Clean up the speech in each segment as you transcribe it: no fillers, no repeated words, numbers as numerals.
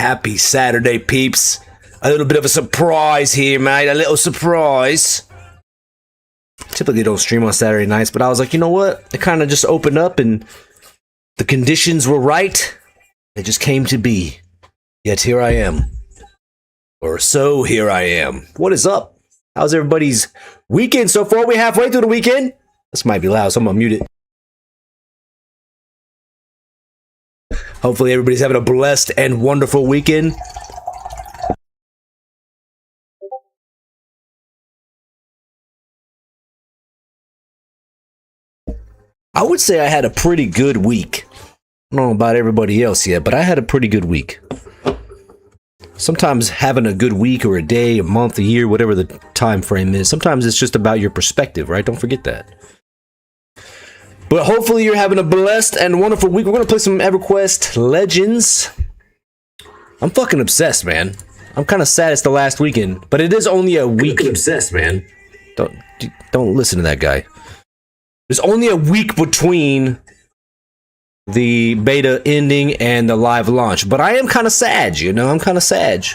Happy Saturday, peeps. A little bit of a surprise here, mate. A little surprise. Typically don't stream on Saturday nights, but I was like, you know what? It kind of just opened up and the conditions were right. It just came to be. Yet here I am. Or so here I am. What is up? How's everybody's weekend so far? We halfway through the weekend. This might be loud, so I'm gonna mute it. Hopefully everybody's having a blessed and wonderful weekend. I would say I had a pretty good week. I don't know about everybody else yet, but I had a pretty good week. Sometimes having a good week or a day, a month, a year, whatever the time frame is, sometimes it's just about your perspective, right? Don't forget that. But hopefully you're having a blessed and wonderful week. We're going to play some Everquest Legends. I'm fucking obsessed, man. I'm kind of sad it's the last weekend, but it is only a week. I'm obsessed, man. Don't listen to that guy. There's only a week between the beta ending and the live launch, but I am kind of sad, you know? I'm kind of sad.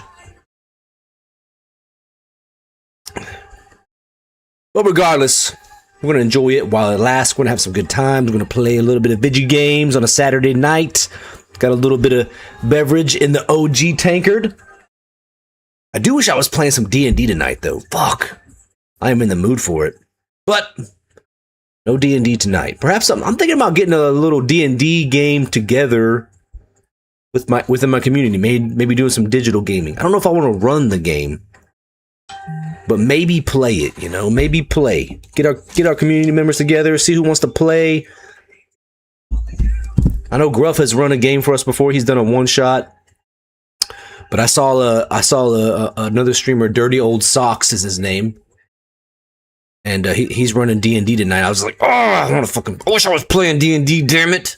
But regardless, we're going to enjoy it while it lasts. We're going to have some good times. We're going to play a little bit of video games on a Saturday night. Got a little bit of beverage in the OG tankard. I do wish I was playing some D&D tonight, though. Fuck. I am in the mood for it. But no D&D tonight. Perhaps I'm thinking about getting a little D&D game together within my community. Maybe doing some digital gaming. I don't know if I want to run the game, but maybe play it. You know, maybe play. Get our community members together. See who wants to play. I know Gruff has run a game for us before. He's done a one shot. But I saw another streamer, Dirty Old Socks is his name. And he's running D&D tonight. I was like, oh, I wish I was playing D&D, damn it.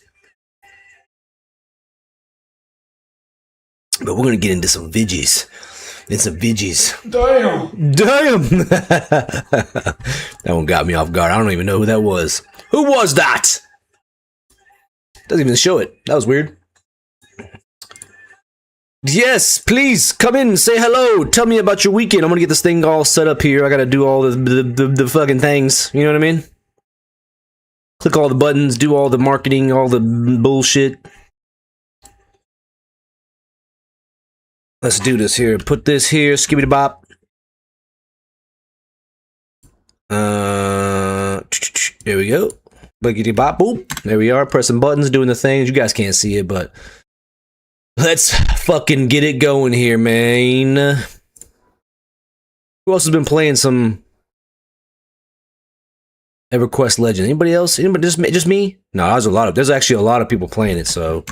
But we're going to get into some vidgies. Damn. That one got me off guard. I don't even know who that was. Who was that? Doesn't even show it. That was weird. Yes, please come in and say hello. Tell me about your weekend. I'm gonna get this thing all set up here. I gotta do all the fucking things. You know what I mean? Click all the buttons, do all the marketing, all the bullshit. Let's do this here. Put this here. Skibbity bop. There we go. Blickety bop boop. There we are. Pressing buttons, doing the things. You guys can't see it, but let's fucking get it going here, man. Who else has been playing some Everquest Legend? Anybody else? Anybody? Just me? No, there's actually a lot of people playing it, so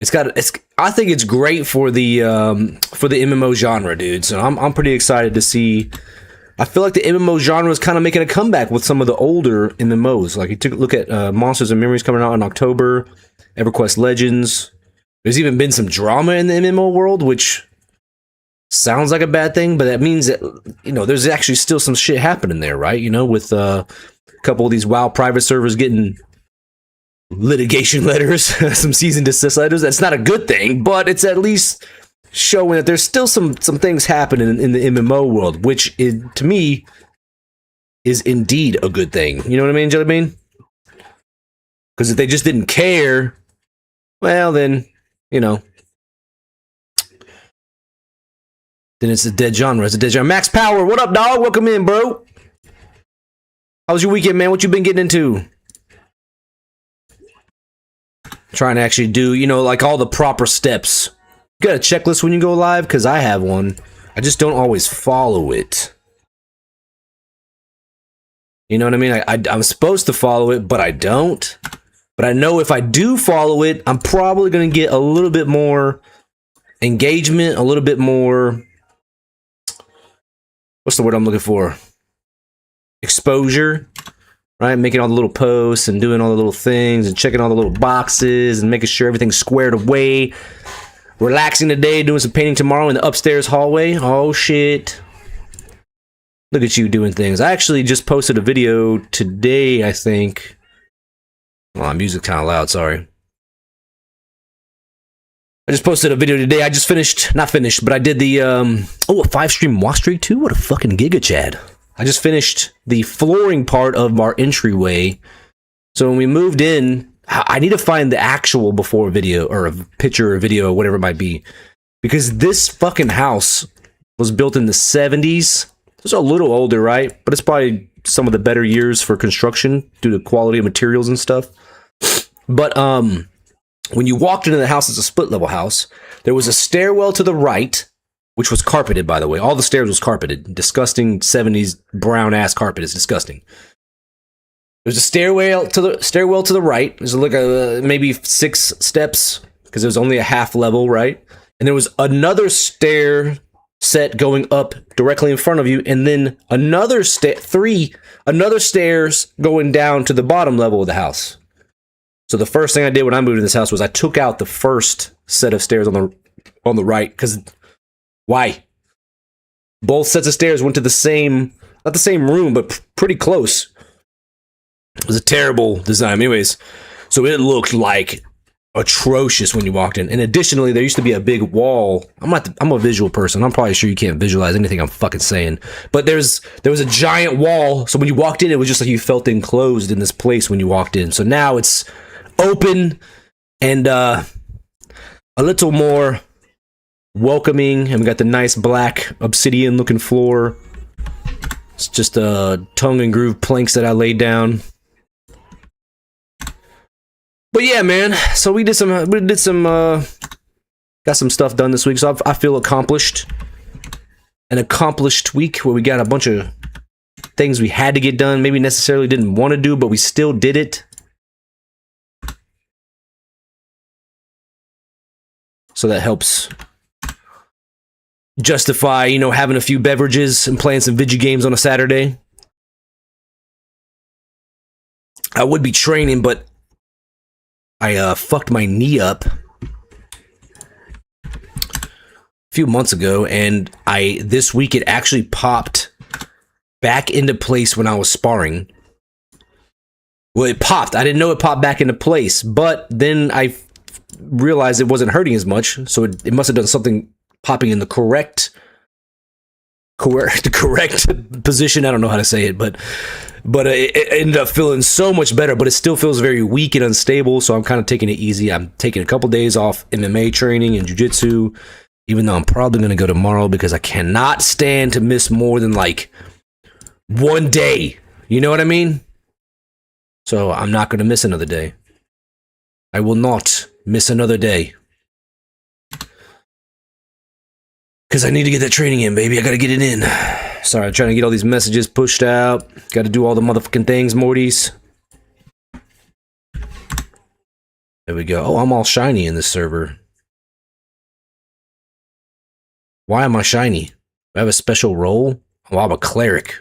I think it's great for the MMO genre, dude. So I'm pretty excited to see. I feel like the MMO genre is kind of making a comeback with some of the older MMOs. Like you took a look at Monsters and Memories coming out in October, Everquest Legends. There's even been some drama in the MMO world, which sounds like a bad thing, but that means that, you know, there's actually still some shit happening there, right? You know, with a couple of these WoW private servers getting litigation letters, some cease and desist letters. That's not a good thing, but it's at least showing that there's still some things happening in the MMO world, which is, to me, is indeed a good thing. You know what I mean, Jelly Bean? Because if they just didn't care, well, then, you know, then it's a dead genre. It's a dead genre. Max Power, what up, dog? Welcome in, bro. How was your weekend, man? What you been getting into? Trying to actually do, you know, like all the proper steps. You got a checklist when you go live? Because I have one. I just don't always follow it. You know what I mean? I'm supposed to follow it, but I don't. But I know if I do follow it, I'm probably going to get a little bit more engagement, a little bit more, what's the word I'm looking for? Exposure, right? Making all the little posts and doing all the little things and checking all the little boxes and making sure everything's squared away. Relaxing today, doing some painting tomorrow in the upstairs hallway. Oh, shit. Look at you doing things. I actually just posted a video today, I think. Well, my music's kind of loud, sorry. I just posted a video today. I just finished, not finished, but I did the, a 5-stream watch streak too? What a fucking giga, Chad. I just finished the flooring part of our entryway. So when we moved in, I need to find the actual before video, or a picture or video, or whatever it might be. Because this fucking house was built in the 70s. It's a little older, right? But it's probably some of the better years for construction due to quality of materials and stuff. But, when you walked into the house, it's a split-level house. There was a stairwell to the right, which was carpeted, by the way. All the stairs was carpeted. Disgusting 70s brown-ass carpet. It's disgusting. There's a stairwell to the right. There's like maybe 6 steps, because it was only a half level, right? And there was another stair set going up directly in front of you, and then another stairs going down to the bottom level of the house. So the first thing I did when I moved in this house was I took out the first set of stairs on the right, because why? Both sets of stairs went to the same, not the same room, but pretty close. It was a terrible design. Anyways, so it looked like atrocious when you walked in. And additionally, there used to be a big wall. I'm a visual person. I'm probably sure you can't visualize anything I'm fucking saying. But there was a giant wall. So when you walked in, it was just like you felt enclosed in this place when you walked in. So now it's open and a little more welcoming, and we got the nice black obsidian looking floor. It's just tongue and groove planks that I laid down. But yeah, man, so we got some stuff done this week, so I feel accomplished. An accomplished week where we got a bunch of things we had to get done, maybe necessarily didn't want to do, but we still did it. So that helps justify, having a few beverages and playing some video games on a Saturday. I would be training, but I fucked my knee up a few months ago, and this week it actually popped back into place when I was sparring. Well, it popped. I didn't know it popped back into place, but then I realized it wasn't hurting as much, so it must have done something popping in the correct position. I don't know how to say it, but it ended up feeling so much better, but it still feels very weak and unstable, so I'm kind of taking it easy. I'm taking a couple days off MMA training and jiu-jitsu, even though I'm probably going to go tomorrow because I cannot stand to miss more than like one day. You know what I mean? So I'm not going to miss another day. I will not miss another day. Because I need to get that training in, baby. I got to get it in. Sorry, I'm trying to get all these messages pushed out. Got to do all the motherfucking things, Mortys. There we go. Oh, I'm all shiny in this server. Why am I shiny? Do I have a special role? Oh, I'm a cleric.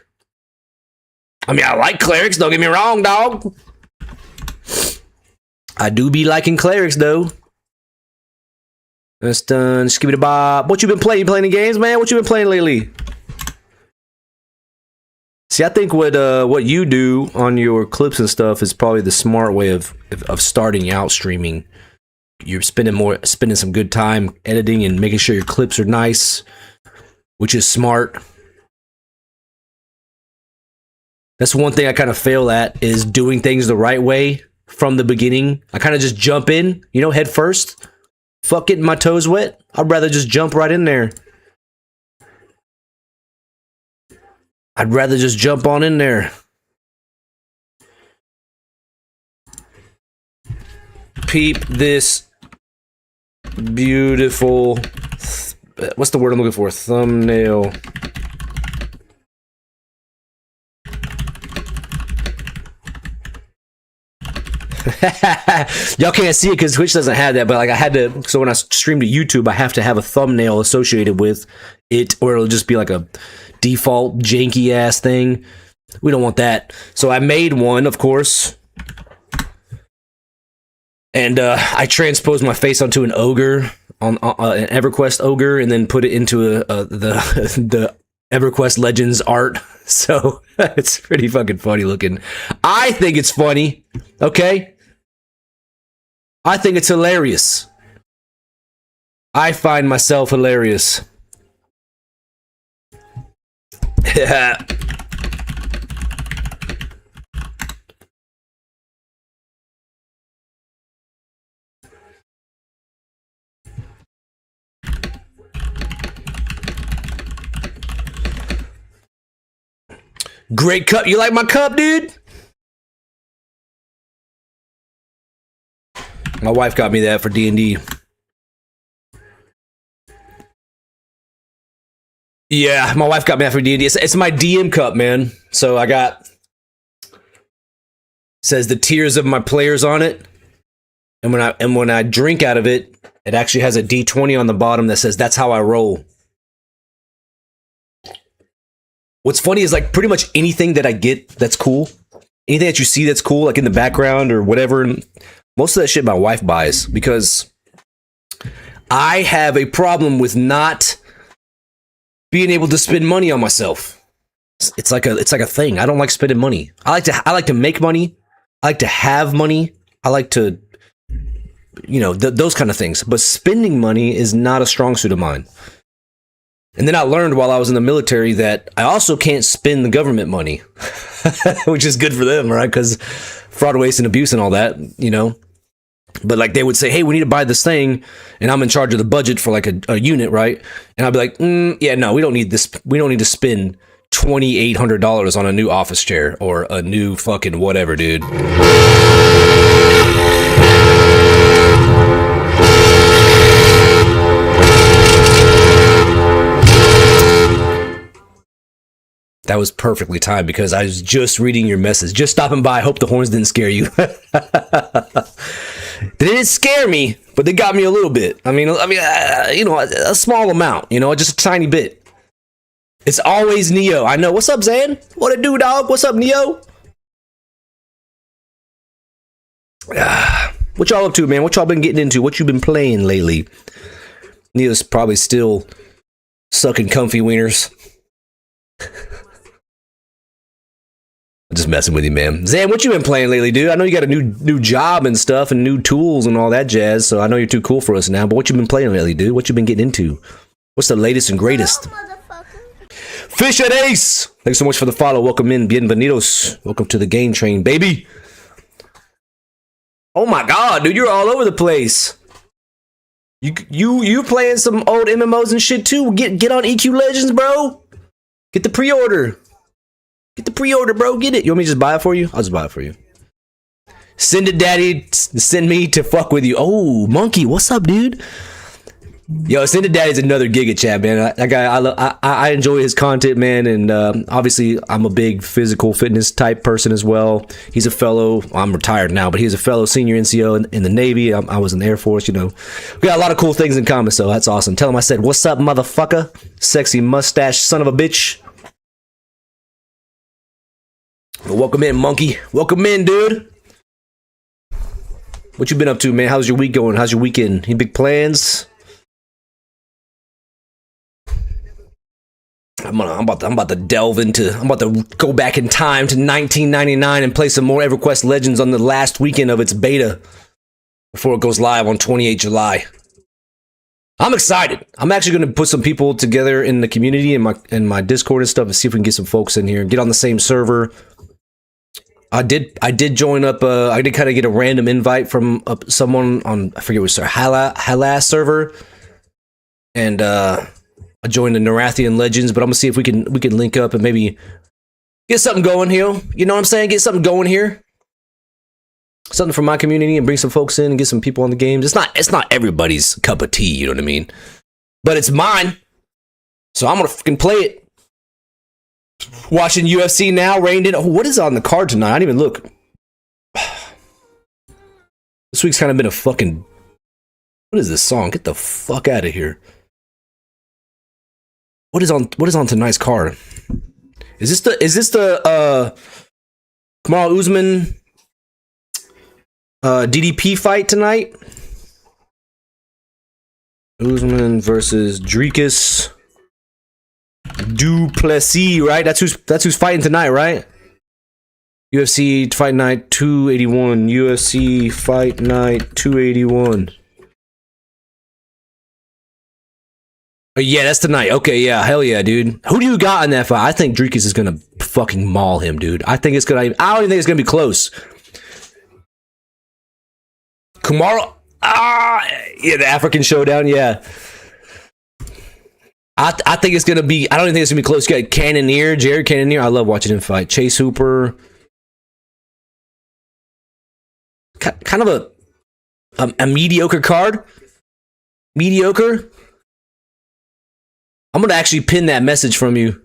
I mean, I like clerics. Don't get me wrong, dog. I do be liking clerics, though. That's done. Skibidi Bob. What you been playing? You playing any games, man? What you been playing lately? See, I think what you do on your clips and stuff is probably the smart way of starting out streaming. You're spending some good time editing and making sure your clips are nice, which is smart. That's one thing I kind of fail at, is doing things the right way from the beginning. I kind of just jump in, head first. Fuck getting my toes wet. I'd rather just jump right in there. I'd rather just jump on in there. Peep this beautiful, what's the word I'm looking for? Thumbnail. Y'all can't see it because Twitch doesn't have that, but like I had to, so when I stream to YouTube, I have to have a thumbnail associated with it, or it'll just be like a default janky ass thing. We don't want that. So I made one, of course, and I transposed my face onto an ogre, on an Everquest ogre, and then put it into the Everquest Legends art. So it's pretty fucking funny looking. I think it's funny. Okay. I think it's hilarious. I find myself hilarious. Yeah. Great cup. You like my cup, dude? My wife got me that for D&D. Yeah, my wife got me that for D&D. It's my DM cup, man. So I got... says the tiers of my players on it. And when I drink out of it, it actually has a D20 on the bottom that says that's how I roll. What's funny is like pretty much anything that I get that's cool, anything that you see that's cool, like in the background or whatever, most of that shit my wife buys because I have a problem with not being able to spend money on myself. It's like a thing. I don't like spending money. I like to make money. I like to have money. I like to, you know, those kind of things. But spending money is not a strong suit of mine. And then I learned while I was in the military that I also can't spend the government money, which is good for them, right? Because fraud, waste, and abuse and all that, you know. But like they would say, hey, we need to buy this thing, and I'm in charge of the budget for like a unit, right? And I'd be like, yeah, no, we don't need this. We don't need to spend $2,800 on a new office chair or a new fucking whatever, dude. That was perfectly timed because I was just reading your message. Just stopping by. I hope the horns didn't scare you. They didn't scare me, but they got me a little bit. I mean, you know, a small amount. You know, just a tiny bit. It's always Neo. I know. What's up, Zan? What it do, dog? What's up, Neo? What y'all up to, man? What y'all been getting into? What you been playing lately? Neo's probably still sucking comfy wieners. I'm just messing with you, man. Zan, what you been playing lately, dude? I know you got a new job and stuff and new tools and all that jazz, so I know you're too cool for us now, but what you been playing lately, dude? What you been getting into? What's the latest and greatest? Hello, Fish at Ace! Thanks so much for the follow. Welcome in. Bienvenidos. Welcome to the game train, baby. Oh my god, dude, you're all over the place. You playing some old MMOs and shit too? Get on EQ Legends, bro. Get the pre-order. Get the pre-order, bro. Get it. You want me to just buy it for you? I'll just buy it for you. Send it, daddy. Send me to fuck with you. Oh, Monkey, what's up, dude? Yo, Send it, daddy's another Giga Chat, man. That guy, I enjoy his content, man. And obviously, I'm a big physical fitness type person as well. He's a fellow. Well, I'm retired now, but he's a fellow senior NCO in the Navy. I was in the Air Force. You know, we got a lot of cool things in common. So that's awesome. Tell him I said, "What's up, motherfucker? Sexy mustache, son of a bitch." Welcome in, Monkey. Welcome in, dude. What you been up to, man? How's your week going? How's your weekend? Any big plans? I'm about to delve into. I'm about to go back in time to 1999 and play some more Everquest Legends on the last weekend of its beta before it goes live on 28 July. I'm excited. I'm actually going to put some people together in the community in my Discord and stuff and see if we can get some folks in here and get on the same server. I did join up. I did kind of get a random invite from someone on, I forget which server, Halas server, and I joined the Narathian Legends. But I'm gonna see if we can link up and maybe get something going here. You know what I'm saying? Get something going here. Something from my community and bring some folks in and get some people on the games. It's not everybody's cup of tea. You know what I mean? But it's mine, so I'm gonna fucking play it. Watching UFC now, reined in. Oh, what is on the card tonight? I didn't even look. This week's kind of been a fucking... What is this song? Get the fuck out of here. What is on tonight's card? Is this the Kamal Usman DDP fight tonight? Usman versus Dricus Duplessis, right? That's who's fighting tonight, right? UFC Fight Night 281. UFC Fight Night 281. Oh, yeah, that's tonight. Okay, yeah, hell yeah, dude. Who do you got in that fight? I think Drekus is gonna fucking maul him, dude. I think it's gonna. I don't even think it's gonna be close. Kumaro. Yeah, the African showdown. Yeah. I think it's gonna be. I don't even think it's gonna be close. You got Cannonier, Jared Cannonier. I love watching him fight. Chase Hooper. Kind of a mediocre card. Mediocre. I'm gonna actually pin that message from you.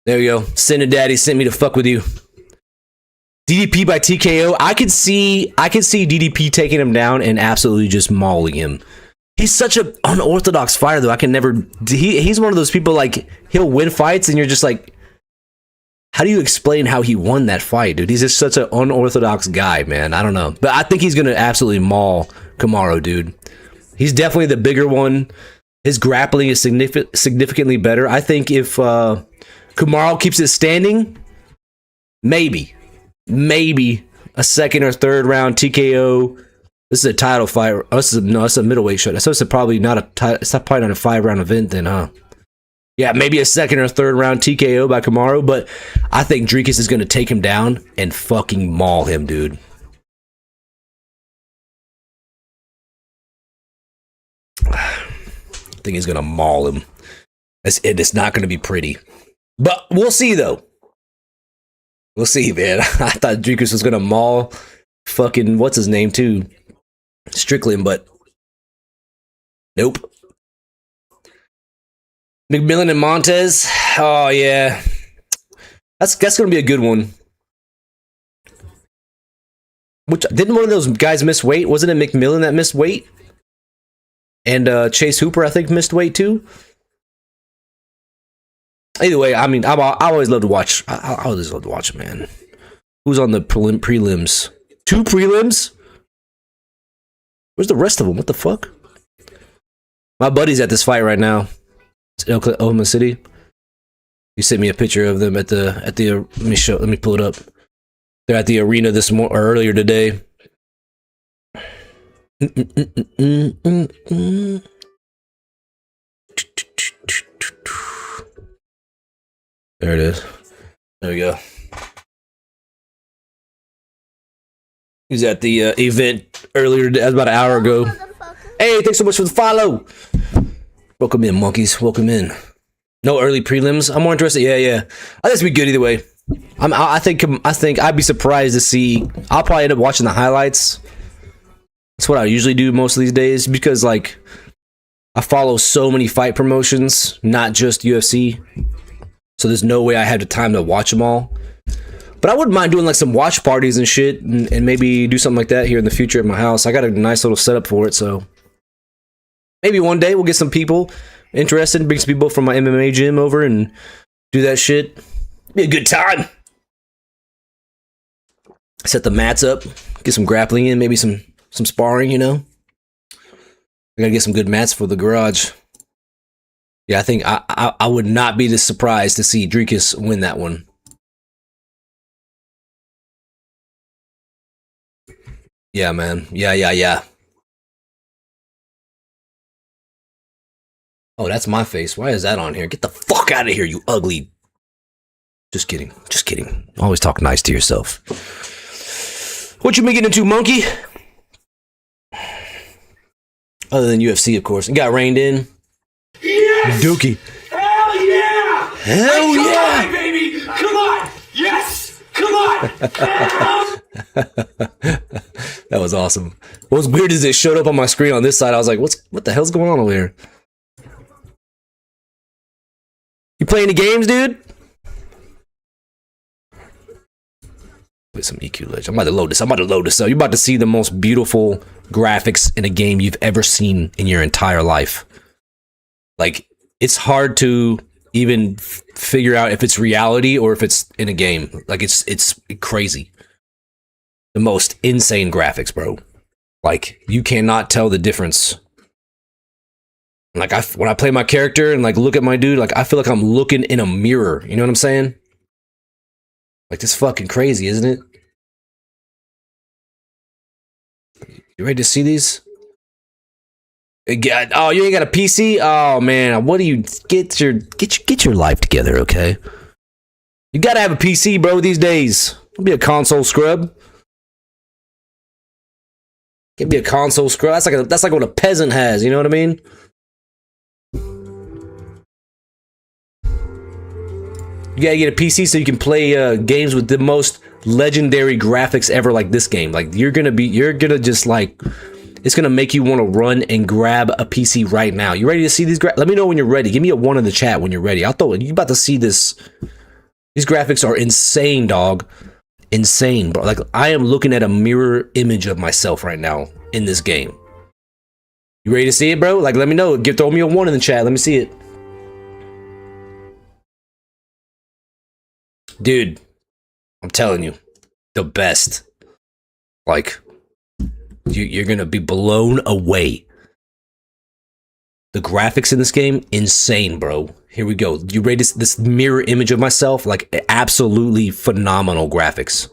There you go. Send and Daddy sent me to fuck with you. DDP by TKO. I could see DDP taking him down and absolutely just mauling him. He's such an unorthodox fighter, though. I can never. He's one of those people, like, he'll win fights and you're just like, how do you explain how he won that fight, dude? He's just such an unorthodox guy, man. I don't know. But I think he's going to absolutely maul Kamaru, dude. He's definitely the bigger one. His grappling is significantly better. I think if Kamaru keeps it standing, maybe a second or third round TKO. This is a title fight. It's a middleweight shot. So it's probably not it's probably not a 5-round event then, huh? Yeah, maybe a second or third round TKO by Kamaru, but I think Drekus is going to take him down and fucking maul him, dude. I think he's going to maul him. It's not going to be pretty. But we'll see, though. We'll see, man. I thought Drekus was going to maul fucking, what's his name, too? Strickland, but nope. McMillan and Montez. Oh yeah, that's gonna be a good one. Which didn't one of those guys miss weight? Wasn't it McMillan that missed weight? And Chase Hooper, I think, missed weight too. Either way, I mean, I always love to watch. I always love to watch, man. Who's on the prelims? 2 prelims. Where's the rest of them? What the fuck? My buddy's at this fight right now. Oklahoma City. You sent me a picture of them at the. Let me pull it up. They're at the arena earlier today. There it is. There we go. He was at the event earlier today. That was about an hour ago. Hey, thanks so much for the follow. Welcome in, monkeys. Welcome in. No early prelims. I'm more interested. Yeah. I think it's be good either way. I think I'd be surprised to see. I'll probably end up watching the highlights. That's what I usually do most of these days because, like, I follow so many fight promotions, not just UFC. So there's no way I have the time to watch them all. But I wouldn't mind doing like some watch parties and shit, and maybe do something like that here in the future at my house. I got a nice little setup for it, so. Maybe one day we'll get some people interested, bring some people from my MMA gym over and do that shit. Be a good time. Set the mats up, get some grappling in, maybe some sparring, you know. I gotta get some good mats for the garage. Yeah, I think I would not be this surprised to see Drekus win that one. Yeah, man. Yeah. Oh, that's my face. Why is that on here? Get the fuck out of here, you ugly. Just kidding. Always talk nice to yourself. What you been getting into, monkey? Other than UFC, of course. It got reined in. Yes! Dookie. Hell yeah! Hell come yeah! on, baby! Come on! Yes! Come on! That was awesome. What was weird is it showed up on my screen on this side. I was like, what the hell's going on over here? You playing the games, dude? With some EQ ledge. I'm about to load this up. You're about to see the most beautiful graphics in a game you've ever seen in your entire life. Like, it's hard to even figure out if it's reality or if it's in a game. Like, it's crazy. The most insane graphics, bro. Like, you cannot tell the difference. Like, when I play my character and, like, look at my dude, like, I feel like I'm looking in a mirror. You know what I'm saying? Like, this fucking crazy, isn't it? You ready to see these? Oh, you ain't got a PC? Oh man, what do you get your life together, okay? You gotta have a PC, bro, these days. Don't be a console scrub. Can't be a console scrub. That's like what a peasant has, you know what I mean? You gotta get a PC so you can play games with the most legendary graphics ever, like this game. Like you're gonna just like, it's gonna make you want to run and grab a PC right now. You ready to see these? Let me know when you're ready. Give me a 1 in the chat when you're ready. I'll throw it. You about to see this? These graphics are insane, dog. Insane, bro. Like I am looking at a mirror image of myself right now in this game. You ready to see it, bro? Like let me know. Throw me a 1 in the chat. Let me see it, dude. I'm telling you, the best. Like. You're gonna be blown away. The graphics in this game, insane, bro. Here we go. You ready? This mirror image of myself, like absolutely phenomenal graphics.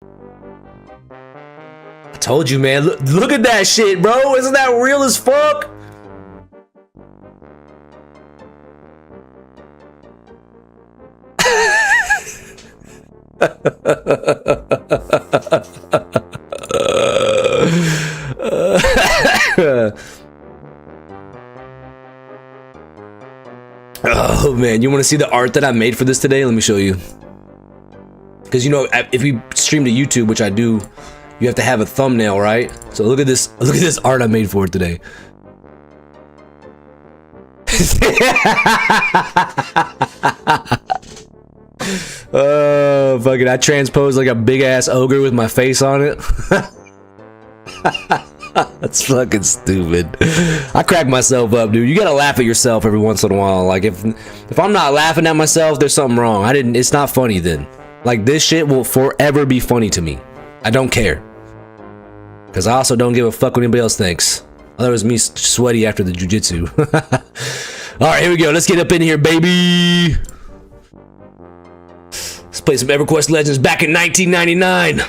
I told you, man. Look at that shit, bro. Isn't that real as fuck? Oh man, you want to see the art that I made for this today? Let me show you. Because you know, if you stream to YouTube, which I do, you have to have a thumbnail, right? So look at this. Look at this art I made for it today. Oh, fucking, I transposed like a big ass ogre with my face on it. That's fucking stupid. I crack myself up, dude. You gotta laugh at yourself every once in a while. Like if I'm not laughing at myself, there's something wrong. It's not funny then. Like this shit will forever be funny to me. I don't care. Cause I also don't give a fuck what anybody else thinks. I thought it was me sweaty after the jujitsu. Alright, here we go. Let's get up in here, baby. Let's play some Everquest Legends back in 1999.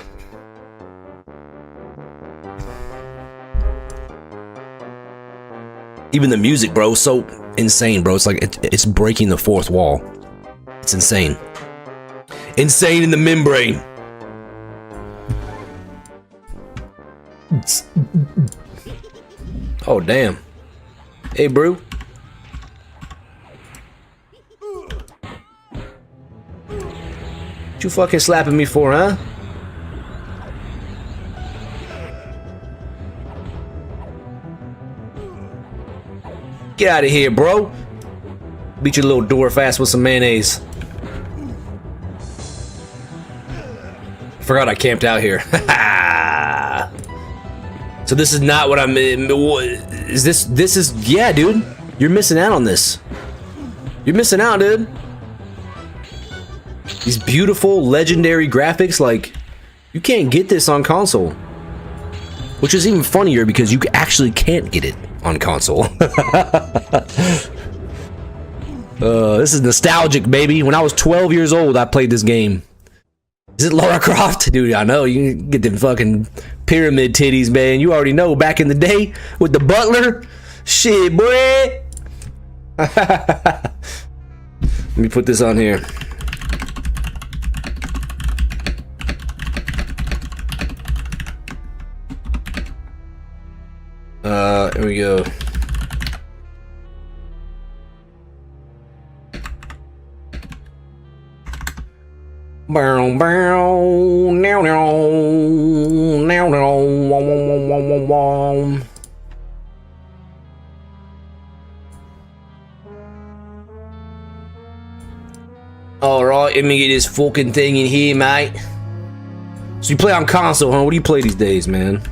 Even the music, bro, so insane, bro. It's like it's breaking the fourth wall. It's insane. Insane in the membrane. Oh damn. Hey, bro. What you fucking slapping me for, huh? Get out of here, bro. Beat your little dwarf ass with some mayonnaise. Forgot I camped out here. So this is not what I'm... Is this... This is... Yeah, dude. You're missing out on this. You're missing out, dude. These beautiful, legendary graphics, like... You can't get this on console. Which is even funnier because you actually can't get it on console. This is nostalgic, baby. When I was 12 years old, I played this game. Is it Lara Croft? Dude, I know. You can get them fucking pyramid titties, man. You already know back in the day with the butler. Shit, boy. Let me put this on here. Here we go. Bow, bow, now, now, now, now, wom, wom, wom, wom, wom. Alright, let me get this fucking thing in here, mate. So you play on console, huh? What do you play these days, man?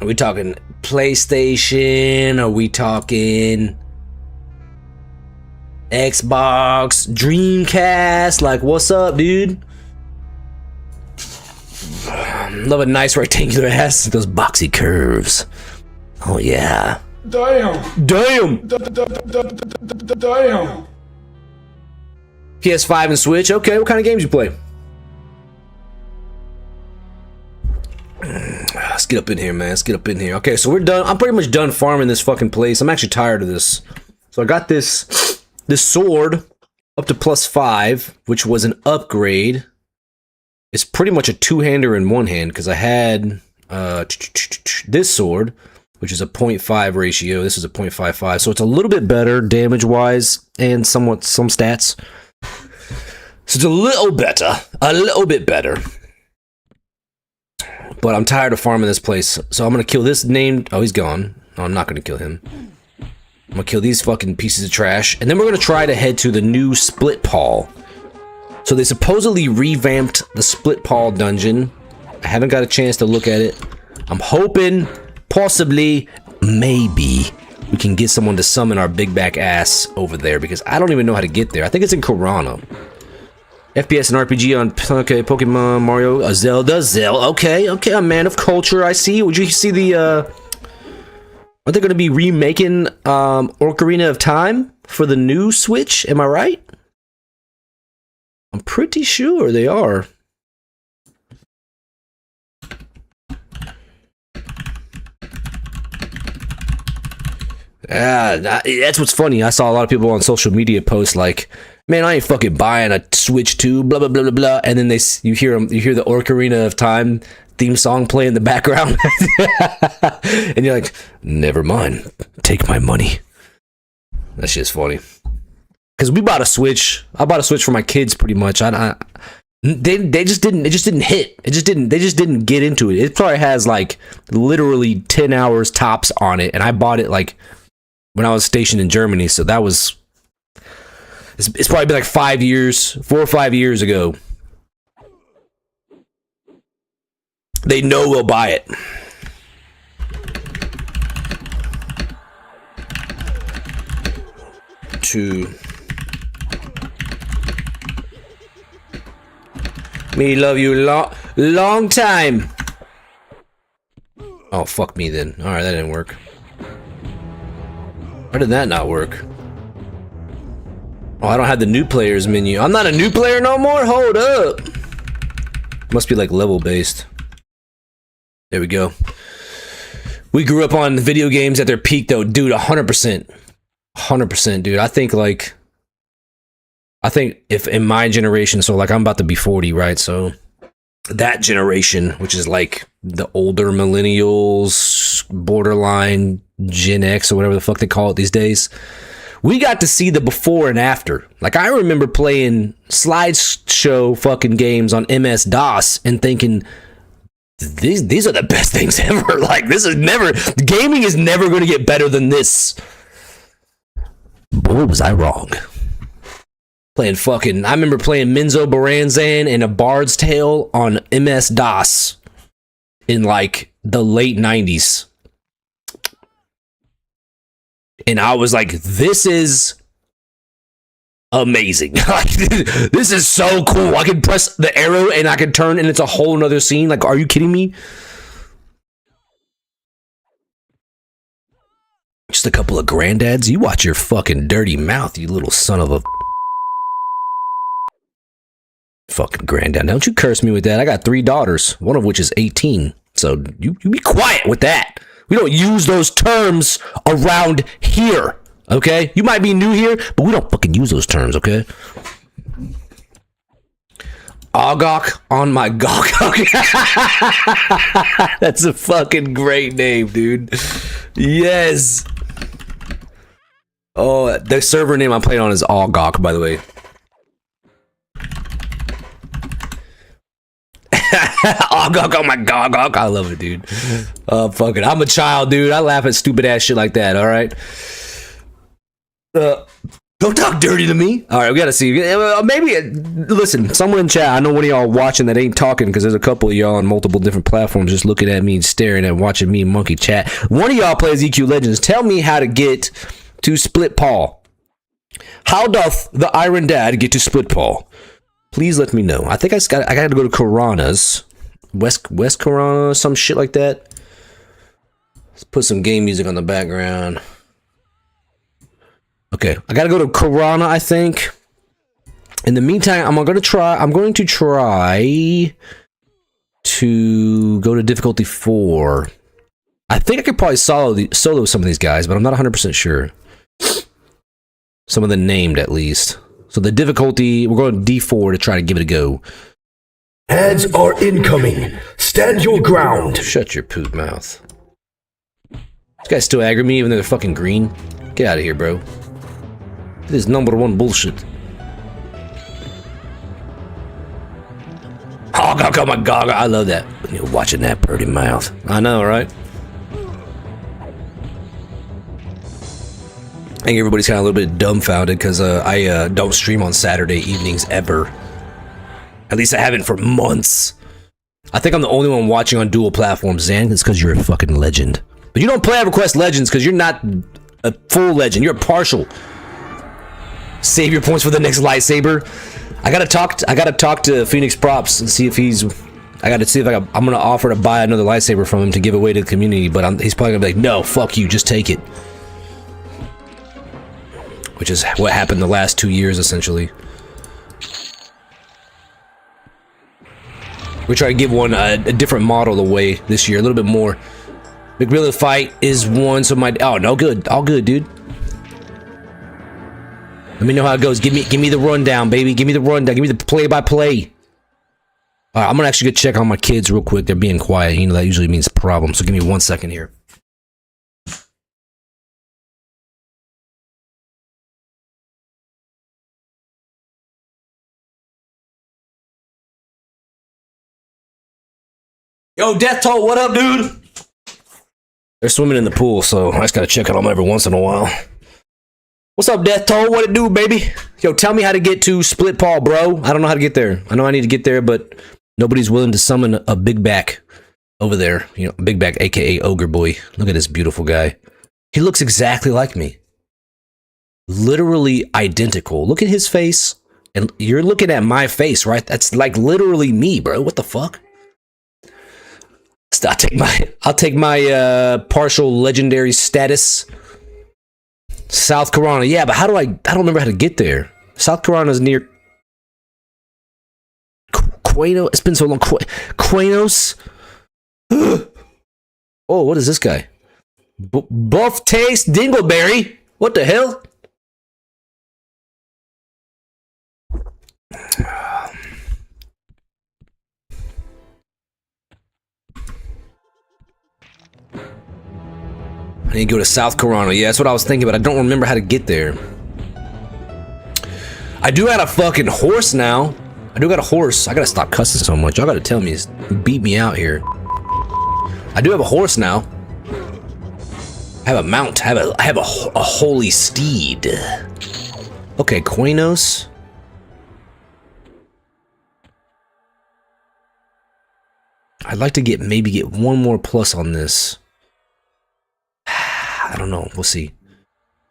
Are we talking PlayStation? Are we talking Xbox, Dreamcast? Like, what's up, dude? Love a nice rectangular ass. Those boxy curves. Oh yeah. Damn. Damn. Damn. PS5 and Switch. Okay, what kind of games you play? Let's get up in here, man. Let's get up in here. Okay, so we're done. I'm pretty much done farming this fucking place. I'm actually tired of this. So I got this sword up to +5, which was an upgrade. It's pretty much a two-hander in one hand because I had this sword, which is a 0.5 ratio. This is a 0.55, so it's a little bit better damage-wise and somewhat some stats. So it's a little bit better. But I'm tired of farming this place, so I'm gonna kill this named. Oh, he's gone. No, I'm not gonna kill him. I'm gonna kill these fucking pieces of trash, and then we're gonna try to head to the new Split Paw. So they supposedly revamped the Split Paw dungeon. I haven't got a chance to look at it. I'm hoping, possibly, maybe, we can get someone to summon our big back ass over there, because I don't even know how to get there. I think it's in Corona. FPS and RPG on Pokemon, Mario, Zelda, okay, a man of culture, I see. Would you see the, are they going to be remaking, Ocarina of Time for the new Switch? Am I right? I'm pretty sure they are. That's what's funny. I saw a lot of people on social media post like, "Man, I ain't fucking buying a Switch 2, blah blah blah blah blah." And then you hear the Ocarina of Time theme song play in the background, and you're like, "Never mind, take my money." That shit's funny. Because we bought a Switch. I bought a Switch for my kids, pretty much. They just didn't. It just didn't hit. They just didn't get into it. It probably has like literally 10 hours tops on it, and I bought it like when I was stationed in Germany. So that was. It's probably been like 4 or 5 years ago. They know we'll buy it. Me love you long time. Oh, fuck me then. Alright, that didn't work. Why did that not work? Oh, I don't have the new players menu. I'm not a new player no more? Hold up. Must be like level based. There we go. We grew up on video games at their peak though. Dude, 100%. 100%, dude. I think if in my generation, so like I'm about to be 40, right? So that generation, which is like the older millennials, borderline Gen X or whatever the fuck they call it these days, we got to see the before and after. Like I remember playing slideshow fucking games on MS-DOS and thinking, these are the best things ever. Like gaming is never going to get better than this. Boy, was I wrong. I remember playing Menzo Baranzan and A Bard's Tale on MS-DOS in like the late 90s. And I was like, this is amazing. This is so cool. I can press the arrow and I can turn and it's a whole nother scene. Like, are you kidding me? Just a couple of granddads. You watch your fucking dirty mouth, you little son of a fucking granddad. Don't you curse me with that. I got 3 daughters, one of which is 18. So you be quiet with that. We don't use those terms around here, okay? You might be new here, but we don't fucking use those terms, okay? Ogok on my gawk. That's a fucking great name, dude. Yes. Oh, the server name I'm playing on is Ogok, by the way. Ogok on my gawk. I love it, dude. Fuck it. I'm a child, dude. I laugh at stupid ass shit like that, alright? Don't talk dirty to me. All right, we gotta see. Maybe, listen, someone in chat, I know one of y'all watching that ain't talking because there's a couple of y'all on multiple different platforms just looking at me and staring at watching me monkey chat. One of y'all plays EQ Legends. Tell me how to get to Split Paw. How doth the Iron Dad get to Split Paw? Please let me know. I think I got to go to Corana's. West Corona, some shit like that. Let's put some game music on the background. Okay, I gotta go to Karana, I think. In the meantime, I'm going to try to go to difficulty 4. I think I could probably solo some of these guys, but I'm not 100% sure. Some of them named, at least. So the difficulty, we're going D4 to try to give it a go. Ads are incoming. Stand your ground. Shut your poop mouth. These guys still aggro me even though they're fucking green. Get out of here, bro. This is #1 bullshit. Oh my god, I love that. You're watching that pretty mouth. I know, right? I think everybody's kind of a little bit dumbfounded because I don't stream on Saturday evenings ever. At least I haven't for months. I think I'm the only one watching on dual platforms, Zan. It's because you're a fucking legend. But you don't play Everquest Legends because you're not a full legend. You're a partial. Save your points for the next lightsaber. I gotta talk to Phoenix Props and see if he's. I gotta see if I'm gonna offer to buy another lightsaber from him to give away to the community. But he's probably gonna be like, no, fuck you, just take it. Which is what happened the last 2 years, essentially. We try to give one a different model away this year, a little bit more. McMillan fight is one, so my no good, all good, dude. Let me know how it goes. Give me the rundown, baby. Give me the rundown. Give me the play-by-play. All right, I'm gonna actually go check on my kids real quick. They're being quiet. You know that usually means problems. So give me 1 second here. Yo, Death Toll, what up, dude? They're swimming in the pool, so I just gotta check on them every once in a while. What's up, Death Toll? What it do, baby? Yo, tell me how to get to Split Paw, bro. I don't know how to get there. I know I need to get there, but nobody's willing to summon a big back over there. You know, big back, aka Ogre Boy. Look at this beautiful guy. He looks exactly like me. Literally identical. Look at his face. And you're looking at my face, right? That's like literally me, bro. What the fuck? I'll take my partial legendary status. South Karana, yeah, but how do I don't remember how to get there. South Karana's near Quanos. It's been so long. Quanos. Oh, what is this guy? Buff Taste Dingleberry. What the hell? I need to go to South Karana. Yeah, that's what I was thinking, but I don't remember how to get there. I do got a fucking horse now. I do got a horse. I gotta stop cussing so much. Y'all gotta tell me, beat me out here. I do have a horse now. I have a mount. I have a holy steed. Okay, Quanos. I'd like to maybe get one more plus on this. I don't know. We'll see.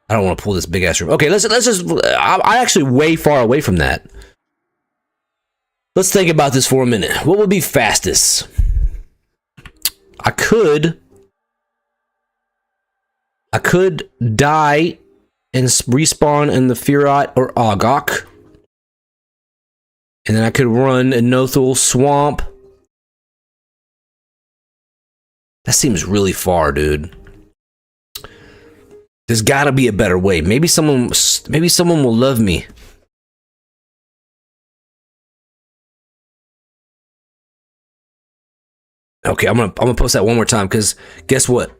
I don't want to pull this big ass room. Okay, let's just. I'm actually way far away from that. Let's think about this for a minute. What would be fastest? I could die and respawn in the Firot or Agok, and then I could run a Nothul Swamp. That seems really far, dude. There's gotta be a better way. Maybe someone will love me. Okay, I'm gonna post that one more time because guess what?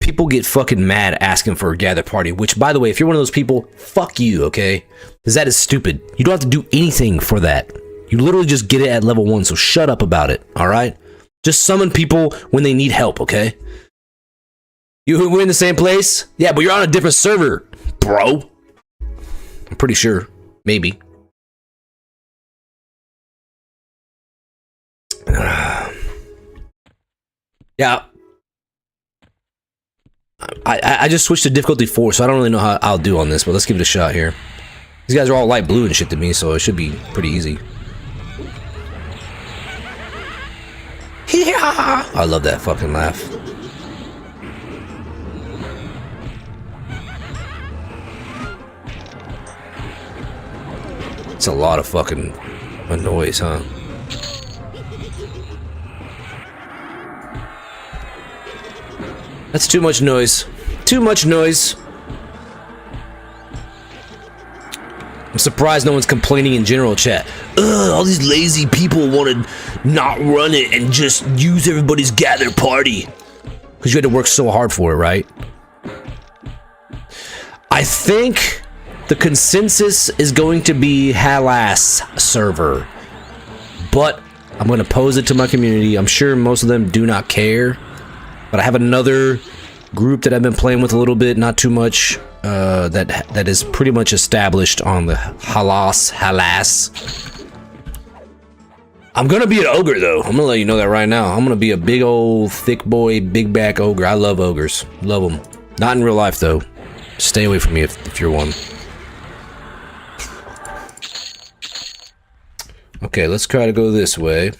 People get fucking mad asking for a gather party. Which, by the way, if you're one of those people, fuck you, okay? Because that is stupid. You don't have to do anything for that. You literally just get it at level 1. So shut up about it. All right? Just summon people when they need help, okay? We're in the same place? Yeah, but you're on a different server, bro. I'm pretty sure. Maybe. Yeah. I just switched to difficulty 4, so I don't really know how I'll do on this, but let's give it a shot here. These guys are all light blue and shit to me, so it should be pretty easy. I love that fucking laugh. It's a lot of fucking noise, huh? That's too much noise. Too much noise. I'm surprised no one's complaining in general chat. Ugh, all these lazy people want to not run it and just use everybody's gather party. Because you had to work so hard for it, right? I think the consensus is going to be Halas server. But I'm going to pose it to my community. I'm sure most of them do not care. But I have another group that I've been playing with a little bit, not too much, that is pretty much established on the Halas. I'm gonna be an ogre though. I'm gonna let you know that right now. I'm gonna be a big old thick boy, big back ogre. I love ogres. Love them. Not in real life though. Stay away from me if you're one. Okay, let's try to go this way.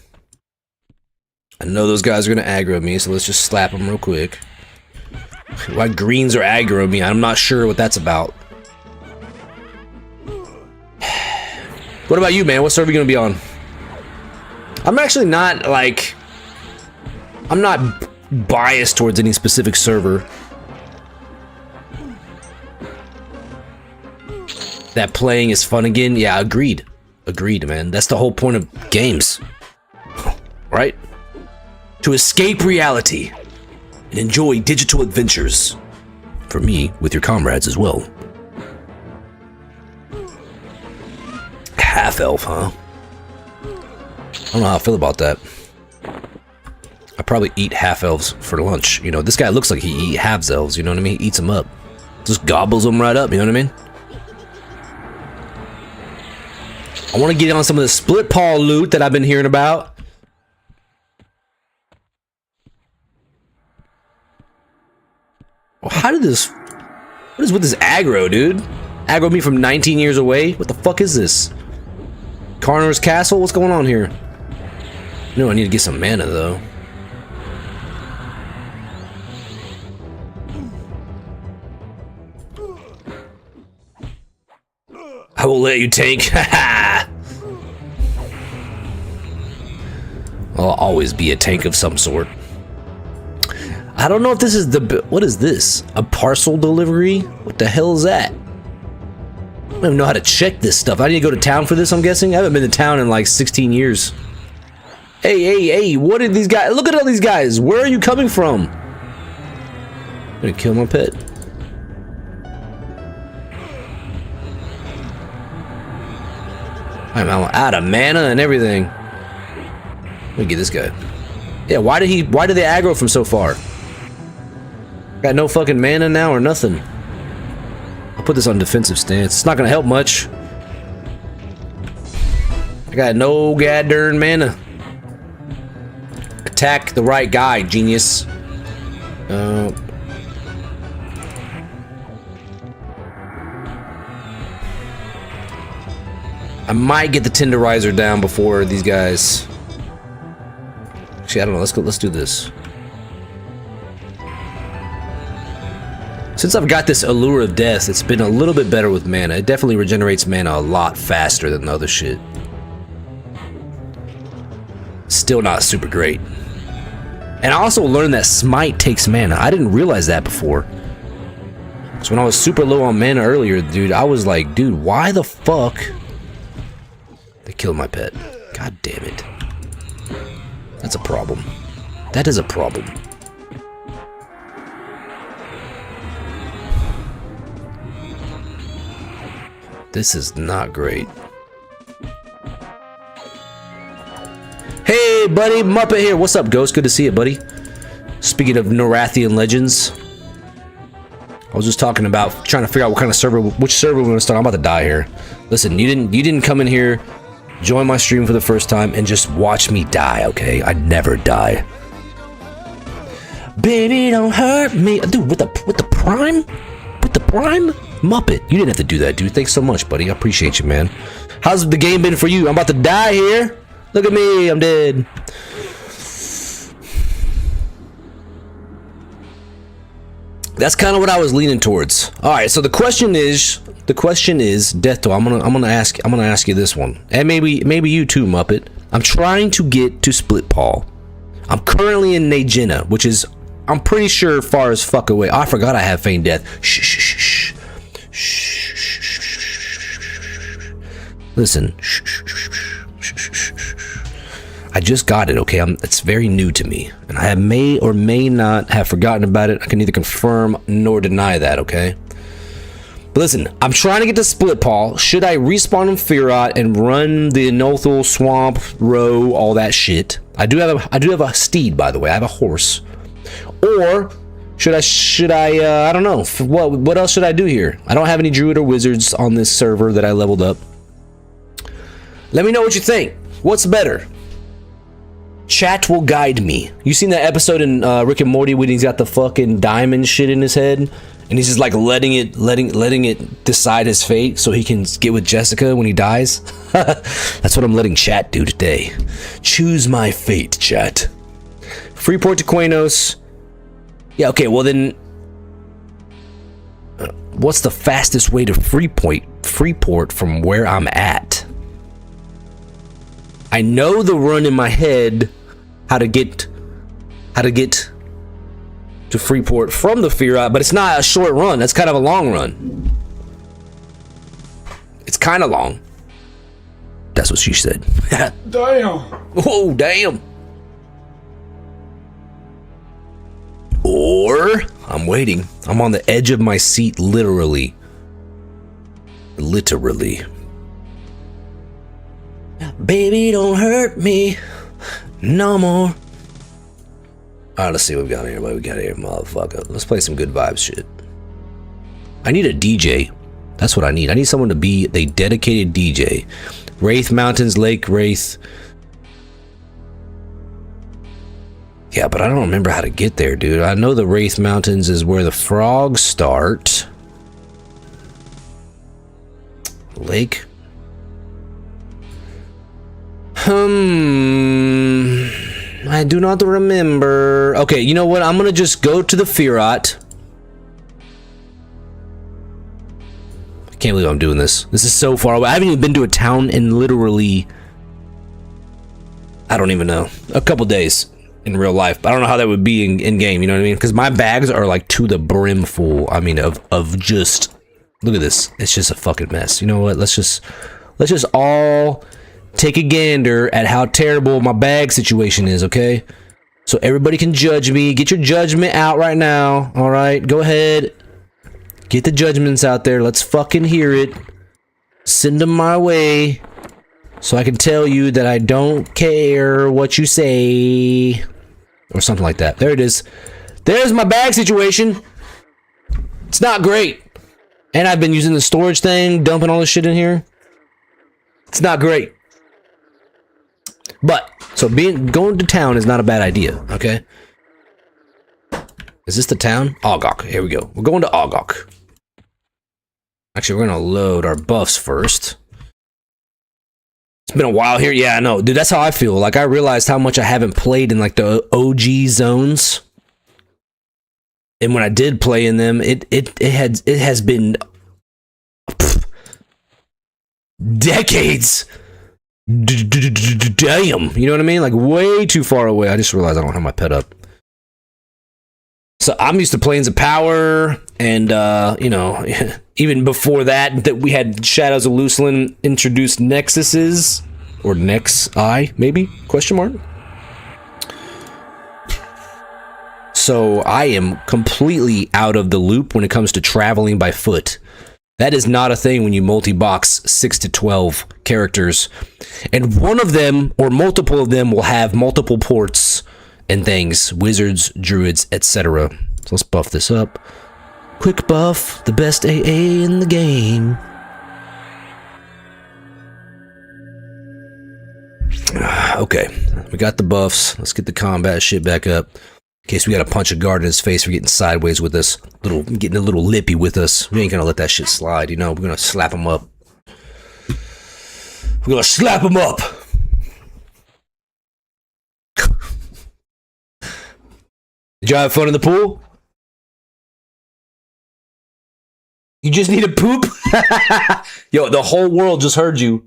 I know those guys are gonna aggro me, so let's just slap them real quick. Why greens are aggro me, I'm not sure what that's about. What about you, man? What server are you gonna be on? I'm actually not, like... I'm not biased towards any specific server. That playing is fun again? Yeah, agreed. Agreed, man. That's the whole point of games. Right? To escape reality and enjoy digital adventures. For me, with your comrades as well. Half-elf, huh? I don't know how I feel about that. I probably eat half-elves for lunch. You know, this guy looks like he eat halves-elves, you know what I mean? He eats them up. Just gobbles them right up, you know what I mean? I want to get on some of the split paw loot that I've been hearing about. Well, how did this... What is with this aggro, dude? Aggro me from 19 years away? What the fuck is this? Carnor's Castle? What's going on here? No, I need to get some mana, though. I will let you tank. I'll always be a tank of some sort. I don't know if this is the... What is this? A parcel delivery? What the hell is that? I don't even know how to check this stuff. I need to go to town for this, I'm guessing? I haven't been to town in like 16 years. Hey, what are these guys? Look at all these guys. Where are you coming from? I'm gonna kill my pet. I'm out of mana and everything. Let me get this guy. Yeah, why did they aggro from so far? Got no fucking mana now or nothing. I'll put this on defensive stance. It's not gonna help much. I got no goddamn mana. Attack the right guy, genius. I might get the tenderizer down before these guys. Actually, I don't know. Let's do this. Since I've got this Allure of Death, it's been a little bit better with mana. It definitely regenerates mana a lot faster than the other shit. Still not super great. And I also learned that Smite takes mana. I didn't realize that before. So when I was super low on mana earlier, dude, I was like, dude, why the fuck? They killed my pet. God damn it. That's a problem. That is a problem. This is not great. Hey, buddy, Muppet here. What's up, Ghost? Good to see you, buddy. Speaking of Norathian legends, I was just talking about trying to figure out what kind of server, which server we're gonna start. I'm about to die here. Listen, you didn't come in here, join my stream for the first time, and just watch me die. Okay, I never die. Baby, don't hurt me, dude. With the prime, Muppet. You didn't have to do that, dude. Thanks so much, buddy. I appreciate you, man. How's the game been for you? I'm about to die here. Look at me, I'm dead. That's kind of what I was leaning towards. All right, so the question The question is, Deathto, I'm gonna ask you this one, and maybe you too, Muppet. I'm trying to get to Split Paw. I'm currently in Najina, which is, I'm pretty sure, far as fuck away. Oh, I forgot I have Feigned Death. Shh, shh, shh, shh, shh. Listen. Shh, shh, shh, shh, shh, shh. I just got it, okay? It's very new to me, and I may or may not have forgotten about it. I can neither confirm nor deny that, okay? But listen, I'm trying to get to Split Paw. Should I respawn in Firot and run the Nothal Swamp Row, all that shit? I do have a steed, by the way. I have a horse. Or should I I don't know. What else should I do here? I don't have any druid or wizards on this server that I leveled up. Let me know what you think. What's better? Chat will guide me. You seen that episode in Rick and Morty when he's got the fucking diamond shit in his head? And he's just like letting it decide his fate so he can get with Jessica when he dies. That's what I'm letting chat do today. Choose my fate, chat. Freeport to Quanos. Yeah, okay, well then, what's the fastest way to Freeport from where I'm at? I know the run in my head, how to get to Freeport from the Firot, but it's not a short run. That's kind of a long run. It's kind of long. That's what she said. Damn. Whoa, damn. Or I'm waiting. I'm on the edge of my seat, literally. Literally. Baby, don't hurt me no more. All right, let's see what we got here. What we got here, motherfucker. Let's play some good vibes shit. I need a DJ. That's what I need. I need someone to be a dedicated DJ. Wraith Mountains, Lake Wraith. Yeah, but I don't remember how to get there, dude. I know the Wraith Mountains is where the frogs start. Lake. I do not remember. Okay, you know what? I'm gonna just go to the Firot. I can't believe I'm doing this. This is so far away. I haven't even been to a town in literally, I don't even know, a couple days in real life. But I don't know how that would be in game, you know what I mean? Because my bags are like to the brim full. I mean, of just, look at this. It's just a fucking mess. You know what? Let's just all take a gander at how terrible my bag situation is, okay? So everybody can judge me. Get your judgment out right now, all right? Go ahead. Get the judgments out there. Let's fucking hear it. Send them my way so I can tell you that I don't care what you say. Or something like that. There it is. There's my bag situation. It's not great. And I've been using the storage thing, dumping all this shit in here. It's not great. But, so going to town is not a bad idea, okay? Is this the town? Ogok. Here we go. We're going to Ogok. Actually, we're going to load our buffs first. It's been a while here. Yeah, I know. Dude, that's how I feel. Like, I realized how much I haven't played in, like, the OG zones. And when I did play in them, it has been decades. Damn, you know what I mean? Like way too far away. I just realized I don't have my pet up. So I'm used to Planes of Power, and you know, even before that we had Shadows of Lucelyn introduced Nexuses, or Nexi, maybe? Question mark. So I am completely out of the loop when it comes to traveling by foot. That is not a thing when you multi-box 6 to 12 characters. And one of them, or multiple of them, will have multiple ports and things. Wizards, druids, etc. So let's buff this up. Quick buff, the best AA in the game. Okay, we got the buffs. Let's get the combat shit back up. In case we gotta punch a guard in his face for getting sideways with us. Getting a little lippy with us. We ain't gonna let that shit slide, you know? We're gonna slap him up. We're gonna slap him up! Did y'all have fun in the pool? You just need to poop? Yo, the whole world just heard you.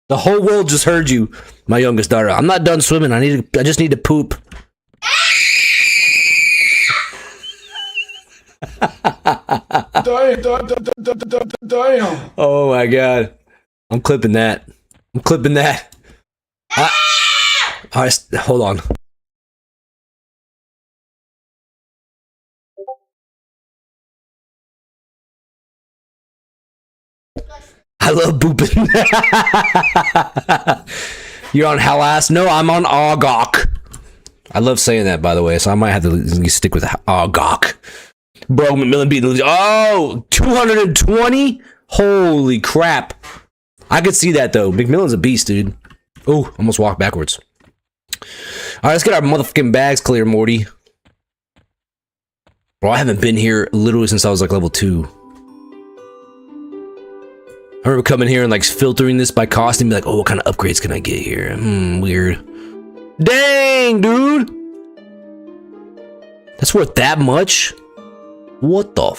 The whole world just heard you, my youngest daughter. I'm not done swimming. I just need to poop. Damn. Oh my god. I'm clipping that. I'm clipping that. Hold on. I love booping. You're on Hellas? No, I'm on Ogok. I love saying that, by the way, so I might have to stick with Ogok. Bro, McMillan beat the... Oh! 220? Holy crap. I could see that, though. McMillan's a beast, dude. Oh, almost walked backwards. Alright, let's get our motherfucking bags clear, Morty. Bro, I haven't been here literally since I was like level 2. I remember coming here and like filtering this by cost and be like, oh, what kind of upgrades can I get here? Weird. Dang, dude! That's worth that much? What the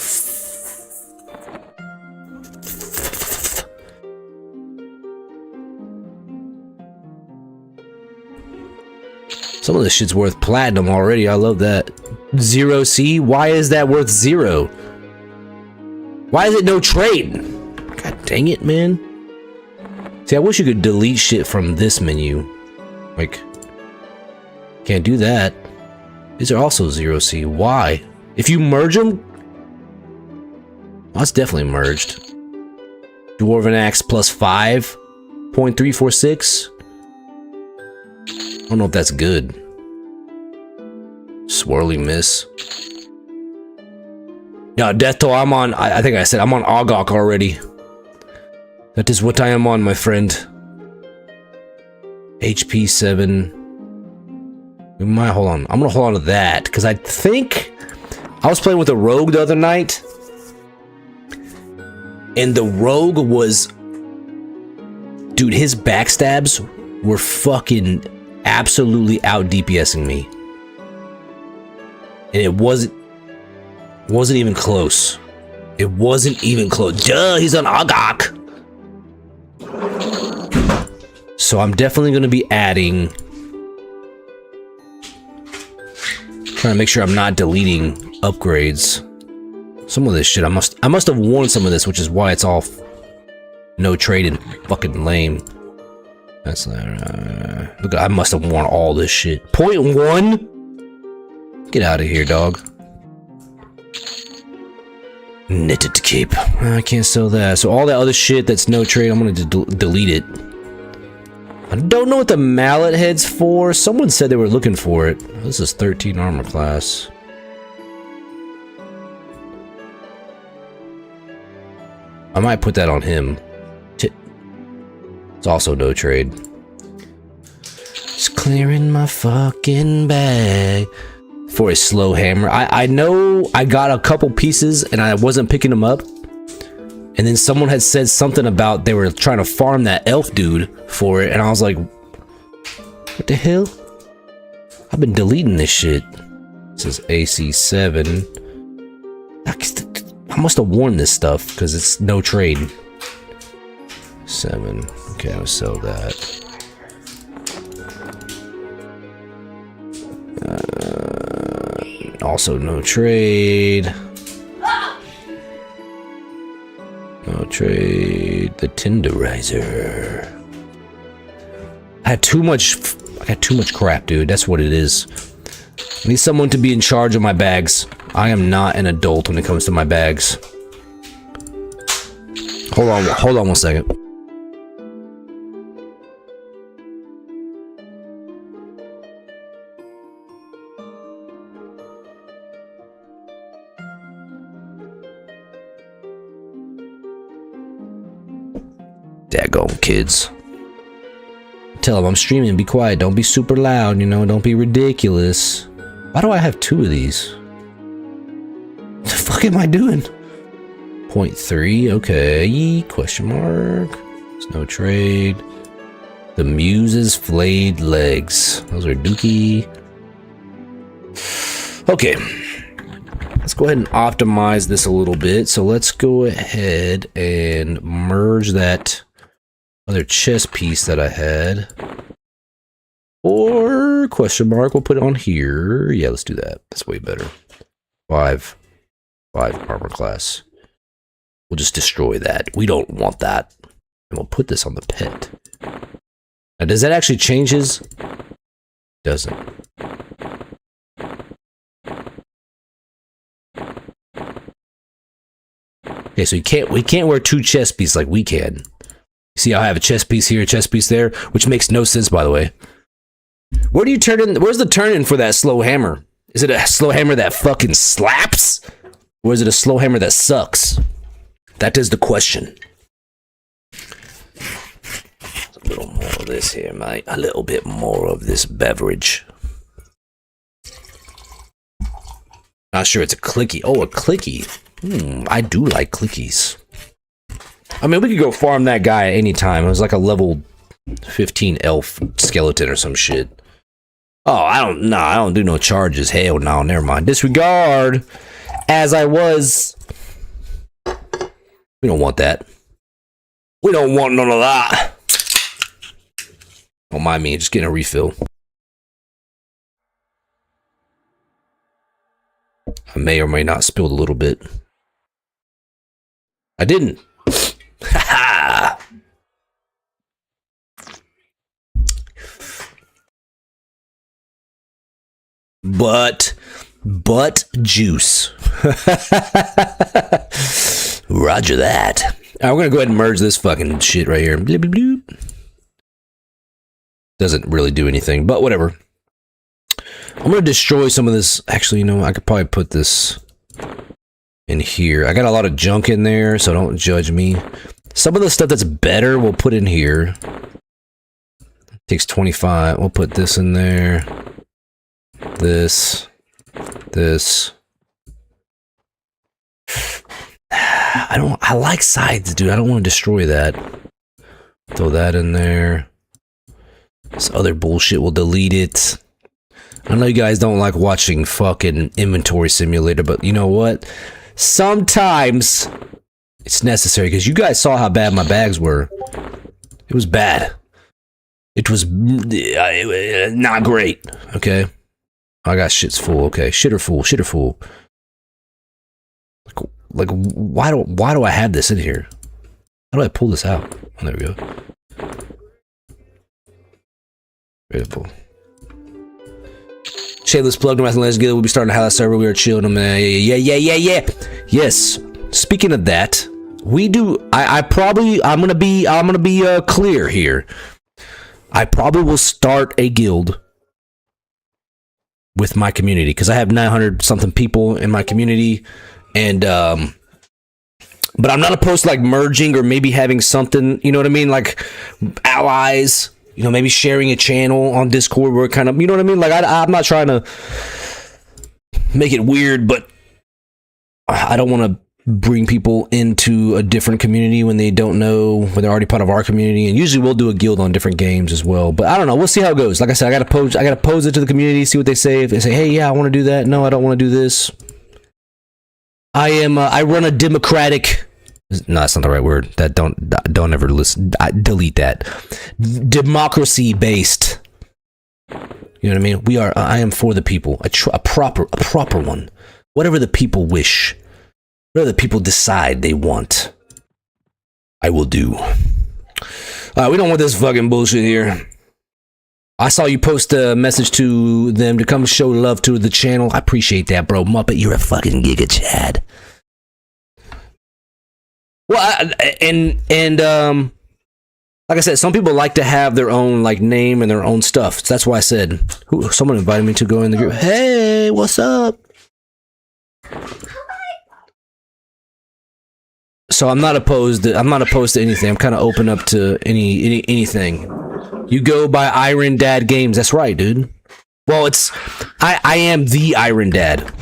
Some of this shit's worth platinum already. I love that. 0C? Why is that worth 0? Why is it no trade? God dang it, man. See, I wish you could delete shit from this menu. Like, can't do that. These are also 0C. Why? If you merge them, well, that's definitely merged. Dwarven Axe plus 5.346. I don't know if that's good. Swirling Miss. Yeah, Death Toll, I'm on, I think I said I'm on Ogok already. That is what I am on, my friend. HP 7. We might hold on. I'm gonna hold on to that, because I think I was playing with a rogue the other night. And the rogue was... Dude, his backstabs were fucking absolutely out DPSing me. And it wasn't even close. It wasn't even close. Duh, he's on Ogok. So I'm definitely going to be adding... Trying to make sure I'm not deleting upgrades. Some of this shit, I must have worn some of this, which is why it's all no trade and fucking lame. That's look, I must have worn all this shit. 0.1? Get out of here, dog. Knitted to keep. I can't sell that. So all that other shit that's no trade, I'm gonna delete it. I don't know what the mallet head's for. Someone said they were looking for it. This is 13 armor class. I might put that on him. It's also no trade. Just clearing my fucking bag for a slow hammer. I know I got a couple pieces and I wasn't picking them up. And then someone had said something about they were trying to farm that elf dude for it. And I was like, what the hell? I've been deleting this shit. This is AC7. I must have worn this stuff because it's no trade. 7. Okay, I'll sell that. Also no trade. No trade. The Tenderizer. I got too much crap, dude. That's what it is. I need someone to be in charge of my bags. I am not an adult when it comes to my bags. Hold on 1 second. Daggone kids. Tell them I'm streaming, be quiet, don't be super loud, you know, don't be ridiculous. Why do I have 2 of these? What the fuck am I doing? 0.3, okay, question mark. There's no trade. The Muse's flayed legs. Those are dookie. Okay. Let's go ahead and optimize this a little bit. So let's go ahead and merge that other chess piece that I had. Or question mark, we'll put it on here. Yeah, let's do that. That's way better. 5 armor class. We'll just destroy that. We don't want that. And we'll put this on the pet. Now, does that actually change his? Doesn't. Okay, so we can't wear 2 chess pieces like we can. See how I have a chess piece here, a chess piece there, which makes no sense, by the way. Where do you turn in? Where's the turn in for that slow hammer? Is it a slow hammer that fucking slaps? Or is it a slow hammer that sucks? That is the question. A little more of this here, mate. A little bit more of this beverage. Not sure it's a clicky. Oh, a clicky. I do like clickies. I mean, we could go farm that guy at any time. It was like a level 15 elf skeleton or some shit. Oh, I don't do no charges. Hell no, never mind. Disregard. As I was. We don't want that. We don't want none of that. Don't mind me, just getting a refill. I may or may not spilled a little bit. I didn't. Ha ha! But juice. Roger that. All right, we're gonna go ahead and merge this fucking shit right here. Bloop, bloop, bloop. Doesn't really do anything, but whatever. I'm gonna destroy some of this. Actually, you know, I could probably put this in here. I got a lot of junk in there, so don't judge me. Some of the stuff that's better, we'll put in here. Takes 25. We'll put this in there. This. I like sides, dude. I don't want to destroy that. Throw that in there. This other bullshit will delete it. I know you guys don't like watching fucking Inventory Simulator, but you know what? Sometimes it's necessary, because you guys saw how bad my bags were. It was bad. It was not great, okay? I got shit's full, okay? Shitter full. Like, why do I have this in here? How do I pull this out? Oh, there we go. Beautiful. Shameless plug, no let's get it. We'll be starting a highlight server. We are chilling, man. Yeah. Yes. Speaking of that, we do. I'm gonna be clear here. I probably will start a guild with my community, because I have 900 something people in my community, and but I'm not opposed to like merging or maybe having something, you know what I mean, like allies. You know, maybe sharing a channel on Discord where it kind of, you know what I mean? Like, I'm not trying to make it weird, but I don't want to bring people into a different community when they don't know, when they're already part of our community. And usually we'll do a guild on different games as well. But I don't know. We'll see how it goes. Like I said, I got to pose it to the community, see what they say. If they say, hey, yeah, I want to do that. No, I don't want to do this. I run a democratic... No, that's not the right word. That don't ever listen. Delete that. Democracy based. You know what I mean? I am for the people. A proper one. Whatever the people wish. Whatever the people decide they want. I will do. We don't want this fucking bullshit here. I saw you post a message to them to come show love to the channel. I appreciate that, bro. Muppet, you're a fucking Giga Chad. Well, like I said, some people like to have their own like name and their own stuff. So that's why I said, someone invited me to go in the group. Hey, what's up? So I'm not opposed to anything. I'm kind of open up to anything. You go by Iron Dad Games. That's right, dude. Well, I am the Iron Dad.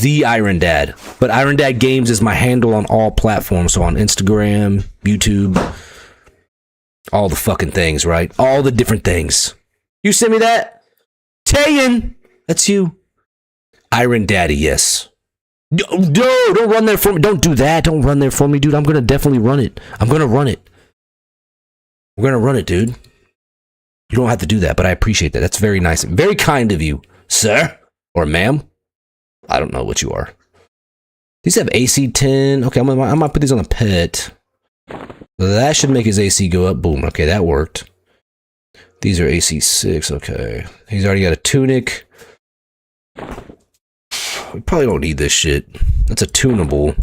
The Iron Dad. But Iron Dad Games is my handle on all platforms. So on Instagram, YouTube, all the fucking things, right? All the different things. You send me that? Tayin! That's you. Iron Daddy, yes. No, don't run there for me. Don't do that. Don't run there for me, dude. I'm gonna definitely run it. I'm gonna run it. We're gonna run it, dude. You don't have to do that, but I appreciate that. That's very nice. Very kind of you, sir. Or ma'am. I don't know what you are. These have AC 10. Okay, I might put these on the pet. That should make his AC go up. Boom. Okay, that worked. These are AC 6. Okay. He's already got a tunic. We probably don't need this shit. That's a tunable.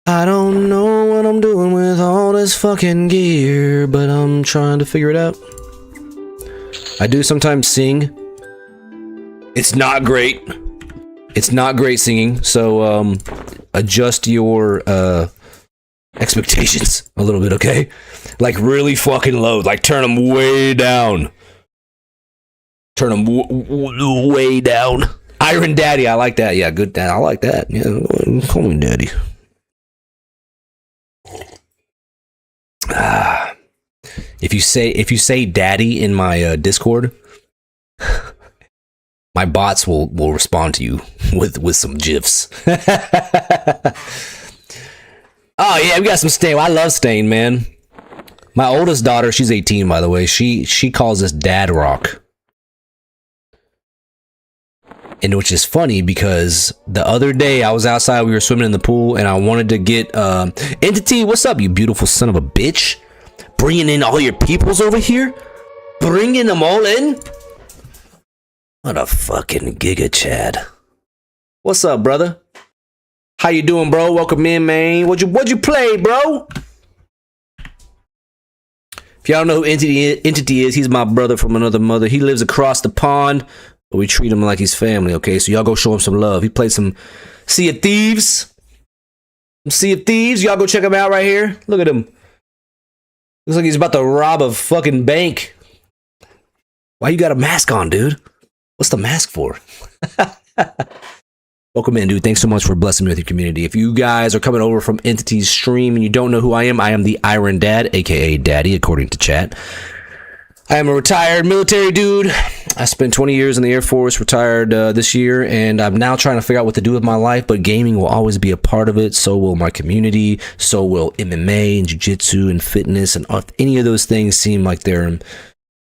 I don't know what I'm doing with all this fucking gear, but I'm trying to figure it out. I do sometimes sing. It's not great. It's not great singing, so adjust your expectations a little bit, okay? Like really fucking low. Like turn them way down. Turn them way down. Iron Daddy, I like that. Yeah, good dad. I like that. Yeah, call me Daddy. If you say Daddy in my Discord, my bots will respond to you with some gifs. Oh yeah, we got some Stain. I love Stain, man. My oldest daughter, she's 18 by the way. She calls us Dad Rock. And which is funny because the other day I was outside, we were swimming in the pool, and I wanted to get Entity, what's up, you beautiful son of a bitch? Bringing in all your peoples over here? Bringing them all in? What a fucking giga Chad. What's up, brother? How you doing, bro? Welcome in, man. What'd you play, bro? If y'all don't know who Entity is, he's my brother from another mother. He lives across the pond. But we treat him like he's family, okay? So y'all go show him some love. He played some Sea of Thieves. Sea of Thieves. Y'all go check him out right here. Look at him. Looks like he's about to rob a fucking bank. Why you got a mask on, dude? What's the mask for? Welcome in, dude. Thanks so much for blessing me with your community. If you guys are coming over from Entity's stream and you don't know who I am the Iron Dad, aka Daddy, according to chat. I am a retired military dude. I spent 20 years in the Air Force, retired this year, and I'm now trying to figure out what to do with my life, but gaming will always be a part of it. So will my community. So will MMA and jiu-jitsu and fitness. And if any of those things seem like they're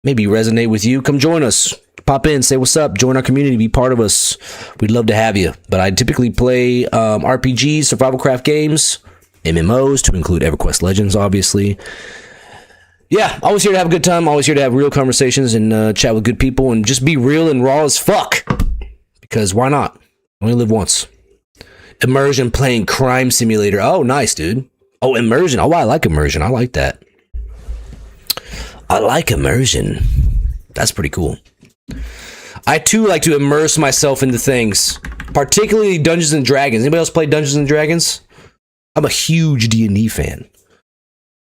maybe resonate with you, come join us. Pop in, say what's up, join our community, be part of us. We'd love to have you. But I typically play RPGs, survival craft games, MMOs, to include Everquest Legends, obviously. Yeah, always here to have a good time, always here to have real conversations and chat with good people and just be real and raw as fuck. Because why not? Only live once. Immersion playing Crime Simulator. Oh, nice, dude. Oh, Immersion. Oh, I like Immersion. I like that. I like Immersion. That's pretty cool. I, too, like to immerse myself into things. Particularly Dungeons & Dragons. Anybody else play Dungeons & Dragons? I'm a huge D&D fan.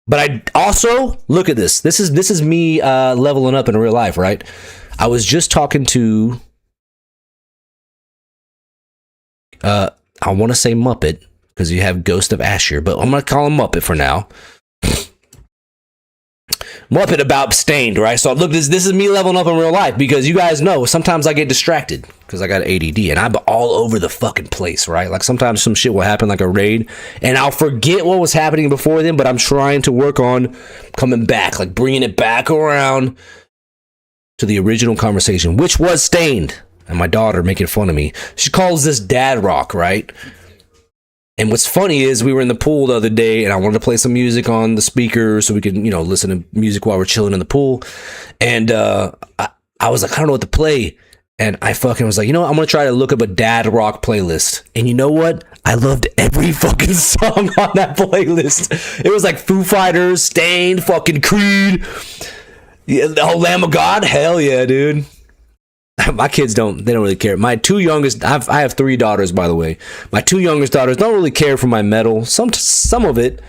But I also, look at this. This is me leveling up in real life, right? I was just talking to, I want to say Muppet, because you have Ghost of Asher, but I'm going to call him Muppet for now. Muppet about Stained, right? So look, this is me leveling up in real life, because you guys know, sometimes I get distracted, because I got ADD, and I'm all over the fucking place, right? Like sometimes some shit will happen, like a raid, and I'll forget what was happening before then, but I'm trying to work on coming back, like bringing it back around to the original conversation, which was Stained, and my daughter making fun of me. She calls this Dad Rock, right? And what's funny is we were in the pool the other day and I wanted to play some music on the speaker so we could, listen to music while we're chilling in the pool. And I was like, I don't know what to play. And I fucking was like, I'm going to try to look up a Dad Rock playlist. And you know what? I loved every fucking song on that playlist. It was like Foo Fighters, Stained, fucking Creed. Yeah, the whole Lamb of God. Hell yeah, dude. My kids don't really care. My two youngest, I have 3 daughters, by the way. My 2 youngest daughters don't really care for my metal. Some of it.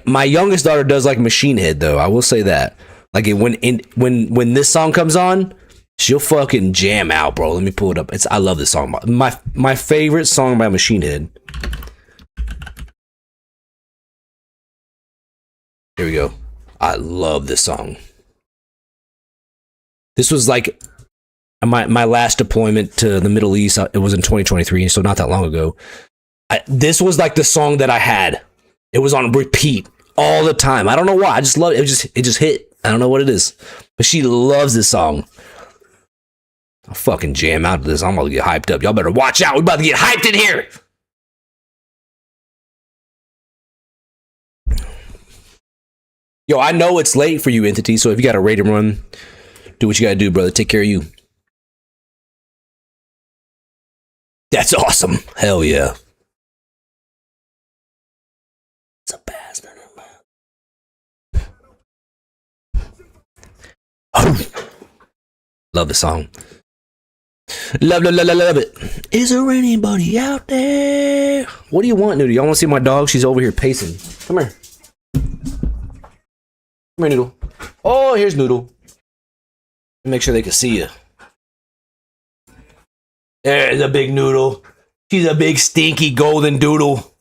My youngest daughter does like Machine Head, though. I will say that. Like when this song comes on, she'll fucking jam out, bro. Let me pull it up. I love this song. My favorite song by Machine Head. Here we go. I love this song. This was like my last deployment to the Middle East, it was in 2023, so not that long ago. This was like the song that I had. It was on repeat all the time. I don't know why. I just love it. It just hit. I don't know what it is, but she loves this song. I'll fucking jam out to this. I'm about to get hyped up. Y'all better watch out. We're about to get hyped in here. Yo, I know it's late for you, Entity, so if you got a raid and run, do what you gotta do, brother. Take care of you. That's awesome. Hell yeah. It's a bastard, man. Oh. Love the song. Love it. Is there anybody out there? What do you want, Noodle? Y'all want to see my dog? She's over here pacing. Come here. Come here, Noodle. Oh, here's Noodle. Make sure they can see you. There's a big Noodle. She's a big stinky golden doodle.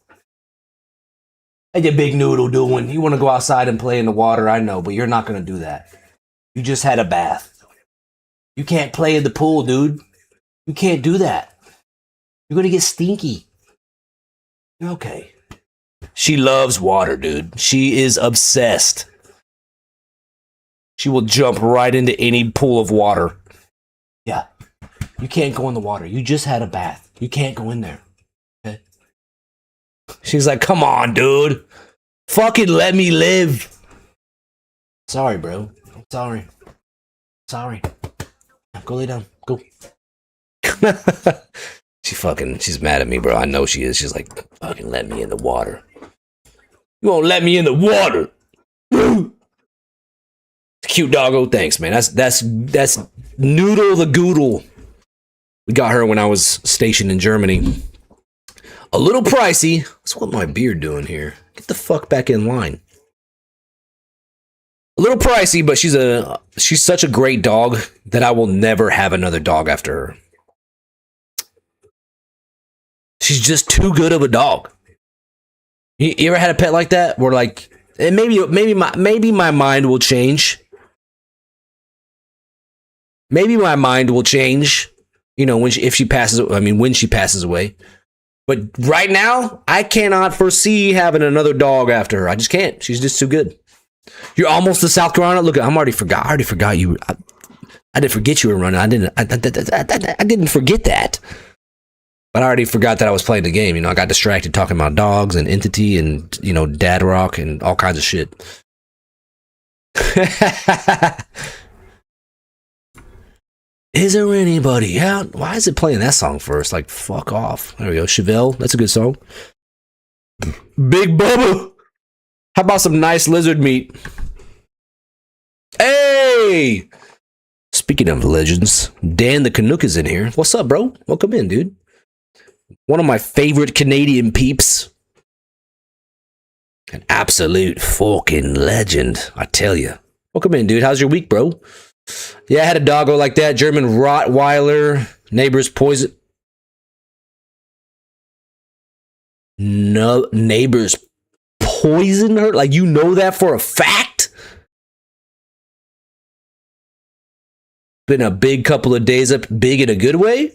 How's your big Noodle doing? You want to go outside and play in the water, I know, but you're not going to do that. You just had a bath. You can't play in the pool, dude. You can't do that. You're going to get stinky. Okay. She loves water, dude. She is obsessed. She will jump right into any pool of water. Yeah. You can't go in the water. You just had a bath. You can't go in there. Okay? She's like, come on, dude. Fucking let me live. Sorry, bro. I'm sorry. Sorry. Go lay down. Go. She's mad at me, bro. I know she is. She's like, fucking let me in the water. You won't let me in the water. Cute doggo. Thanks, man. That's Noodle the Goodle. We got her when I was stationed in Germany. A little pricey. What's what my beard doing here? Get the fuck back in line. A little pricey, but she's such a great dog that I will never have another dog after her. She's just too good of a dog. You ever had a pet like that? Where like, and maybe my mind will change. Maybe my mind will change. You know, when she passes away. But right now, I cannot foresee having another dog after her. I just can't. She's just too good. You're almost to South Carolina. Look, I already forgot you. I didn't forget you were running. I didn't forget that. But I already forgot that I was playing the game. You know, I got distracted talking about dogs and Entity and, you know, Dad Rock and all kinds of shit. Is there anybody out? Why is it playing that song first? Like, fuck off. There we go. Chevelle. That's a good song. Big Bubba. How about some nice lizard meat? Hey! Speaking of legends, Dan the Canuck is in here. What's up, bro? Welcome in, dude. One of my favorite Canadian peeps. An absolute fucking legend, I tell you. Welcome in, dude. How's your week, bro? Yeah, I had a doggo like that. German Rottweiler. Neighbors poison. No, neighbors poison her? Like, you know that for a fact? Been a big couple of days up. Big in a good way?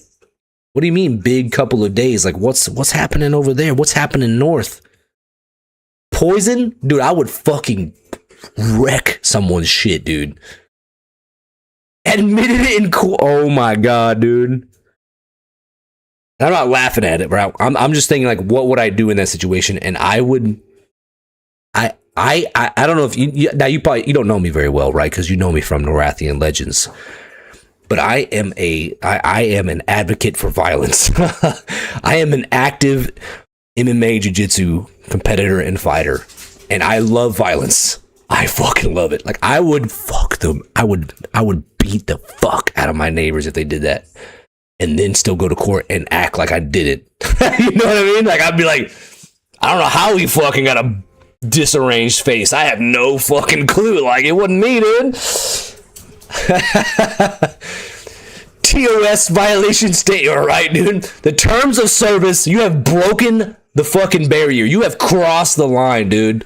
What do you mean big couple of days? Like, what's happening over there? What's happening north? Poison? Dude, I would fucking wreck someone's shit, dude. Admitted it in court. Oh my god, dude. I'm not laughing at it, bro. I'm just thinking, like, what would I do in that situation? And I would. I don't know if you now you don't know me very well, right? Because you know me from Norathian Legends. But I am an advocate for violence. I am an active MMA jiu-jitsu competitor and fighter, and I love violence. I fucking love it. Like, I would fuck them. I would beat the fuck out of my neighbors if they did that, and then still go to court and act like I did it. You know what I mean? Like, I'd be like, I don't know how he fucking got a disarranged face. I have no fucking clue. Like, it wasn't me, dude. TOS violation state. All right, dude. The terms of service. You have broken the fucking barrier. You have crossed the line, dude.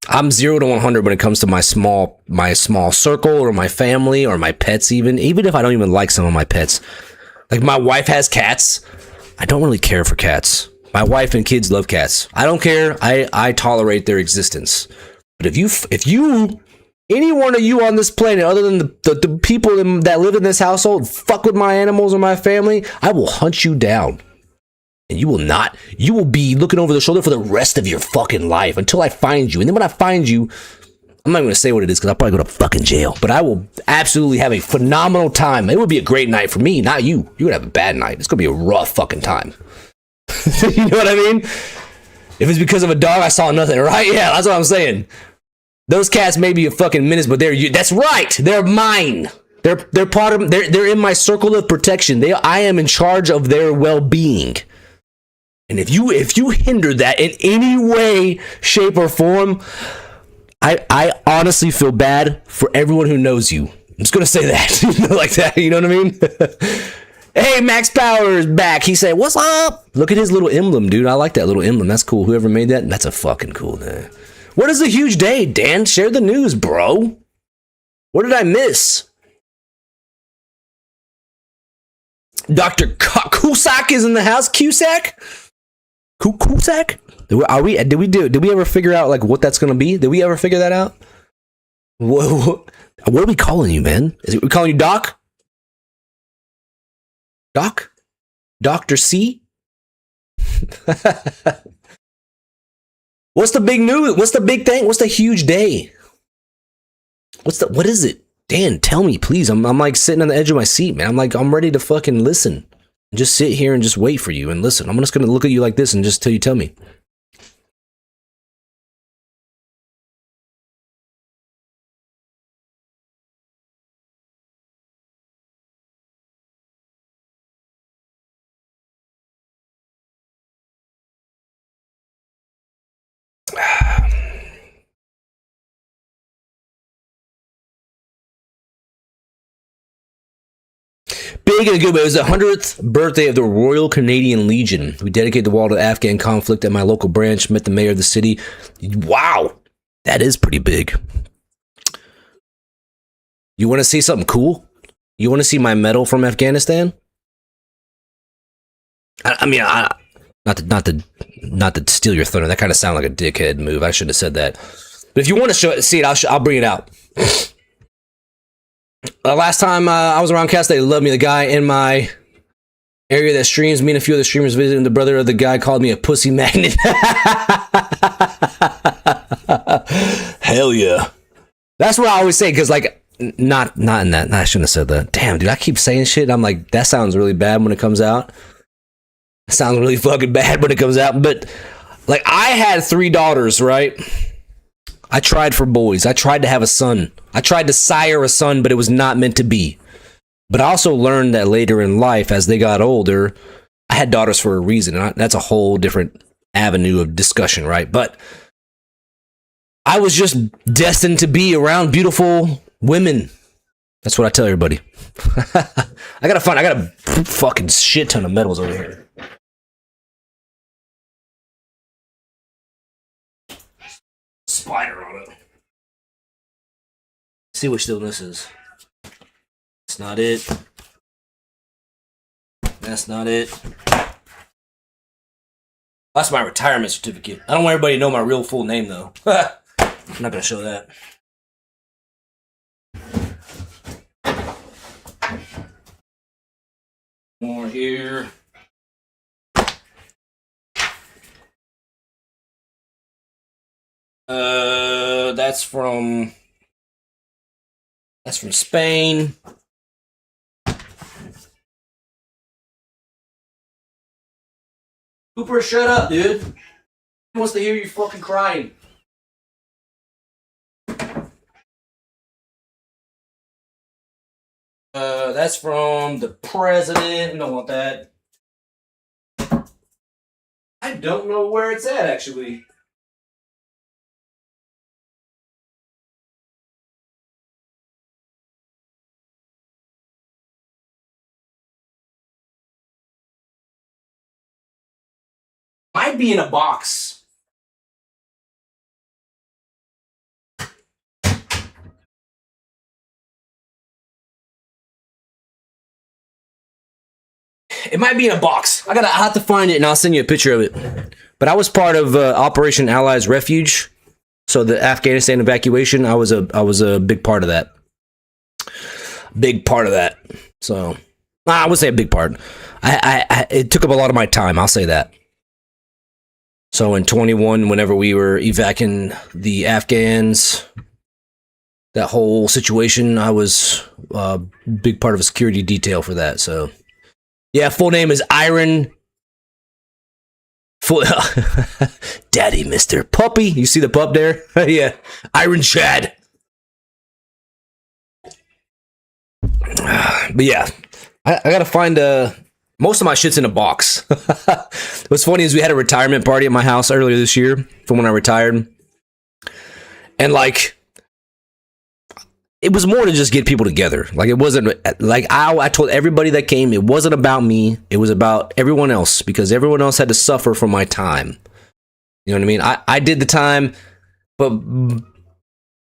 I'm 0 to 100 when it comes to my small circle or my family or my pets. Even if I don't even like some of my pets, like my wife has cats. I don't really care for cats. My wife and kids love cats. I don't care. I tolerate their existence. But if you, any one of you on this planet, other than the people that live in this household, fuck with my animals or my family, I will hunt you down. And you will be looking over the shoulder for the rest of your fucking life until I find you. And then when I find you, I'm not going to say what it is because I'll probably go to fucking jail. But I will absolutely have a phenomenal time. It would be a great night for me, not you. You're going to have a bad night. It's going to be a rough fucking time. You know what I mean? If it's because of a dog, I saw nothing, right? Yeah, that's what I'm saying. Those cats may be a fucking menace, but that's right. They're mine. They're part of. They're in my circle of protection. I am in charge of their well-being. And if you hinder that in any way, shape, or form, I honestly feel bad for everyone who knows you. I'm just gonna say that, like that. You know what I mean? Hey, Max Power is back. He said, "What's up?" Look at his little emblem, dude. I like that little emblem. That's cool. Whoever made that, that's a fucking cool name. What is a huge day, Dan? Share the news, bro. What did I miss? Dr. Cusack is in the house. Cusack? Cusack? Did we ever figure out like what that's gonna be? Did we ever figure that out? What are we calling you, man? We calling you Doc? Doc? Dr. C? What's the big news? What's the big thing? What's the huge day? What is it? Dan, tell me, please. I'm like sitting on the edge of my seat, man. I'm ready to fucking listen. Just sit here and just wait for you and listen. I'm just gonna look at you like this and just till you tell me. Big and good, but it was the 100th birthday of the Royal Canadian Legion. We dedicated the wall to Afghan conflict at my local branch, met the mayor of the city. Wow, that is pretty big. You want to see something cool? You want to see my medal from Afghanistan? Not to steal your thunder. That kind of sounded like a dickhead move. I shouldn't have said that. But if you want to see it, I'll bring it out. Last time I was around Cast, they loved me. The guy in my area that streams, me and a few other streamers visiting, the brother of the guy called me a pussy magnet. Hell yeah. That's what I always say, because like, not in that. I shouldn't have said that. Damn, dude, I keep saying shit. I'm like, that sounds really bad when it comes out. It sounds really fucking bad when it comes out. But like, I had 3 daughters, right? I tried for boys. I tried to have a son. I tried to sire a son, but it was not meant to be. But I also learned that later in life, as they got older, I had daughters for a reason. And that's a whole different avenue of discussion, right? But I was just destined to be around beautiful women. That's what I tell everybody. I got a fucking shit ton of medals over here. Spider on it. See which still this is. That's not it. That's not it. That's my retirement certificate. I don't want everybody to know my real full name though. I'm not gonna show that. More here. That's from Spain. Cooper, shut up, dude. Who wants to hear you fucking crying? That's from the president. We don't want that. I don't know where it's at, actually. Might be in a box. It might be in a box. I have to find it, and I'll send you a picture of it. But I was part of Operation Allies Refuge, so the Afghanistan evacuation. I was a big part of that. Big part of that. So I would say a big part. It took up a lot of my time. I'll say that. So in 21, whenever we were evacuating the Afghans, that whole situation, I was a big part of a security detail for that. So, yeah, full name is Iron. Daddy, Mr. Puppy. You see the pup there? Yeah, Iron Chad. But yeah, I gotta find most of my shit's in a box. What's funny is we had a retirement party at my house earlier this year from when I retired. And like, it was more to just get people together. Like, it wasn't like I told everybody that came, it wasn't about me. It was about everyone else, because everyone else had to suffer for my time. You know what I mean? I did the time, but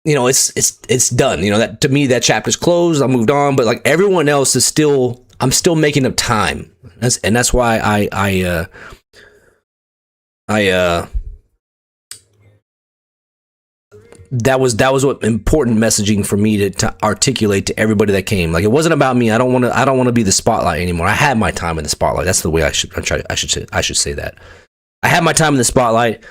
you know, it's done. You know, that to me, that chapter's closed. I moved on, but like everyone else is still, I'm still making up time. That's why that was what important messaging for me to articulate to everybody that came. Like, it wasn't about me. I don't want to be the spotlight anymore. I had my time in the spotlight. That's the way I should say that. I had my time in the spotlight.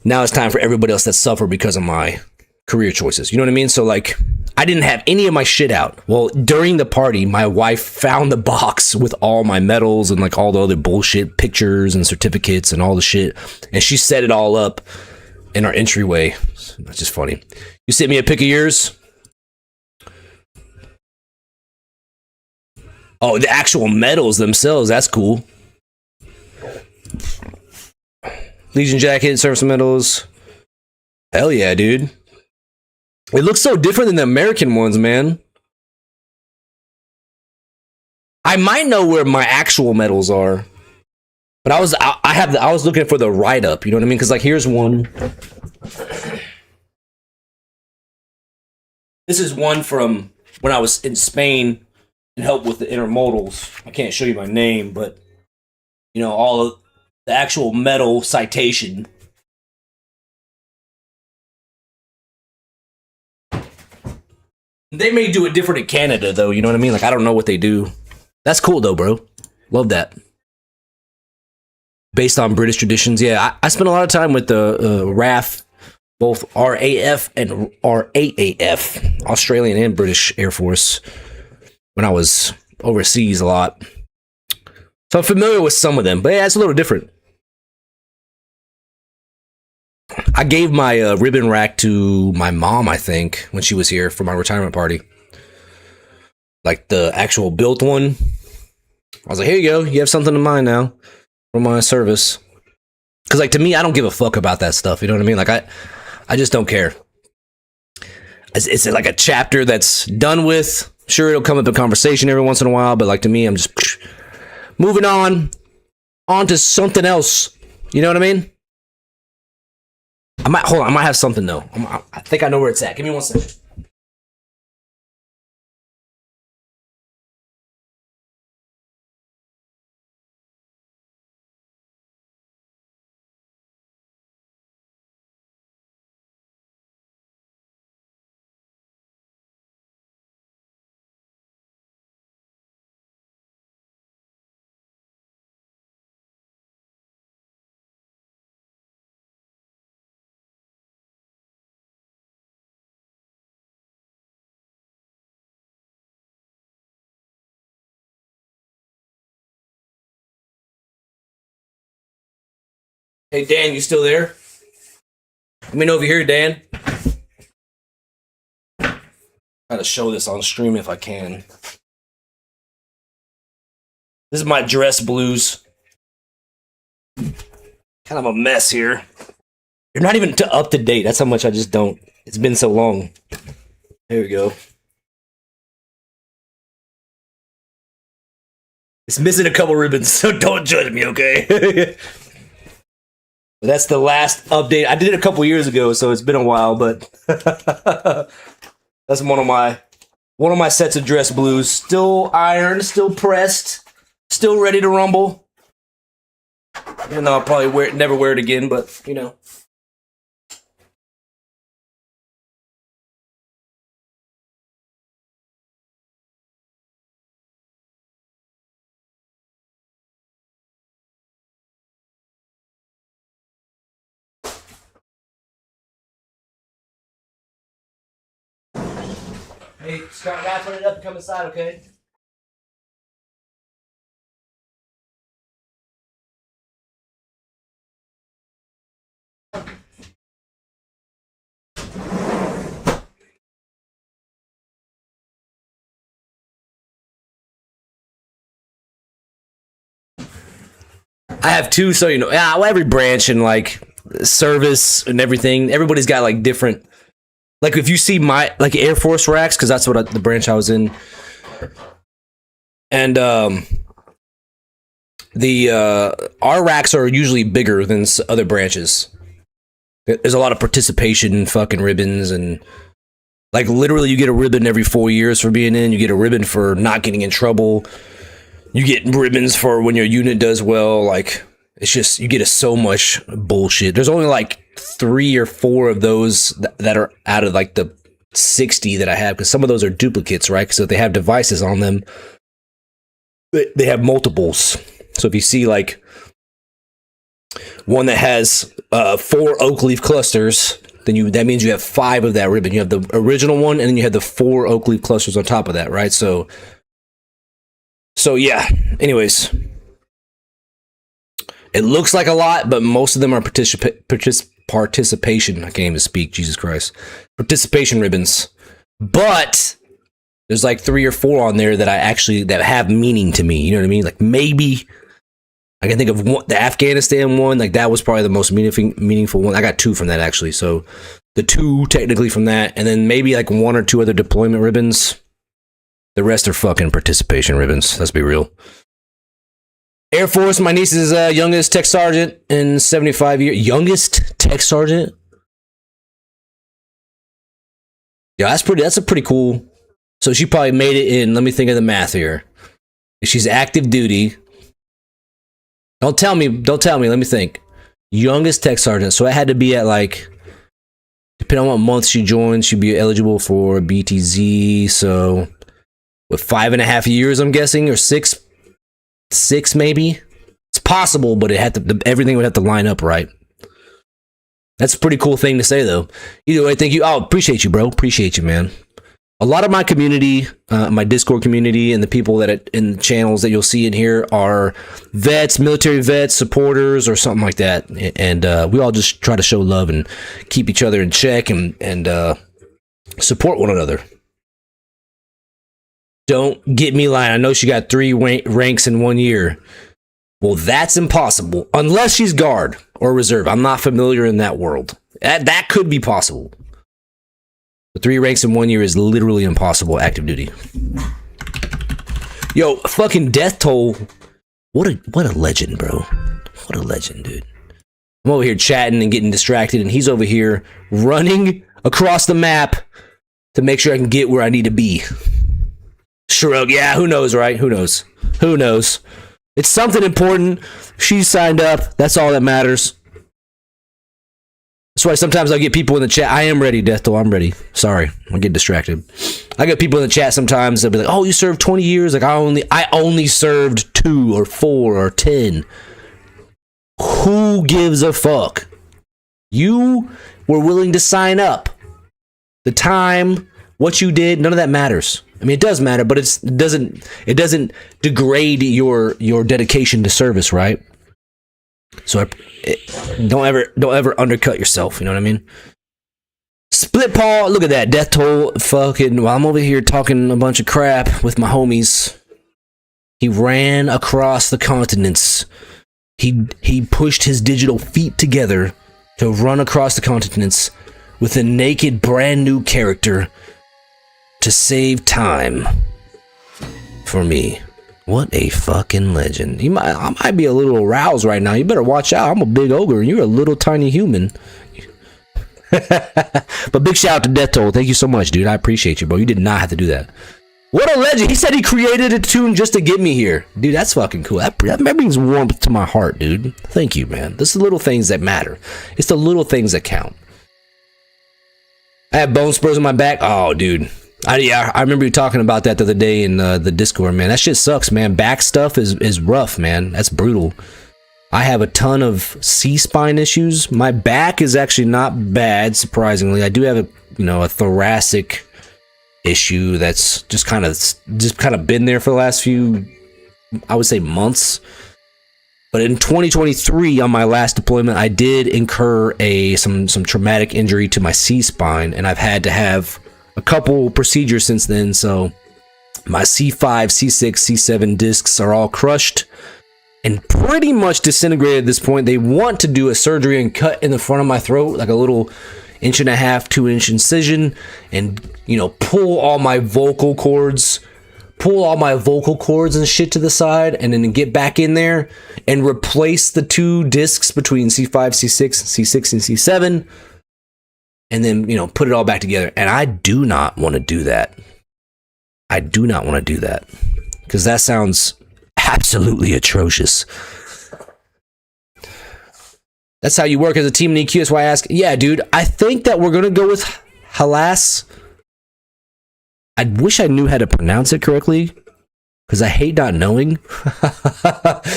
Now it's time for everybody else that suffered because of my career choices. You know what I mean? So like, I didn't have any of my shit out. Well, during the party, my wife found the box with all my medals and like all the other bullshit pictures and certificates and all the shit. And she set it all up in our entryway. That's just funny. You sent me a pic of yours? Oh, the actual medals themselves. That's cool. Legion jacket, service medals. Hell yeah, dude. It looks so different than the American ones, man. I might know where my actual medals are, but I was looking for the write-up. You know what I mean? Because like, here's one. This is one from when I was in Spain and helped with the intermodals. I can't show you my name, but you know, all of the actual medal citation. They may do it different in Canada, though. You know what I mean? Like, I don't know what they do. That's cool, though, bro. Love that. Based on British traditions. Yeah, I spent a lot of time with the RAF, both RAF and RAAF, Australian and British Air Force, when I was overseas a lot. So I'm familiar with some of them, but yeah, it's a little different. I gave my ribbon rack to my mom, I think, when she was here for my retirement party. Like the actual built one. I was like, here you go. You have something in mind now for my service. Because like, to me, I don't give a fuck about that stuff. You know what I mean? Like, I just don't care. It's like a chapter that's done with. Sure, it'll come up in conversation every once in a while, but like, to me, I'm just moving on to something else. You know what I mean? I might have something though. I think I know where it's at. Give me 1 second. Hey, Dan, you still there? Let me know if you're here, Dan. Try to show this on stream if I can. This is my dress blues. Kind of a mess here. You're not even up to date. That's how much I just don't. It's been so long. There we go. It's missing a couple ribbons, so don't judge me, okay? That's the last update. I did it a couple years ago, so it's been a while, but that's one of my sets of dress blues. Still ironed, still pressed. Still ready to rumble. Even though I'll probably never wear it again, but you know. Hey, start wrapping it up and come inside, okay? I have two, so you know, well, every branch and like service and everything, everybody's got like different. Like if you see my like Air Force racks, because that's what the branch I was in, and our racks are usually bigger than other branches. There's a lot of participation, fucking ribbons, and like literally, you get a ribbon every 4 years for being in. You get a ribbon for not getting in trouble. You get ribbons for when your unit does well. Like, it's just, you get so much bullshit. There's only like 3 or 4 of those that are out of like the 60 that I have, because some of those are duplicates, right? So if they have devices on them, they have multiples. So if you see like one that has 4 oak leaf clusters, then that means you have 5 of that ribbon. You have the original one, and then you have the 4 oak leaf clusters on top of that, right? So yeah, anyways, it looks like a lot, but most of them are participation. I can't even speak, Jesus Christ. Participation ribbons. But there's like 3 or 4 on there that that have meaning to me. You know what I mean? Like maybe I can think of one, the Afghanistan one, like that was probably the most meaningful one. I got 2 from that actually. So the 2 technically from that, and then maybe like 1 or 2 other deployment ribbons. The rest are fucking participation ribbons. Let's be real. Air Force, my niece's youngest tech sergeant in 75 years. Youngest tech sergeant? Yeah, that's a pretty cool. So she probably made it in, let me think of the math here. She's active duty. Don't tell me, let me think. Youngest tech sergeant. So it had to be at like, depending on what month she joined, she'd be eligible for BTZ. So with 5.5 years, I'm guessing, or 6 maybe. It's possible, but everything would have to line up right. That's a pretty cool thing to say, though. Either way, thank you. Oh, appreciate you, bro. Appreciate you, man. A lot of my community, my Discord community, and the people that in the channels that you'll see in here are vets, military vets, supporters, or something like that. And we all just try to show love and keep each other in check and support one another. Don't get me lying. I know she got 3 ranks in 1 year. Well, that's impossible. Unless she's guard or reserve. I'm not familiar in that world. That could be possible. But 3 ranks in 1 year is literally impossible active duty. Yo, fucking death toll. What a legend, bro. What a legend, dude. I'm over here chatting and getting distracted, and he's over here running across the map to make sure I can get where I need to be. Shrug, yeah, who knows, right? Who knows? Who knows? It's something important. She's signed up. That's all that matters. That's why sometimes I get people in the chat. I am ready, Deathtoll. I'm ready. Sorry, I get distracted. I get people in the chat sometimes. They'll be like, "Oh, you served 20 years." Like I only served 2 or 4 or 10. Who gives a fuck? You were willing to sign up. The time, what you did, none of that matters. I mean, it does matter, but it doesn't degrade your dedication to service, right? So don't ever undercut yourself. You know what I mean? Split paw. Look at that death toll. Fucking. While I'm over here talking a bunch of crap with my homies, he ran across the continents. He pushed his digital feet together to run across the continents with a naked, brand new character to save time for me. What a fucking legend. I might be a little aroused right now. You better watch out. I'm a big ogre and you're a little tiny human. But big shout out to Death Toll. Thank you so much, dude. I appreciate you, bro. You did not have to do that. What a legend. He said he created a tune just to get me here. Dude, that's fucking cool. That brings warmth to my heart, dude. Thank you, man. This is the little things that matter. It's the little things that count. I have bone spurs on my back. Oh, dude. I remember you talking about that the other day in the Discord, man. That shit sucks, man. Back stuff is rough, man. That's brutal. I have a ton of C-spine issues. My back is actually not bad, surprisingly. I do have a thoracic issue that's just kind of been there for the last few, I would say, months. But in 2023, on my last deployment, I did incur some traumatic injury to my C-spine, and I've had to have a couple procedures since then. So my C5, C6, C7 discs are all crushed and pretty much disintegrated at this point. They want to do a surgery and cut in the front of my throat, like a little 1.5 to 2-inch incision, and pull all my vocal cords and shit to the side, and then get back in there and replace the 2 discs between C5, C6, C6, and C7, and then put it all back together. And I do not want to do that. I do not want to do that because that sounds absolutely atrocious. That's how you work as a team in EQ. That's why I ask. Yeah, dude, I think that we're gonna go with Halas. I wish I knew how to pronounce it correctly, because I hate not knowing,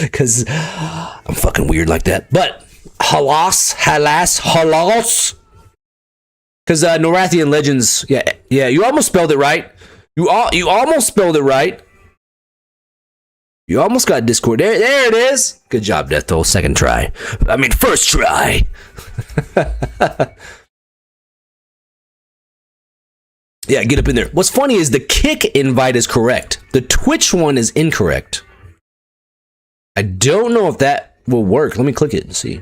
because I'm fucking weird like that. But Halas, because Norathian Legends, yeah, you almost spelled it right. You almost spelled it right. You almost got Discord. There it is. Good job, Death Toll. Second try. I mean, first try. Yeah, get up in there. What's funny is the Kick invite is correct. The Twitch one is incorrect. I don't know if that will work. Let me click it and see.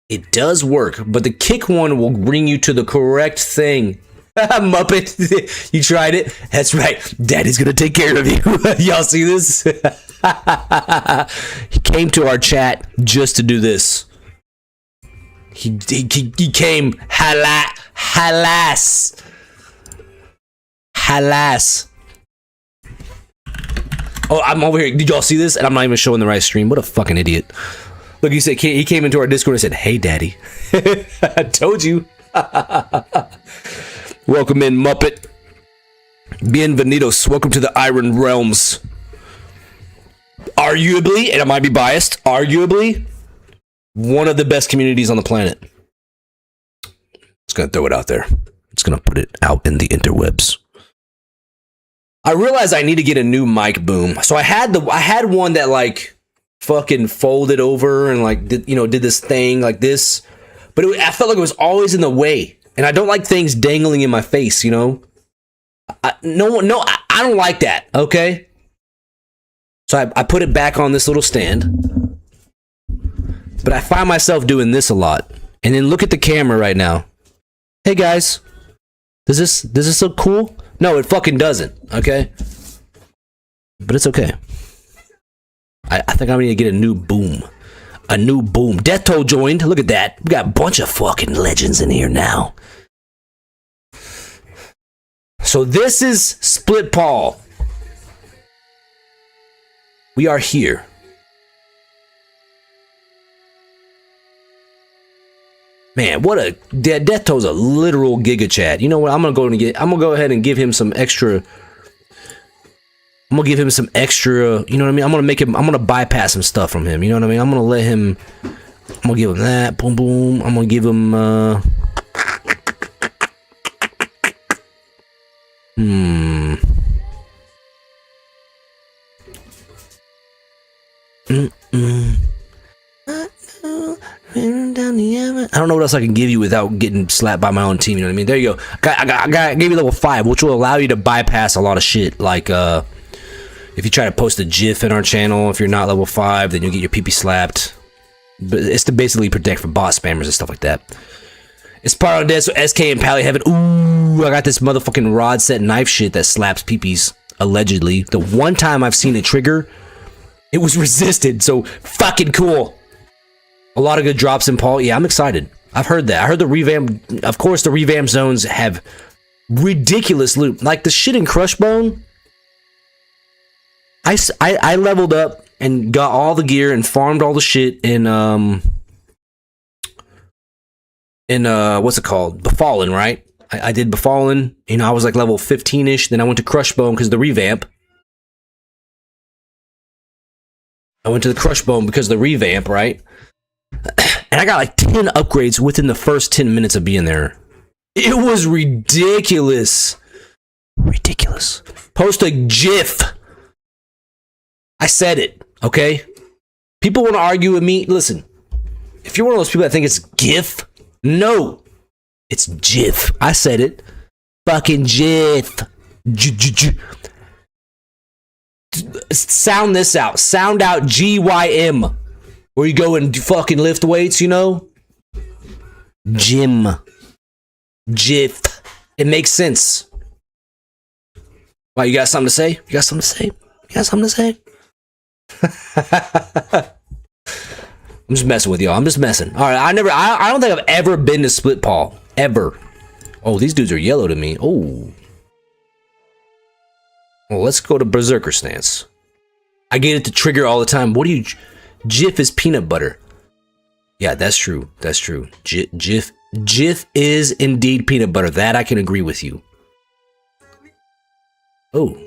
It does work, but the Kick one will bring you to the correct thing. Muppet, you tried it? That's right. Daddy's gonna take care of you. Y'all see this? He came to our chat just to do this. He came. Halas. Oh, I'm over here. Did y'all see this? And I'm not even showing the right stream. What a fucking idiot. Look, he said he came into our Discord and said, "Hey, Daddy." I told you. Welcome in, Muppet. Bienvenidos. Welcome to the Iron Realms. Arguably, and I might be biased, arguably, one of the best communities on the planet. Just gonna throw it out there. It's gonna put it out in the interwebs. I realized I need to get a new mic boom. So I had one that like fucking folded over and like did this thing like this, but I felt like it was always in the way. And I don't like things dangling in my face, I don't like that, okay? So I put it back on this little stand. But I find myself doing this a lot. And then look at the camera right now. Hey guys, does this look cool? No, it fucking doesn't, okay? But it's okay. I think I'm gonna get a new boom. A new boom. Death Toll joined. Look at that. We got a bunch of fucking legends in here now. So this is Split Paul. We are here. Man, what a Death Toll's a literal giga chat. You know what? I'm gonna go ahead and give him some extra. I'm gonna give him some extra, you know what I mean? I'm gonna bypass some stuff from him, you know what I mean? I'm gonna give him that, boom, boom. I'm gonna give him, I don't know what else I can give you without getting slapped by my own team, you know what I mean? There you go. I gave you level 5, which will allow you to bypass a lot of shit, like, if you try to post a GIF in our channel, if you're not level 5, then you'll get your PP slapped. But it's to basically protect from bot spammers and stuff like that. It's part of this, so SK and Pally Heaven. Ooh, I got this motherfucking rod set knife shit that slaps PPs, allegedly. The one time I've seen it trigger, it was resisted, so fucking cool. A lot of good drops in Paul. Yeah, I'm excited. I've heard that. I heard the revamp. Of course, the revamp zones have Ridiculous loot. Like the shit in Crushbone. I leveled up and got all the gear and farmed all the shit in what's it called? Befallen, right? I did Befallen. You know, I was like level 15-ish. Then I went to Crushbone because of the revamp. I went to the Crushbone because of the revamp, right? And I got like 10 upgrades within the first 10 minutes of being there. It was ridiculous. Ridiculous. Post a GIF. I said it, okay? People want to argue with me. Listen, if you're one of those people that think it's GIF, no. It's GIF. I said it. Fucking GIF. Sound this out. Sound out GYM. Where you go and fucking lift weights, you know? Gym. GIF. It makes sense. Why, you got something to say? You got something to say? You got something to say? I'm just messing with y'all. I'm just messing. All right, I don't think I've ever been to Split Paw. Ever. Oh, these dudes are yellow to me. Oh. Well, let's go to Berserker Stance. I get it to trigger all the time. What do you... Jif is peanut butter. Yeah, that's true. That's true. Jif is indeed peanut butter. That I can agree with you. Oh.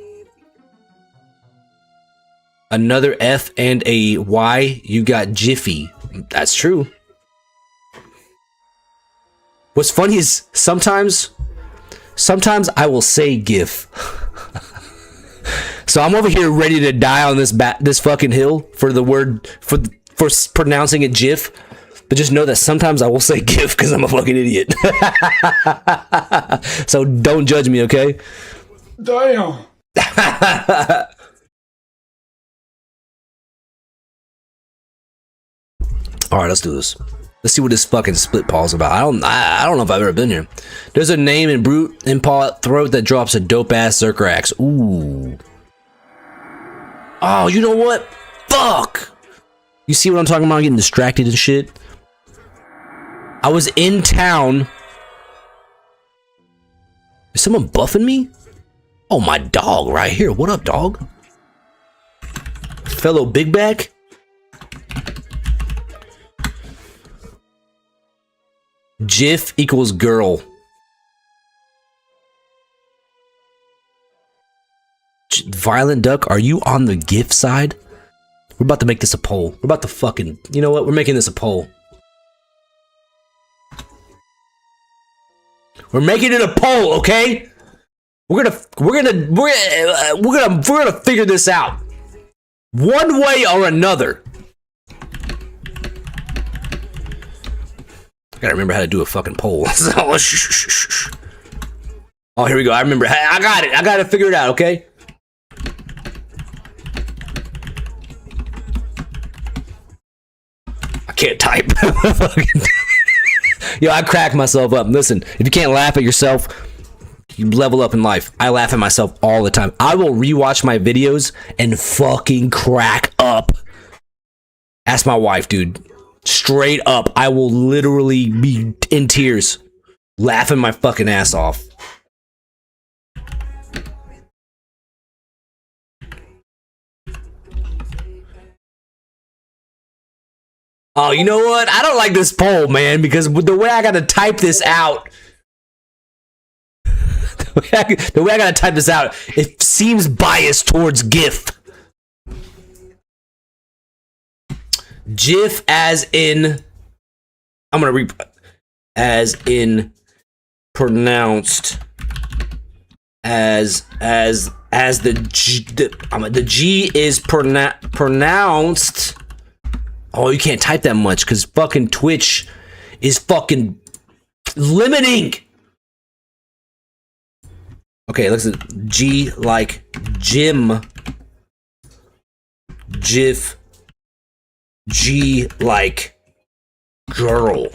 Another F and a Y. You got Jiffy. That's true. What's funny is sometimes I will say GIF. So I'm over here ready to die on this fucking hill for the word for pronouncing it GIF, but just know that sometimes I will say GIF because I'm a fucking idiot. So don't judge me, okay? Damn. All right, let's do this. Let's see what this fucking Split Paw is about. I don't know if I've ever been here. There's a name in Brute and Paw throat that drops a dope ass Zerker axe. Ooh. Oh, you know what? Fuck. You see what I'm talking about? Getting distracted and shit. I was in town. Is someone buffing me? Oh, my dog right here. What up, dog? Fellow big back? GIF equals girl. Violent Duck, are you on the GIF side? We're about to make this a poll. We're about to fucking... You know what? We're making this a poll. We're making it a poll, okay? We're gonna figure this out. One way or another. I gotta remember how to do a fucking poll. Oh, here we go. I remember. I got it. I gotta figure it out, okay? I can't type. Yo, I crack myself up. Listen, if you can't laugh at yourself, you level up in life. I laugh at myself all the time. I will rewatch my videos and fucking crack up. Ask my wife, dude. Straight up, I will literally be in tears, laughing my fucking ass off. Oh, you know what? I don't like this poll, man, because the way I gotta type this out, the way I gotta type this out, it seems biased towards GIF. GIF as in, I'm gonna read, as in pronounced as the G is pronounced. Oh, you can't type that much because fucking Twitch is fucking limiting. Okay, looks at G like Jim. GIF. G like girl.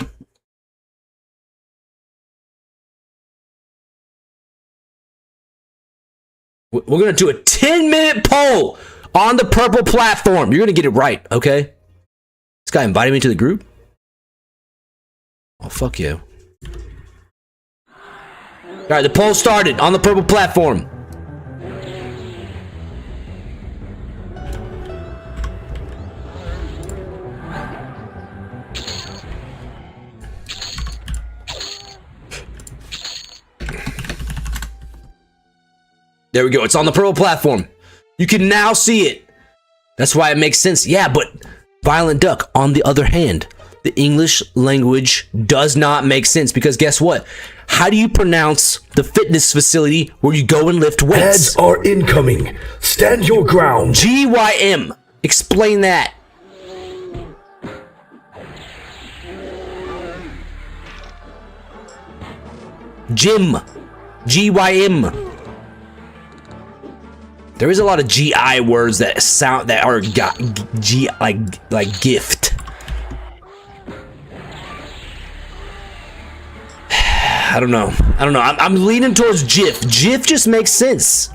We're gonna do a 10-minute poll on the purple platform. You're gonna get it right, okay? This guy invited me to the group? Oh, fuck you. All right, the poll started on the purple platform. There we go. It's on the purple platform. You can now see it. That's why it makes sense. Yeah, but Violent Duck, on the other hand, the English language does not make sense because guess what? How do you pronounce the fitness facility where you go and lift weights? Ads are incoming. Stand your ground. GYM. Explain that. Gym. GYM. There is a lot of GI words that sound that are G like gift. I don't know. I'm leaning towards GIF. GIF just makes sense.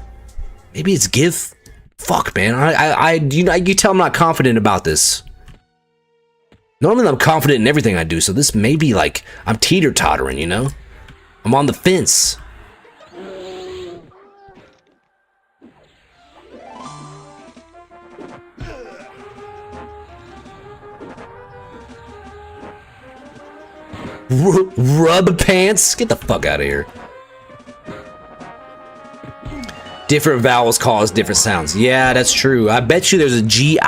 Maybe it's GIF. Fuck, man. You can tell I'm not confident about this. Normally I'm confident in everything I do, so this may be like I'm teeter-tottering, you know? I'm on the fence. Rub pants? Get the fuck out of here. Different vowels cause different sounds. Yeah, that's true. I bet you there's a G.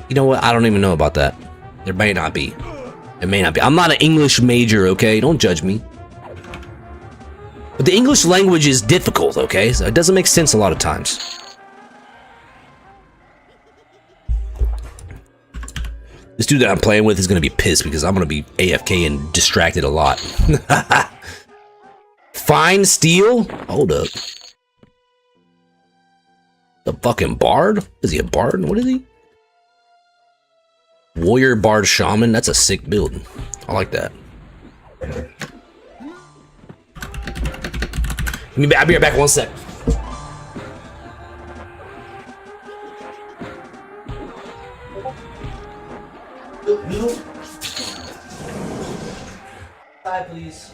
You know what? I don't even know about that. There may not be. It may not be. I'm not an English major, okay? Don't judge me. But the English language is difficult, okay? So it doesn't make sense a lot of times. This dude that I'm playing with is going to be pissed because I'm going to be AFK and distracted a lot. Fine steel? Hold up. The fucking bard? Is he a bard? What is he? Warrior bard shaman? That's a sick build. I like that. I'll be right back 1 sec. Hi, please.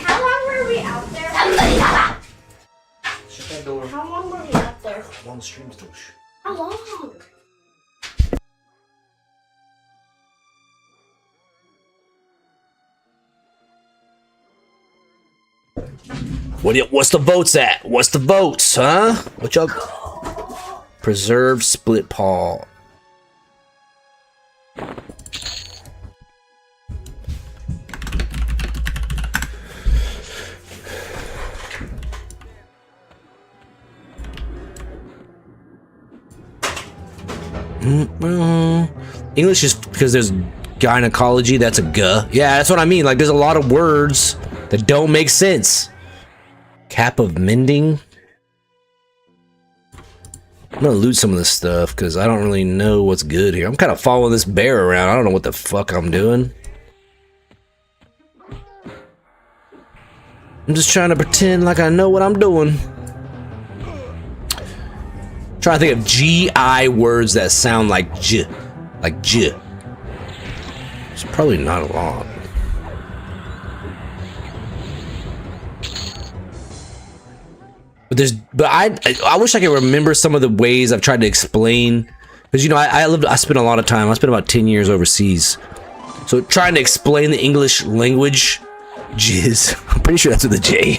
How long were we out there? Long streams, though. How long? What's the votes at? What's the votes, huh? What y'all? Preserved split paw. English is because there's gynecology. That's a guh. Yeah, that's what I mean. Like, there's a lot of words that don't make sense. Cap of mending. I'm gonna loot some of this stuff because I don't really know what's good here. I'm kind of following this bear around. I don't know what the fuck I'm doing. I'm just trying to pretend like I know what I'm doing. Trying to think of GI words that sound like J. Like J. It's probably not a lot. But I wish I could remember some of the ways I've tried to explain. Because, you know, I spent a lot of time. I spent about 10 years overseas. So trying to explain the English language. Jizz. I'm pretty sure that's with a J.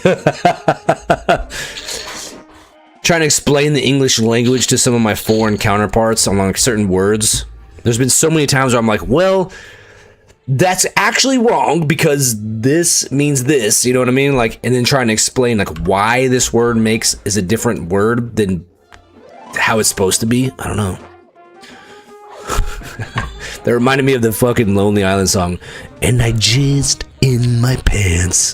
Trying to explain the English language to some of my foreign counterparts on like certain words. There's been so many times where I'm like, well, that's actually wrong because this means this, you know what I mean? Like, and then trying to explain like why this word is a different word than how it's supposed to be. I don't know. That reminded me of the fucking Lonely Island song. And I jizzed in my pants.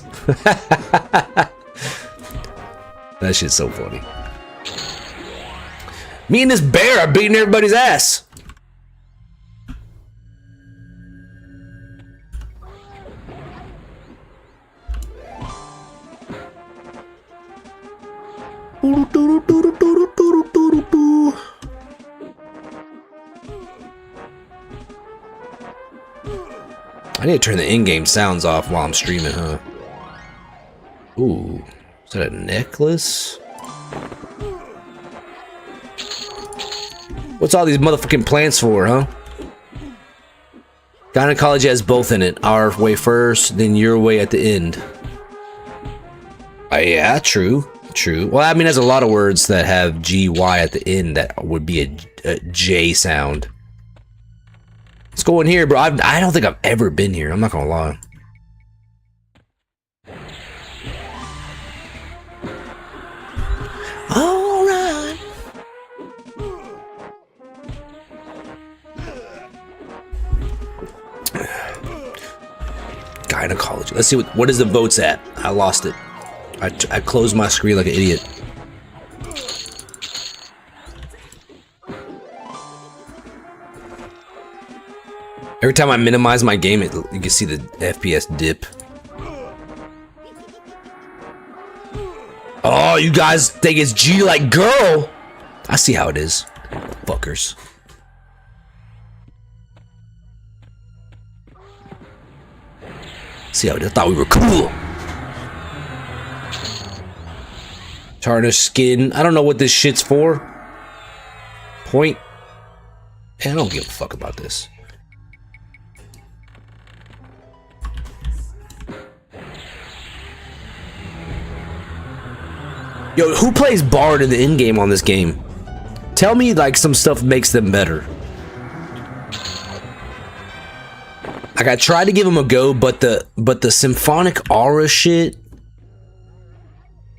That shit's so funny. Me and this bear are beating everybody's ass. I need to turn the in-game sounds off while I'm streaming, huh? Ooh, is that a necklace? What's all these motherfucking plants for, huh? Gynecology has both in it. Our way first, then your way at the end. Yeah, true. True. Well, I mean, there's a lot of words that have GY at the end that would be a J sound. Let's go in here, bro. I don't think I've ever been here. I'm not gonna lie. All right. Gynecology. Let's see what is the votes at. I lost it. I closed my screen like an idiot. Every time I minimize my game, you can see the FPS dip. Oh, you guys think it's G like girl? I see how it is. Fuckers. See how it is? I thought we were cool. Tarnished skin. I don't know what this shit's for. Point. I don't give a fuck about this. Yo, who plays Bard in the in-game on this game? Tell me, like, some stuff makes them better. Like, I tried to give them a go, but the symphonic aura shit.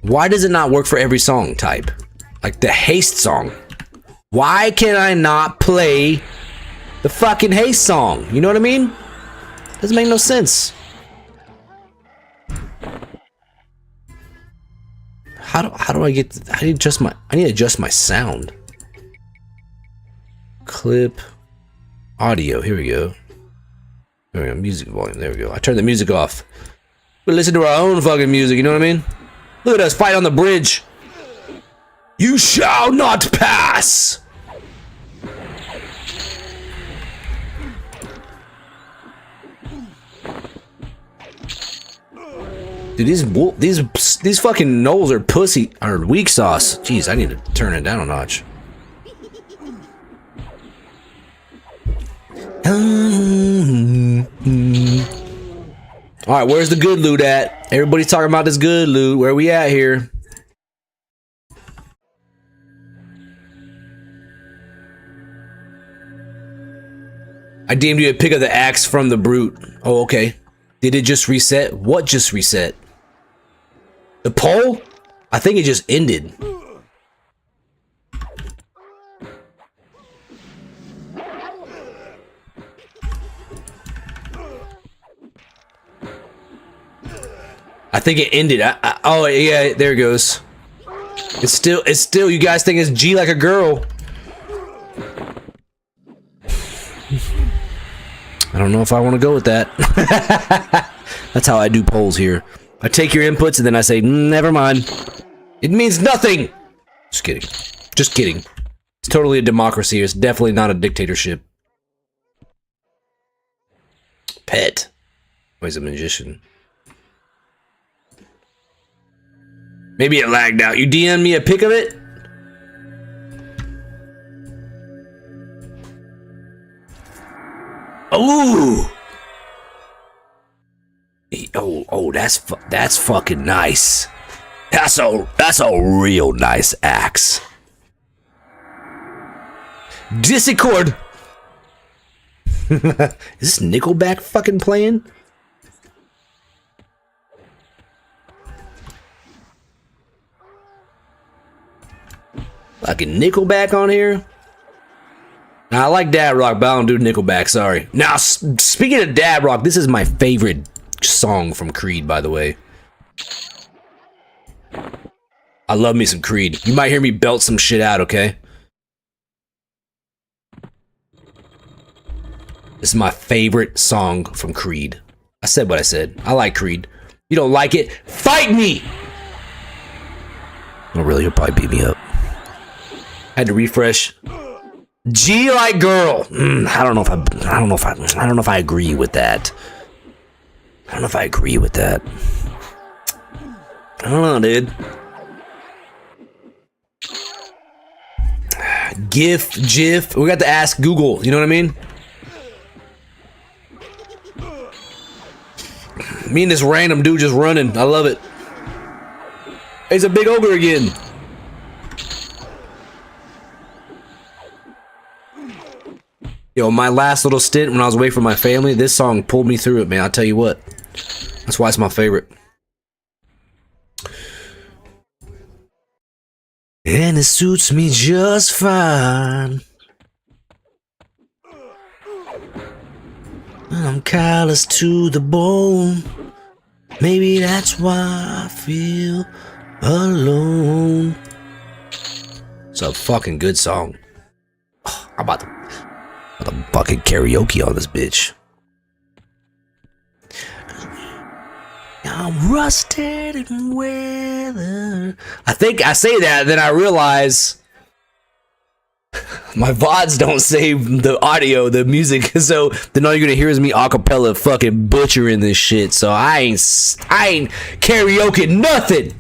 Why does it not work for every song type? Like the haste song. Why can I not play the fucking haste song? You know what I mean? Doesn't make no sense. How do I get? I need to adjust my sound. Clip, audio. Here we go. There we go. Music volume. There we go. I turned the music off. We listen to our own fucking music. You know what I mean? Look at us fight on the bridge. You shall not pass. Dude, these fucking gnolls are pussy or weak sauce. Jeez, I need to turn it down a notch. All right, where's the good loot at? Everybody's talking about this good loot. Where we at here? I deemed you to pick up the axe from the brute. Oh, okay. Did it just reset? What just reset? The poll? I think it just ended. I think it ended. Oh yeah, there it goes. It's still. You guys think it's G like a girl? I don't know if I want to go with that. That's how I do polls here. I take your inputs and then I say, never mind. It means nothing. Just kidding. Just kidding. It's totally a democracy. It's definitely not a dictatorship. Pet. Oh, he's a magician. Maybe it lagged out. You DM me a pic of it? Ooh. Oh, that's fucking nice. That's a real nice axe. Discord. Is this Nickelback fucking playing? Fucking Nickelback on here. Now, I like dad rock, but I don't do Nickelback. Sorry. Now, speaking of dad rock, this is my favorite song from Creed, by the way. I love me some Creed. You might hear me belt some shit out, okay? This is my favorite song from Creed. I said what I said. I like Creed. You don't like it? Fight me! Oh, really? You'll probably beat me up. Had to refresh. G like girl. I don't know if I agree with that. I don't know if I agree with that. I don't know, dude. GIF. We got to ask Google. You know what I mean? Me and this random dude just running. I love it. He's a big ogre again. Yo, my last little stint when I was away from my family, this song pulled me through it, man. I'll tell you what. That's why it's my favorite. And it suits me just fine. And I'm callous to the bone. Maybe that's why I feel alone. It's a fucking good song. I'm about to fucking karaoke on this bitch. I'm rusted and weathered. I think I say that, then I realize my VODs don't save the audio, the music, so then all you're gonna hear is me acapella fucking butchering this shit. So I ain't karaoke nothing.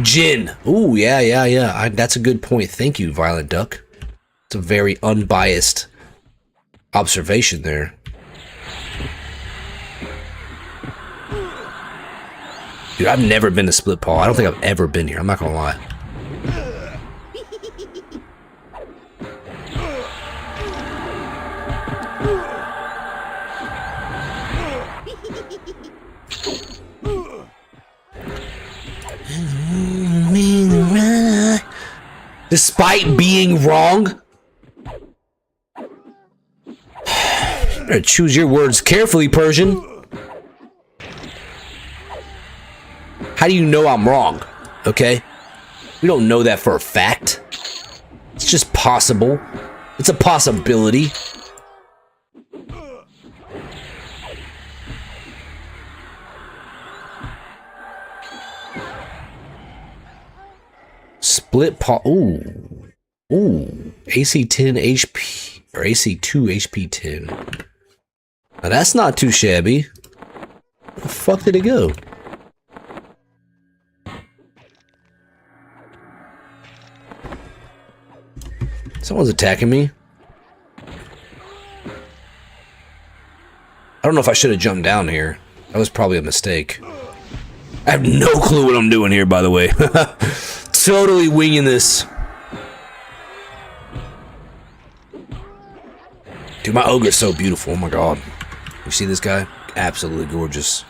Jin. Ooh, yeah. That's a good point. Thank you, Violent Duck. It's a very unbiased observation there. Dude, I've never been to Split Paw. I don't think I've ever been here. I'm not gonna lie. Despite being wrong, you better choose your words carefully, Persian. How do you know I'm wrong? Okay? We don't know that for a fact. It's just possible. It's a possibility. Split paw. Ooh. AC 10 HP. Or AC 2 HP 10. Now that's not too shabby. Where the fuck did it go? Someone's attacking me. I don't know if I should have jumped down here. That was probably a mistake. I have no clue what I'm doing here, by the way. Totally winging this. Dude, my ogre's so beautiful. Oh my god. You see this guy? Absolutely gorgeous.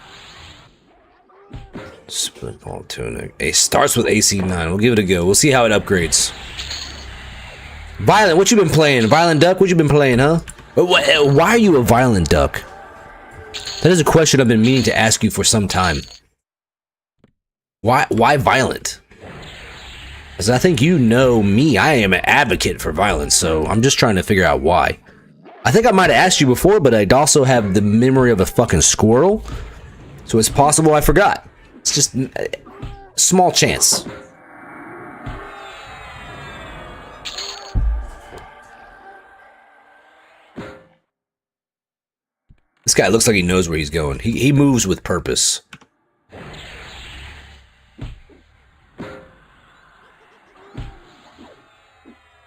Split ball tunic. It starts with AC 9. We'll give it a go. We'll see how it upgrades. Violent, what you been playing? Violent Duck, what you been playing, huh? Why are you a Violent Duck? That is a question I've been meaning to ask you for some time. Why violent? Because I think you know me. I am an advocate for violence, so I'm just trying to figure out why. I think I might have asked you before, but I'd also have the memory of a fucking squirrel. So it's possible I forgot. It's just a small chance. This guy looks like he knows where he's going. He moves with purpose.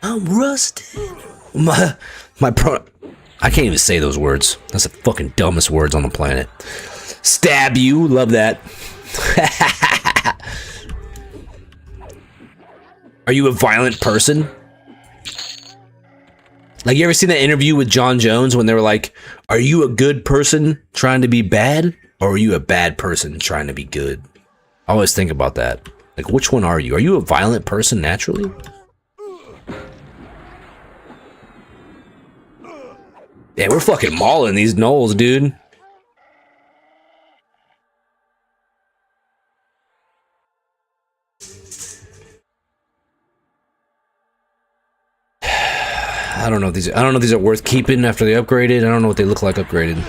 I'm rusted. I can't even say those words. That's the fucking dumbest words on the planet. Stab you. Love that. Are you a violent person? Like, you ever seen that interview with John Jones when they were like, are you a good person trying to be bad? Or are you a bad person trying to be good? I always think about that. Like, which one are you? Are you a violent person naturally? Yeah, we're fucking mauling these gnolls, dude. I don't know if these are worth keeping after they upgraded. I don't know what they look like upgraded.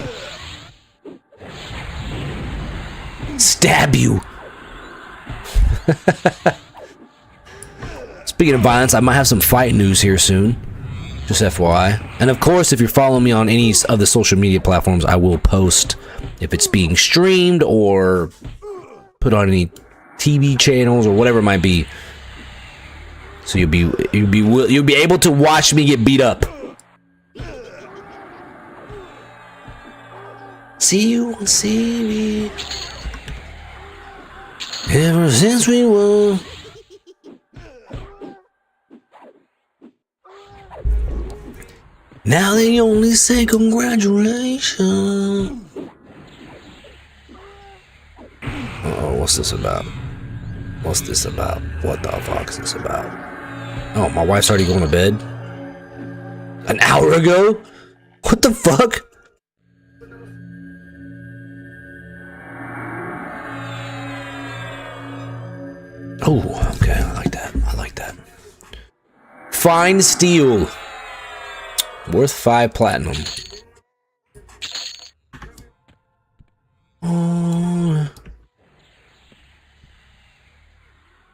Stab you. Speaking of violence, I might have some fight news here soon. Just FYI. And of course, if you're following me on any of the social media platforms, I will post if it's being streamed or put on any TV channels or whatever it might be. So you'll be able to watch me get beat up. See you on TV. Ever since we won. Now they only say congratulations. Uh-oh, what's this about? What's this about? What the fuck is this about? Oh, my wife's already going to bed? An hour ago? What the fuck? Oh, okay, I like that. I like that. Fine steel. Worth 5 platinum.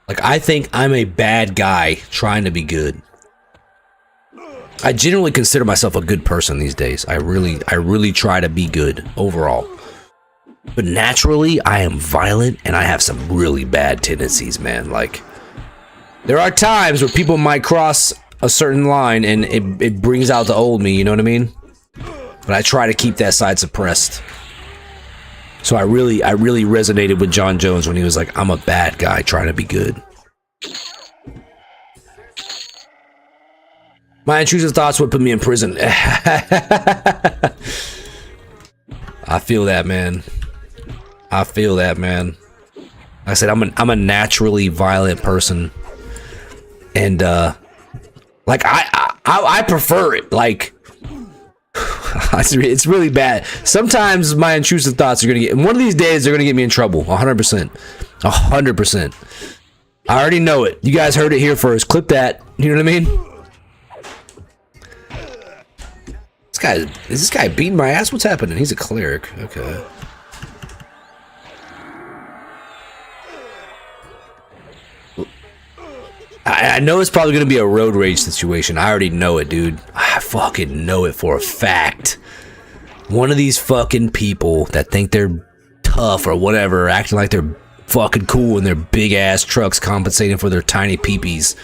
Like, I think I'm a bad guy trying to be good. I generally consider myself a good person these days. I really try to be good overall. But naturally, I am violent and I have some really bad tendencies, man. Like, there are times where people might cross a certain line and it brings out the old me, you know what I mean? But I try to keep that side suppressed. So I really resonated with John Jones when he was like, I'm a bad guy trying to be good. My intrusive thoughts would put me in prison. I feel that, man. I feel that, man. Like I said, I'm a naturally violent person. And like I prefer it. Like it's really bad. Sometimes my intrusive thoughts are gonna get. One of these days, they're gonna get me in trouble. 100%. 100%. I already know it. You guys heard it here first. Clip that. You know what I mean? Is this guy beating my ass? What's happening? He's a cleric. Okay. I know it's probably going to be a road rage situation. I already know it, dude. I fucking know it for a fact. One of these fucking people that think they're tough or whatever, acting like they're fucking cool in their big ass trucks compensating for their tiny peepees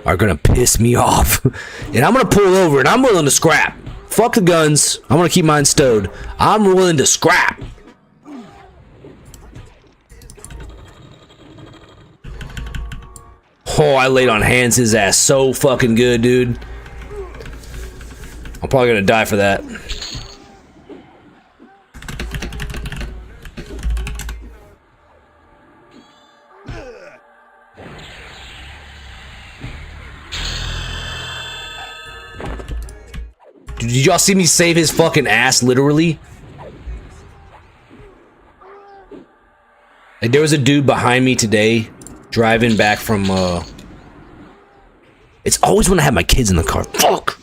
are going to piss me off. And I'm going to pull over and I'm willing to scrap. Fuck the guns. I'm going to keep mine stowed. I'm willing to scrap. Oh, I laid on hands his ass so fucking good, dude. I'm probably gonna die for that. Dude, did y'all see me save his fucking ass, literally? Like, there was a dude behind me today driving back from it's always when I have my kids in the car. Fuck,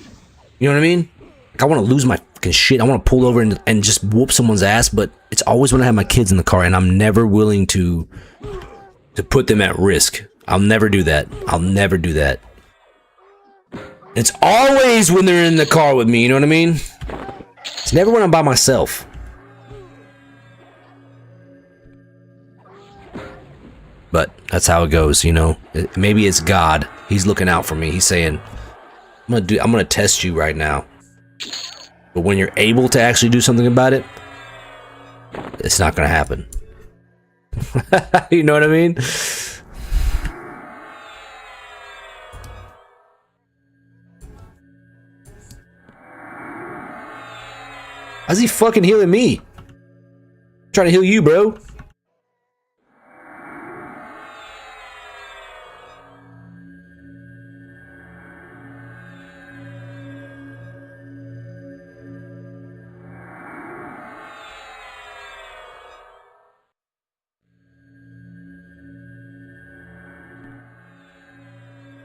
you know what I mean? Like, I want to lose my fucking shit. I want to pull over and just whoop someone's ass, but it's always when I have my kids in the car and I'm never willing to put them at risk. I'll never do that. I'll never do that. It's always when they're in the car with me, you know what I mean? It's never when I'm by myself. But that's how it goes, you know. Maybe it's God. He's looking out for me. He's saying, I'm gonna test you right now. But when you're able to actually do something about it, it's not gonna happen. You know what I mean? How's he fucking healing me? I'm trying to heal you, bro.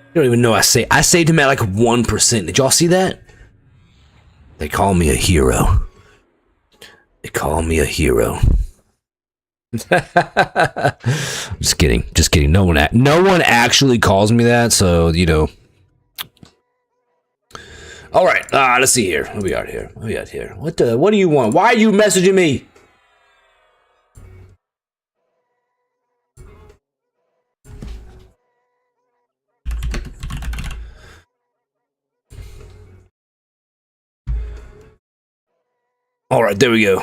You don't even know I saved him at like 1%. Did y'all see that? They call me a hero. They call me a hero. Just kidding. Just kidding. No one actually calls me that, so you know. All right. Let's see here. What we got here? What do you want? Why are you messaging me? All right, there we go.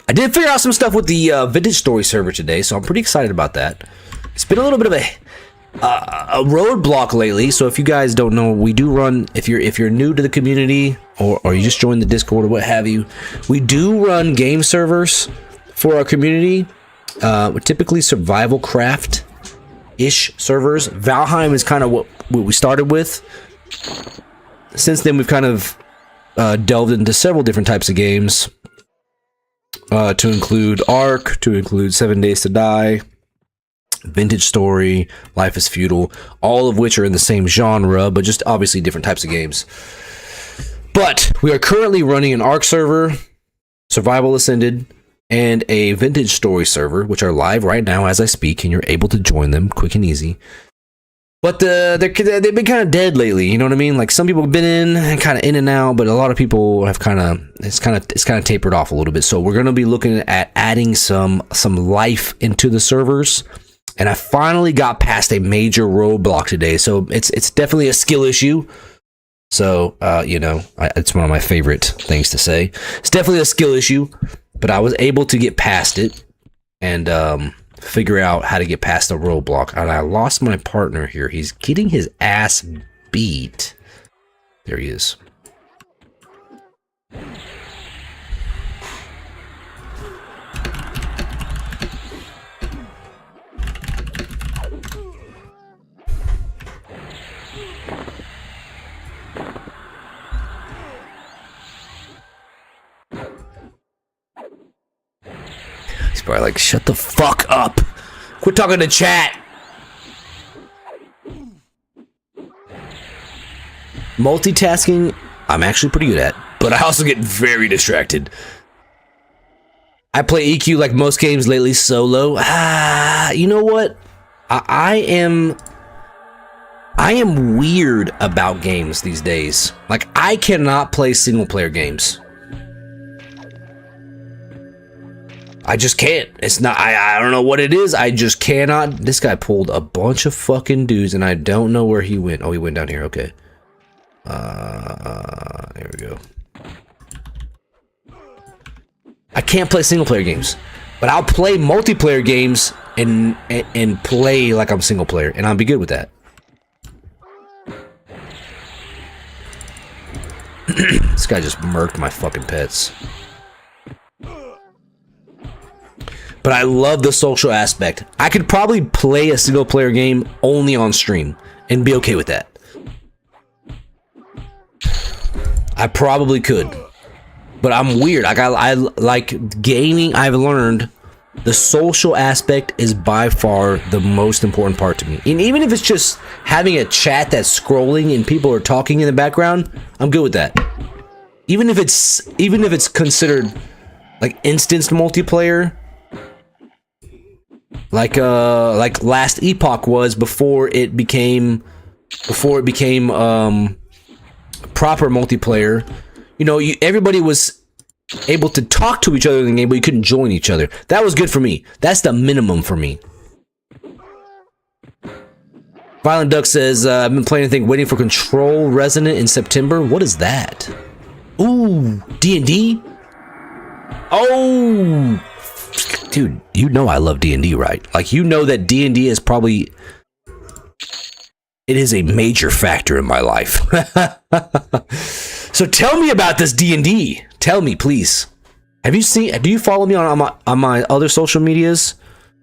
I did figure out some stuff with the Vintage Story server today, so I'm pretty excited about that. It's been a little bit of a roadblock lately, so if you guys don't know, we do run, if you're new to the community or you just joined the Discord or what have you, we do run game servers for our community. Typically survival craft-ish servers. Valheim is kind of what we started with. Since then, we've kind of delved into several different types of games. To include Ark, to include 7 Days to Die, Vintage Story, Life is Feudal, all of which are in the same genre, but just obviously different types of games. But we are currently running an Ark server, Survival Ascended, and a Vintage Story server, which are live right now as I speak, and you're able to join them quick and easy. But they've been kind of dead lately, you know what I mean? Like some people have been in, kind of in and out, but a lot of people have it's kind of tapered off a little bit. So we're gonna be looking at adding some life into the servers, and I finally got past a major roadblock today. So it's definitely a skill issue. So you know, it's one of my favorite things to say. It's definitely a skill issue, but I was able to get past it and figure out how to get past the roadblock. And I lost my partner here. He's getting his ass beat. There he is. He's probably like, shut the fuck up. Quit talking to chat. Multitasking, I'm actually pretty good at, but I also get very distracted. I play EQ like most games lately solo. You know what? I am weird about games these days. Like, I cannot play single player games. I just can't. It's not, I don't know what it is. I just cannot. This guy pulled a bunch of fucking dudes and I don't know where he went. Oh, he went down here. Okay. There we go. I can't play single player games, but I'll play multiplayer games and play like I'm single player, and I'll be good with that. This guy just murked my fucking pets. But I love the social aspect. I could probably play a single player game only on stream and be okay with that. I probably could. But I'm weird. I like gaming. I've learned the social aspect is by far the most important part to me. And even if it's just having a chat that's scrolling and people are talking in the background, I'm good with that. Even if it's considered like instanced multiplayer, like Last Epoch was before it became proper multiplayer. You know, everybody was able to talk to each other in the game, but you couldn't join each other. That was good for me. That's the minimum for me. Violent Duck says, I've been playing anything, waiting for Control Resonant in September. What is that? Ooh, D&D? Oh, dude, you know I love D&D, right? Like, you know that D&D is probably... It is a major factor in my life. So tell me about this D&D. Tell me, please. Do you follow me on my other social medias?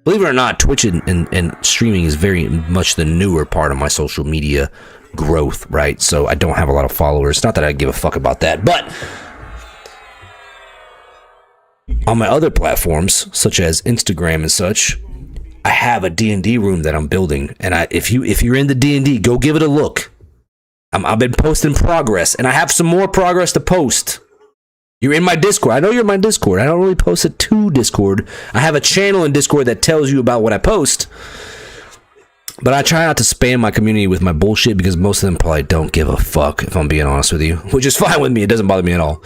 Believe it or not, Twitch and streaming is very much the newer part of my social media growth, right? So I don't have a lot of followers. Not that I give a fuck about that, but on my other platforms, such as Instagram and such, I have a D&D room that I'm building, and if you're in the D&D, go give it a look. I've been posting progress, and I have some more progress to post. You're in my Discord. I know you're in my Discord. I don't really post it to Discord. I have a channel in Discord that tells you about what I post. But I try not to spam my community with my bullshit because most of them probably don't give a fuck, if I'm being honest with you. Which is fine with me. It doesn't bother me at all.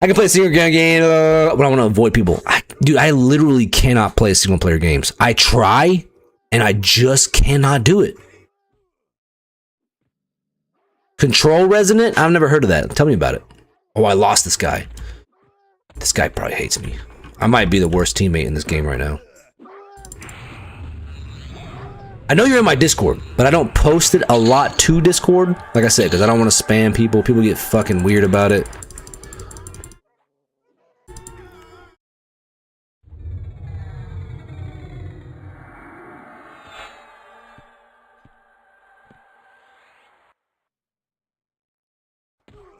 I can play a single player game, but I want to avoid people. Dude, I literally cannot play single player games. I try, and I just cannot do it. Control Resonant? I've never heard of that. Tell me about it. Oh, I lost this guy. This guy probably hates me. I might be the worst teammate in this game right now. I know you're in my Discord, but I don't post it a lot to Discord. Like I said, because I don't want to spam people. People get fucking weird about it.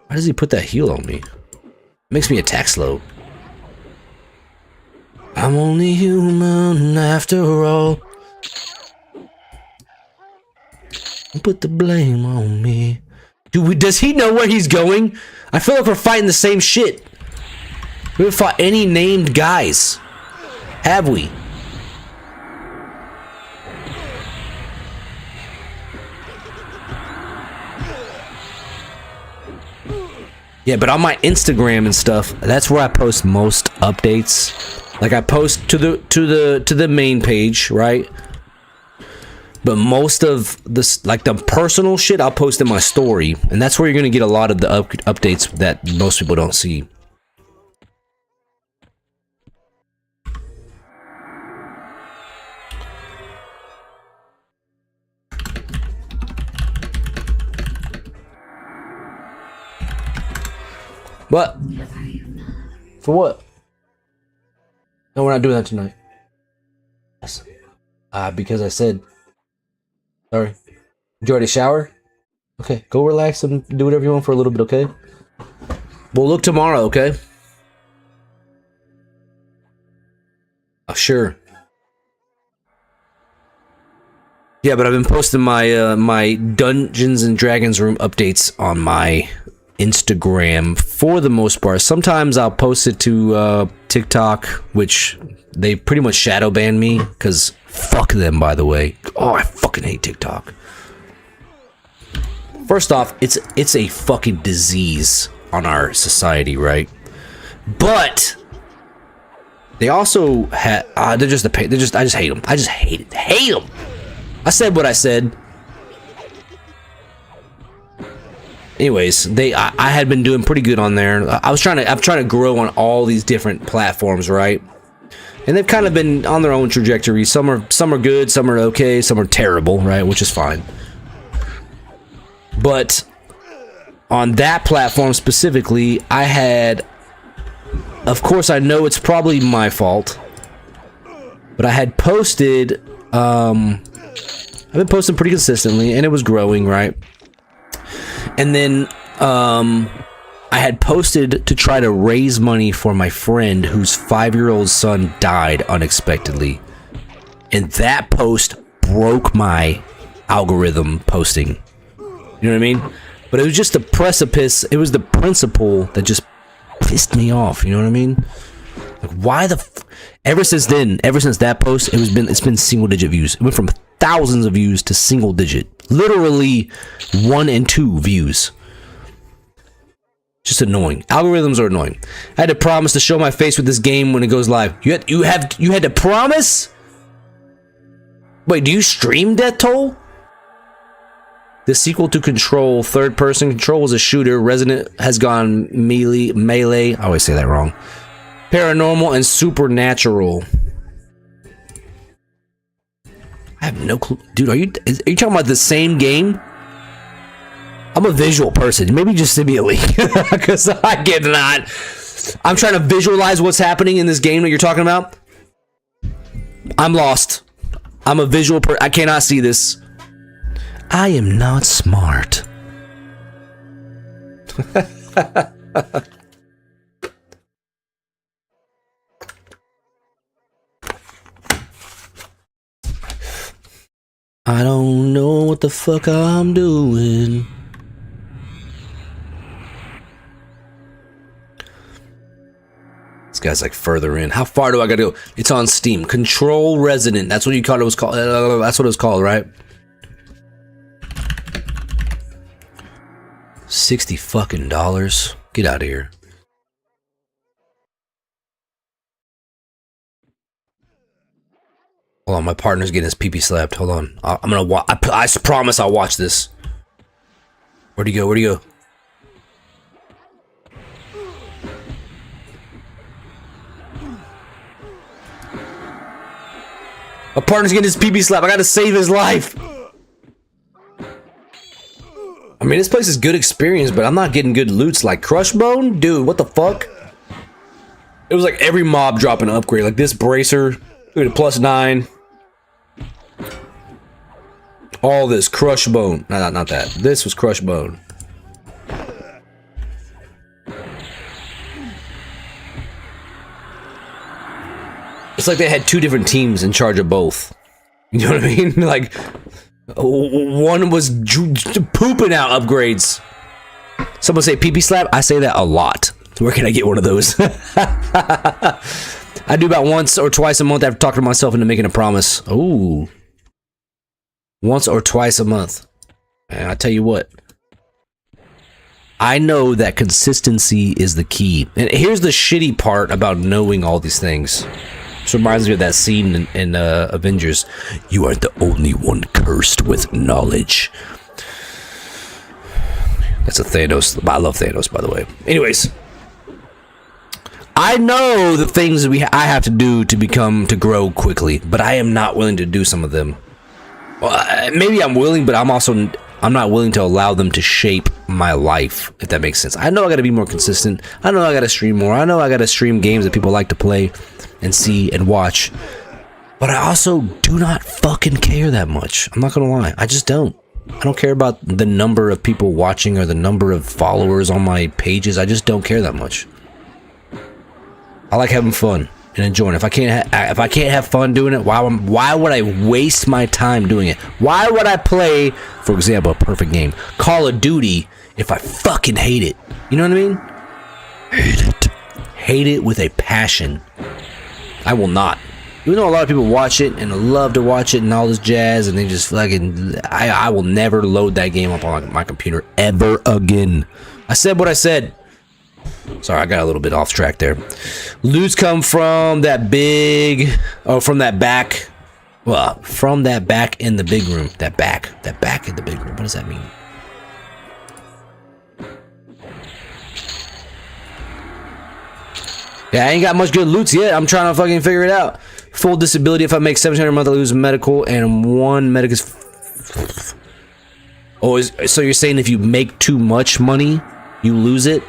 Why does he put that heal on me? Makes me attack slow. I'm only human after all. Put the blame on me. Dude, does he know where he's going? I feel like we're fighting the same shit. We haven't fought any named guys. Have we? Yeah, but on my Instagram and stuff, that's where I post most updates. Like I post to the main page, right? But most of this, like the personal shit, I'll post in my story, and that's where you're gonna get a lot of the updates that most people don't see. What? For what? No, we're not doing that tonight. Yes. Because I said. Sorry. Did you already shower? Okay, go relax and do whatever you want for a little bit, okay? We'll look tomorrow, okay? Oh, sure. Yeah, but I've been posting my my Dungeons and Dragons room updates on my Instagram for the most part. Sometimes I'll post it to TikTok, which they pretty much shadow ban me because fuck them, by the way. Oh, I fucking hate TikTok. First off, it's a fucking disease on our society, right? But they also had they're just a pain. I just hate them. I just hate them. I said what I said. Anyways, I had been doing pretty good on there. I'm trying to grow on all these different platforms, right? And they've kind of been on their own trajectory. Some are good, some are okay, some are terrible, right? Which is fine. But on that platform specifically, I had, of course, I know it's probably my fault, but I had posted, I've been posting pretty consistently, and it was growing, right? And then I had posted to try to raise money for my friend whose 5-year-old son died unexpectedly. And that post broke my algorithm posting. You know what I mean? But it was just the precipice. It was the principle that just pissed me off. You know what I mean? Like, why ever since then, ever since that post, it's been single digit views. It went from thousands of views to single digit. Literally 1 and 2 views. Just annoying. Algorithms are annoying. I had to promise to show my face with this game when it goes live. You had to promise? Wait, do you stream Death Toll? The sequel to Control, third person. Control was a shooter. Resident has gone melee. I always say that wrong. Paranormal and supernatural. I have no clue. Dude, are you talking about the same game? I'm a visual person. Maybe just send me a link. Because I cannot. I'm trying to visualize what's happening in this game that you're talking about. I'm lost. I'm a visual person. I cannot see this. I am not smart. I don't know what the fuck I'm doing. This guy's like further in. How far do I gotta go? It's on Steam. Control Resident. That's what you called it. Was called. That's what it was called, right? 60 fucking dollars. Get out of here. Hold on, my partner's getting his pee-pee slapped. Hold on. I'm gonna watch. I promise I'll watch this. Where'd he go? Where'd he go? My partner's getting his pee-pee slapped. I gotta save his life. I mean, this place is good experience, but I'm not getting good loots like Crushbone? Dude, what the fuck? It was like every mob dropping an upgrade. Like this bracer, look at +9. All this Crushbone. No, not that. This was Crushbone. It's like they had two different teams in charge of both. You know what I mean? Like, one was pooping out upgrades. Someone say pee-pee slap? I say that a lot. Where can I get one of those? I do about once or twice a month after talking to myself into making a promise. Ooh. Once or twice a month. And I tell you what. I know that consistency is the key. And here's the shitty part about knowing all these things. This reminds me of that scene in Avengers. You are the only one cursed with knowledge. That's a Thanos. I love Thanos, by the way. Anyways, I know the things I have to do to grow quickly, but I am not willing to do some of them. Well, maybe I'm willing, but I'm not willing to allow them to shape my life, if that makes sense. I know I gotta be more consistent. I know I gotta stream more. I know I gotta stream games that people like to play and see and watch. But I also do not fucking care that much. I'm not gonna lie. I just don't. I don't care about the number of people watching or the number of followers on my pages. I just don't care that much. I like having fun and enjoying it. If I can't have fun doing it, why would I waste my time doing it? Why would I play, for example, a perfect game, Call of Duty, if I fucking hate it? You know what I mean? Hate it. Hate it with a passion. I will not. Even though a lot of people watch it and love to watch it and all this jazz, and they just fucking, I will never load that game up on my computer ever again. I said what I said. Sorry, I got a little bit off track there. Loots come from that from that back. Well, from that back in the big room. That back in the big room. What does that mean? Yeah, I ain't got much good loots yet. I'm trying to fucking figure it out. Full disability. If I make $1,700 a month, I lose medical, and one medic is. Oh, so you're saying if you make too much money, you lose it?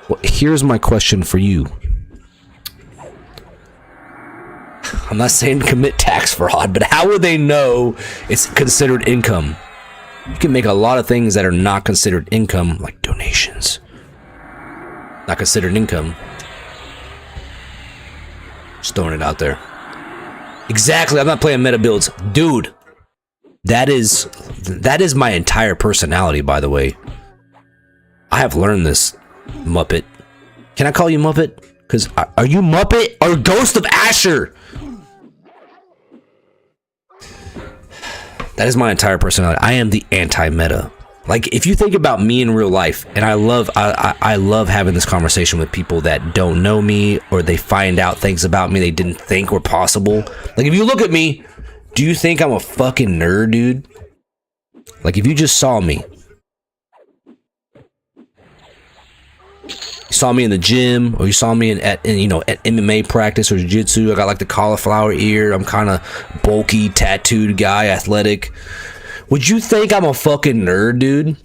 Well, here's my question for you. I'm not saying commit tax fraud, but how will they know it's considered income? You can make a lot of things that are not considered income, like donations. Not considered income. Just throwing it out there. Exactly, I'm not playing meta builds. Dude, that is my entire personality, by the way. I have learned this, Muppet. Can I call you Muppet? Because are you Muppet or Ghost of Asher? That is my entire personality. I am the anti-meta. Like, if you think about me in real life, and I love having this conversation with people that don't know me, or they find out things about me they didn't think were possible. Like, if you look at me, do you think I'm a fucking nerd, dude? Like, if you just saw me, you saw me in the gym, or you saw me at MMA practice or jiu-jitsu. I got like the cauliflower ear. I'm kind of bulky, tattooed guy, athletic. Would you think I'm a fucking nerd, dude?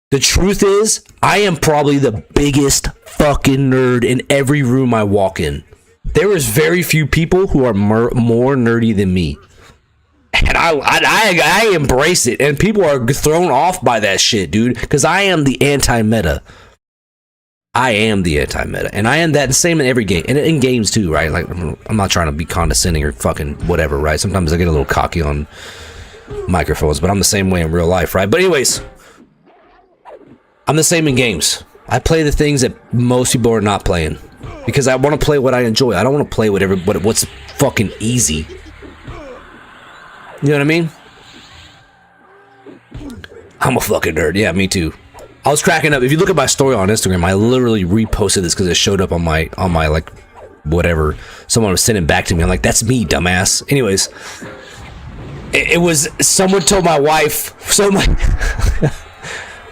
The truth is, I am probably the biggest fucking nerd in every room I walk in. There is very few people who are more nerdy than me. And I embrace it, and people are thrown off by that shit, dude, because I am the anti-meta. I am the anti-meta, and I am that same in every game, and in games too, right? Like, I'm not trying to be condescending or fucking whatever, right? Sometimes I get a little cocky on microphones, but I'm the same way in real life, right? But anyways, I'm the same in games. I play the things that most people are not playing because I want to play what I enjoy. I don't want to play what's fucking easy. You know what I mean? I'm a fucking nerd. Yeah, me too. I was cracking up. If you look at my story on Instagram, I literally reposted this because it showed up on my like whatever. Someone was sending back to me. I'm like, that's me, dumbass. Anyways, it was someone told my wife. So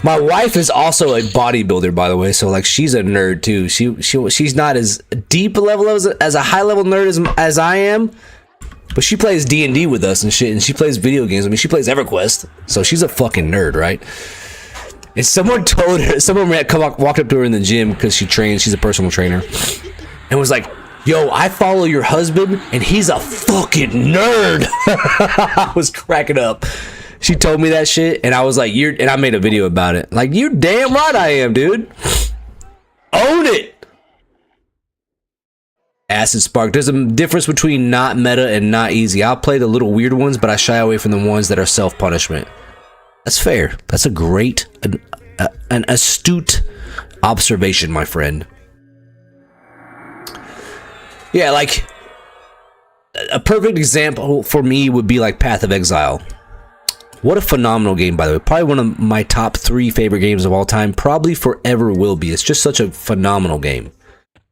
my wife is also a bodybuilder, by the way. So like, she's a nerd too. She's not as deep a level as a high level nerd as I am. But she plays D&D with us and shit, and she plays video games. I mean, she plays Everquest, so she's a fucking nerd, right? And someone told her, walked up to her in the gym because she trains, she's a personal trainer, and was like, yo, I follow your husband, and he's a fucking nerd. I was cracking up. She told me that shit, and I was like, and I made a video about it. Like, you damn right I am, dude. Own it. Acid Spark. There's a difference between not meta and not easy. I'll play the little weird ones, but I shy away from the ones that are self-punishment. That's fair. That's a great, an astute observation, my friend. Yeah, like, a perfect example for me would be like Path of Exile. What a phenomenal game, by the way. Probably one of my top 3 favorite games of all time. Probably forever will be. It's just such a phenomenal game.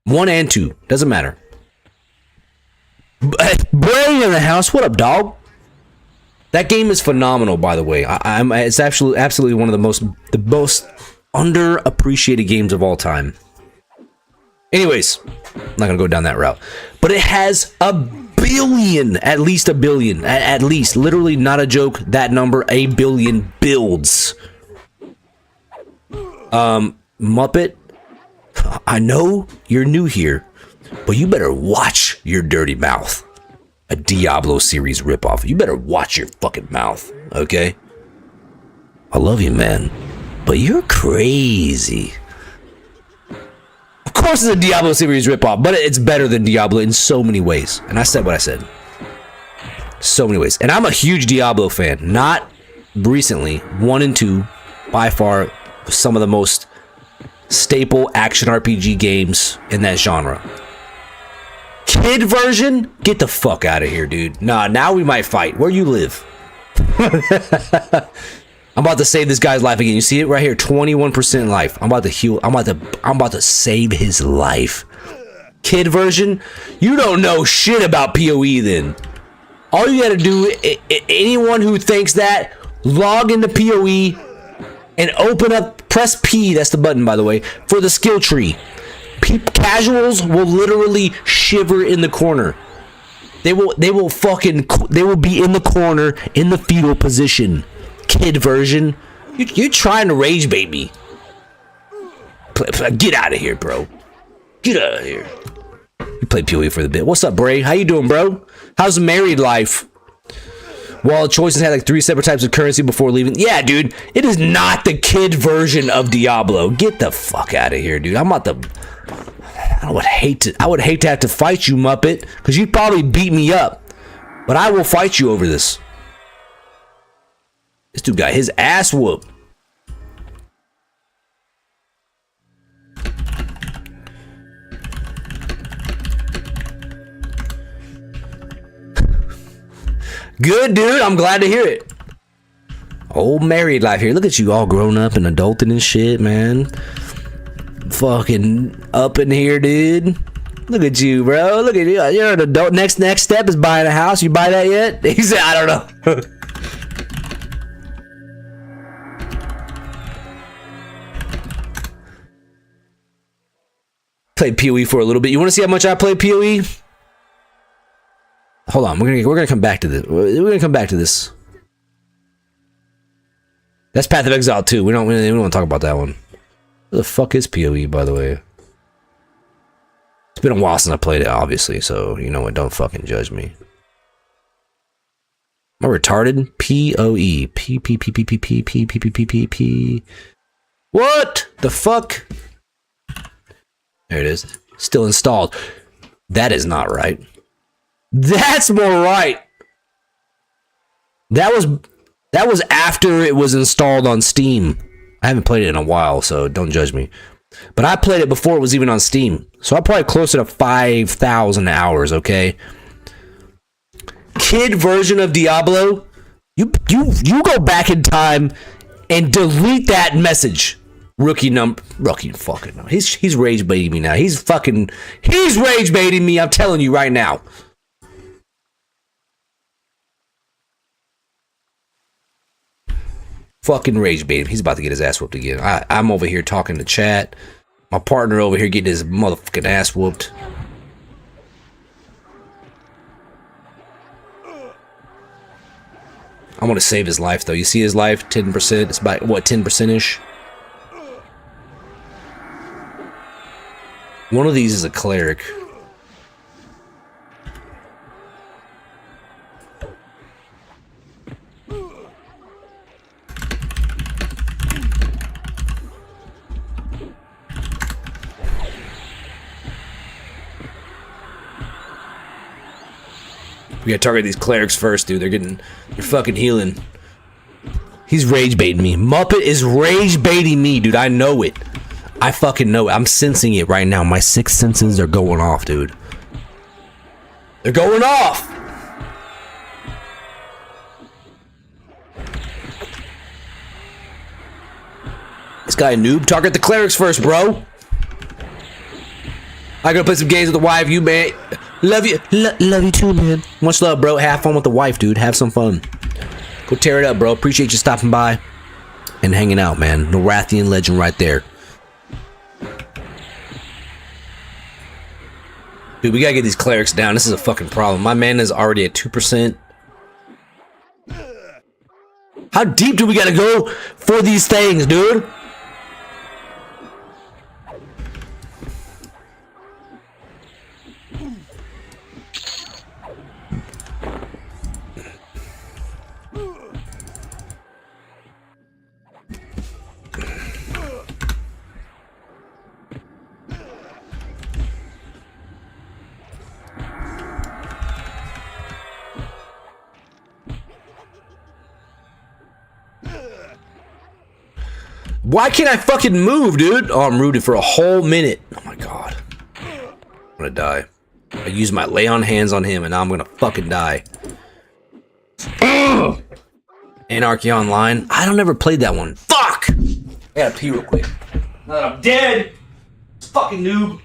1 and 2. Doesn't matter. Bray in the house. What up, dog? That game is phenomenal, by the way. It's absolutely one of the most underappreciated games of all time. Anyways, I'm not gonna go down that route. But it has a billion, at least a billion, at least, literally not a joke. That number, a billion builds. Muppet, I know you're new here, but you better watch your dirty mouth. A Diablo series ripoff. You better watch your fucking mouth, okay? I love you, man, but you're crazy. Of course it's a Diablo series ripoff, but it's better than Diablo in so many ways. And I said what I said. So many ways. And I'm a huge Diablo fan. Not recently. 1 and 2, by far, some of the most staple action RPG games in that genre. Kid version? Get the fuck out of here, dude. Nah, now we might fight. Where you live? I'm about to save this guy's life again. You see it right here, 21% life. I'm about to heal. I'm about to save his life. Kid version? You don't know shit about PoE then. All you gotta do, anyone who thinks that, log into PoE and open up, press P, that's the button by the way, for the skill tree. Casuals will literally shiver in the corner. They will be in the corner in the fetal position. Kid version, you're trying to rage bait me. Get out of here, bro. Get out of here. You played PoE for the bit. What's up, Bray? How you doing, bro? How's married life? Well, choices had like 3 separate types of currency before leaving. Yeah, dude, it is not the kid version of Diablo. Get the fuck out of here, dude. I would hate to have to fight you, Muppet, because you'd probably beat me up. But I will fight you over this. This dude got his ass whooped. Good, dude. I'm glad to hear it. Old married life here. Look at you all grown up and adulting and shit, man. Fucking up in here, dude. Look at you, bro. Look at you. You're an adult. Next step is buying a house. You buy that yet? He said, I don't know. Played PoE for a little bit. You want to see how much I played PoE? Hold on, we're gonna come back to this. We're gonna come back to this. That's Path of Exile 2. We don't want to talk about that one. What the fuck is PoE, by the way? It's been a while since I played it, obviously, so you know what? Don't fucking judge me. Am I retarded? PoE. P. What the fuck? There it is. Still installed. That is not right. That's more right. That was after it was installed on Steam. I haven't played it in a while, so don't judge me. But I played it before it was even on Steam. So I'm probably closer to 5,000 hours, okay? Kid version of Diablo, you go back in time and delete that message. Rookie fucking no. He's rage baiting me now. He's rage baiting me, I'm telling you right now. Fucking rage baiting. He's about to get his ass whooped again. I'm over here talking to chat. My partner over here getting his motherfucking ass whooped. I want to save his life though. You see his life? 10%. It's about what, 10%ish? One of these is a cleric. We gotta target these clerics first, dude. They're fucking healing. He's rage baiting me. Muppet is rage baiting me, dude. I know it. I fucking know it. I'm sensing it right now. My sixth senses are going off, dude. They're going off! This guy a noob. Target the clerics first, bro. I gotta play some games with the wife, you man. Love you. Love you too, man. Much love, bro. Have fun with the wife, dude. Have some fun. Go tear it up, bro. Appreciate you stopping by and hanging out, man. Norathian legend right there. Dude, we gotta get these clerics down. This is a fucking problem. My mana is already at 2%. How deep do we gotta go for these things, dude? Why can't I fucking move, dude? Oh, I'm rooted for a whole minute. Oh my god. I'm gonna die. I used my lay on hands on him and now I'm gonna fucking die. Ugh! Anarchy Online. I don't ever played that one. Fuck! I gotta pee real quick. Now that I'm dead. Fucking noob.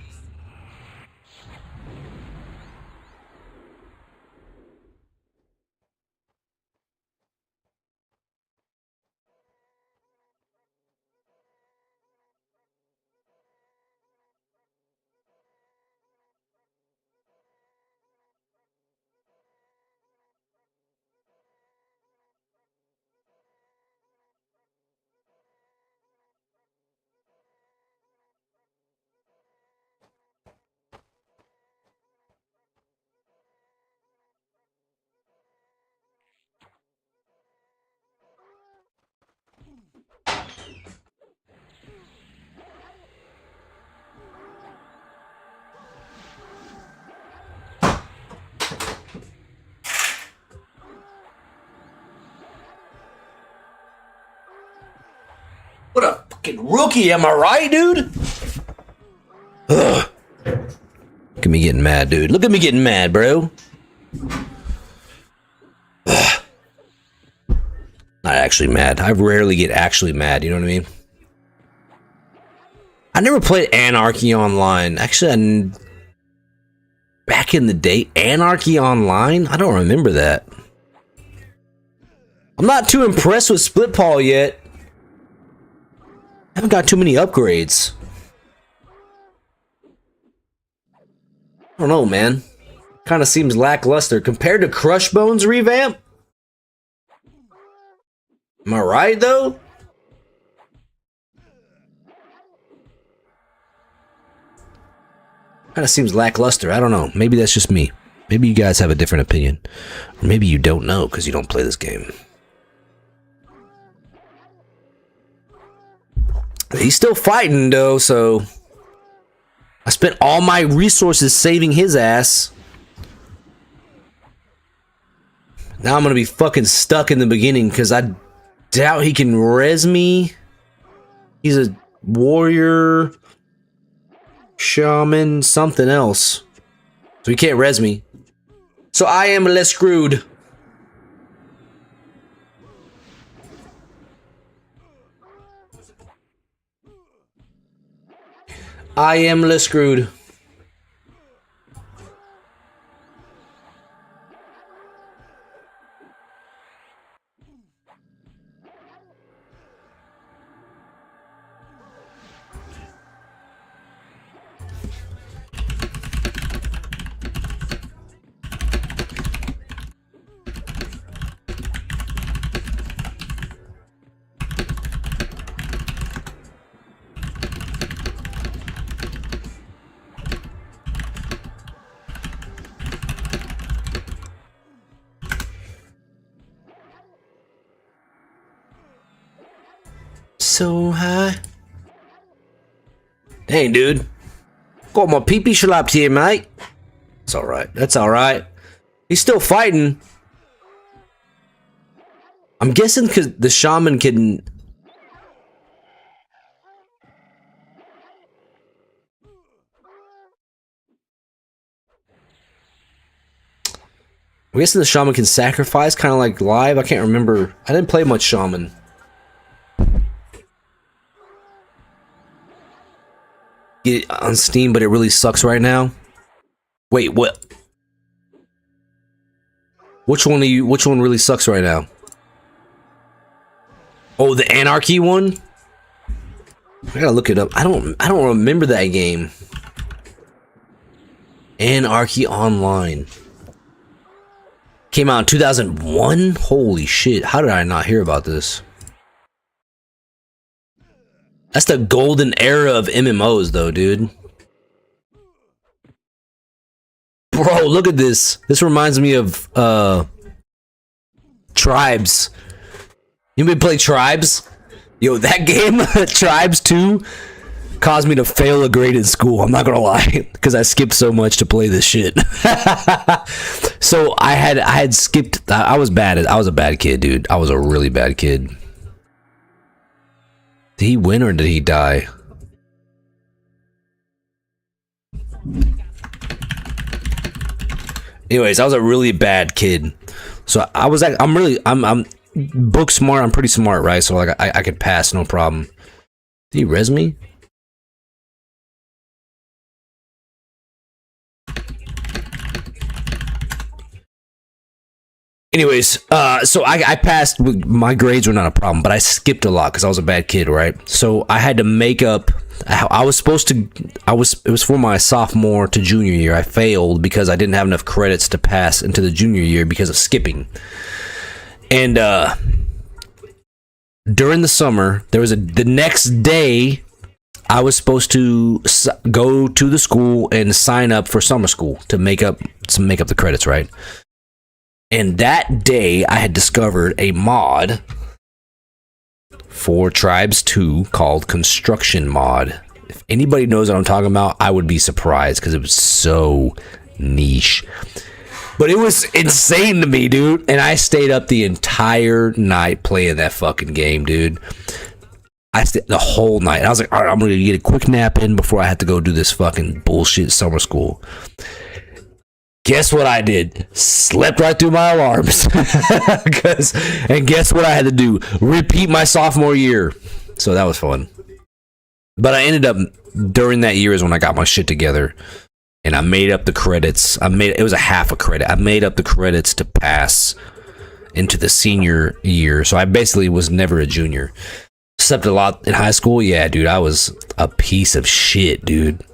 What a fucking rookie, am I right, dude? Ugh. Look at me getting mad, dude. Look at me getting mad, bro. Ugh. Not actually mad. I rarely get actually mad, you know what I mean? I never played Anarchy Online. Actually, back in the day, Anarchy Online? I don't remember that. I'm not too impressed with Split Paw yet. I haven't got too many upgrades. I don't know, man. Kind of seems lackluster compared to Crush Bones revamp. Am I right, though? Kind of seems lackluster. I don't know. Maybe that's just me. Maybe you guys have a different opinion. Or maybe you don't know because you don't play this game. He's still fighting, though, so... I spent all my resources saving his ass. Now I'm gonna be fucking stuck in the beginning because I doubt he can res me. He's a warrior, shaman, something else. So he can't res me. So I am less screwed. I am less screwed. So high. Dang, dude. Got my pee-pee slapped here, mate. It's alright. That's alright. He's still fighting. I'm guessing because the shaman can... I'm guessing the shaman can sacrifice, kind of like live. I can't remember. I didn't play much shaman. Get it on Steam, but it really sucks right now. Wait, what? Which one really sucks right now? Oh, the Anarchy one? I gotta look it up. I don't remember that game. Anarchy Online. Came out in 2001? Holy shit. How did I not hear about this? That's the golden era of MMOs, though, dude. Bro, look at this. This reminds me of Tribes. Anybody play Tribes? Yo, that game, Tribes 2, caused me to fail a grade in school. I'm not gonna lie, because I skipped so much to play this shit. So I had skipped. I was bad. I was a bad kid, dude. I was a really bad kid. Did he win or did he die? Anyways, I was a really bad kid. So I'm book smart. I'm pretty smart, right? So like I could pass, no problem. Did he res me? Anyways, so I passed. My grades were not a problem, but I skipped a lot because I was a bad kid, right? So I had to make up. I was supposed to. It was for my sophomore to junior year. I failed because I didn't have enough credits to pass into the junior year because of skipping. And during the summer, the next day, I was supposed to go to the school and sign up for summer school to make up the credits, right? And that day, I had discovered a mod for Tribes 2 called Construction Mod. If anybody knows what I'm talking about, I would be surprised because it was so niche. But it was insane to me, dude. And I stayed up the entire night playing that fucking game, dude. I stayed the whole night. I was like, all right, I'm going to get a quick nap in before I have to go do this fucking bullshit summer school. Guess what I did? Slept right through my alarms. And guess what I had to do? Repeat my sophomore year. So that was fun. But I ended up, during that year is when I got my shit together. And I made up the credits. It was a half a credit. I made up the credits to pass into the senior year. So I basically was never a junior. Slept a lot in high school. Yeah, dude, I was a piece of shit, dude.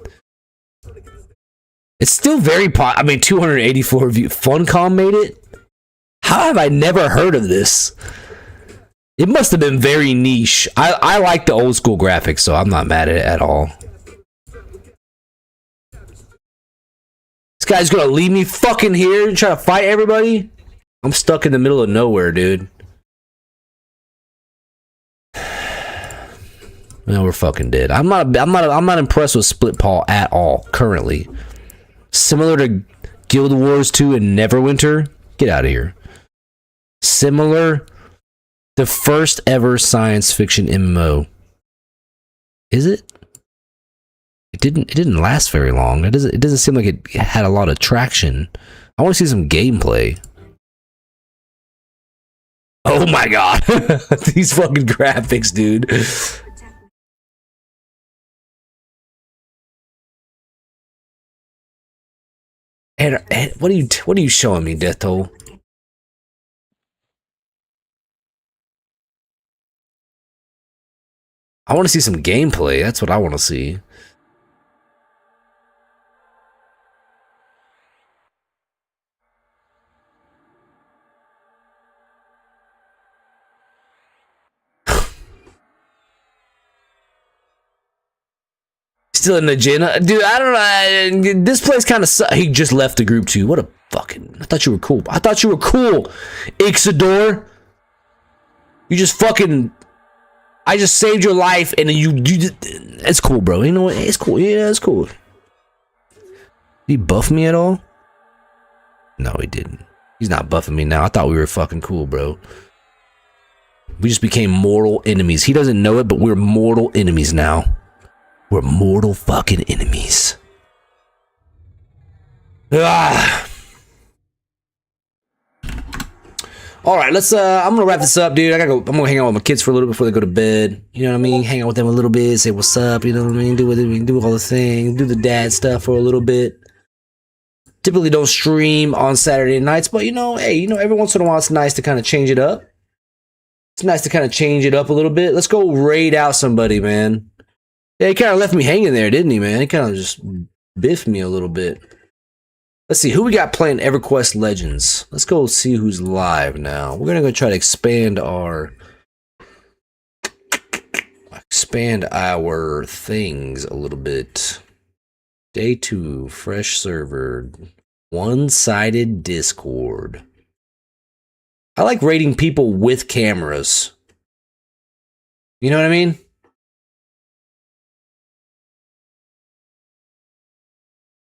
It's still very 284 views. Funcom made it? How have I never heard of this? It must have been very niche. I like the old school graphics, so I'm not mad at it at all. This guy's gonna leave me fucking here and try to fight everybody? I'm stuck in the middle of nowhere, dude. No, we're fucking dead. I'm not impressed with Split Paw at all currently. Similar to Guild Wars 2 and Neverwinter. Get out of here. Similar, the first ever science fiction MMO. Is it? It didn't last very long. It doesn't seem like it had a lot of traction. I want to see some gameplay. Oh my god. These fucking graphics, dude. And what are you showing me, Death Toll? I want to see some gameplay. That's what I want to see. Still in the gym, dude. I don't know. This place kind of sucks. He just left the group too. What a fucking. I thought you were cool. I thought you were cool, Ixador. You just fucking. I just saved your life, and then you. It's cool, bro. You know what? It's cool. Yeah, it's cool. Did he buff me at all? No, he didn't. He's not buffing me now. I thought we were fucking cool, bro. We just became mortal enemies. He doesn't know it, but we're mortal enemies now. We're mortal fucking enemies. Ah. All right, let's. I'm gonna wrap this up, dude. I gotta go. I'm gonna hang out with my kids for a little bit before they go to bed. You know what I mean? Hang out with them a little bit, say what's up. You know what I mean? Do all the things, do the dad stuff for a little bit. Typically don't stream on Saturday nights, but hey, every once in a while it's nice to kind of change it up. It's nice to kind of change it up a little bit. Let's go raid out somebody, man. Yeah, he kind of left me hanging there, didn't he, man? He kind of just biffed me a little bit. Let's see, who we got playing EverQuest Legends? Let's go see who's live now. We're going to go try to expand our things a little bit. Day 2, fresh server, one-sided Discord. I like raiding people with cameras. You know what I mean?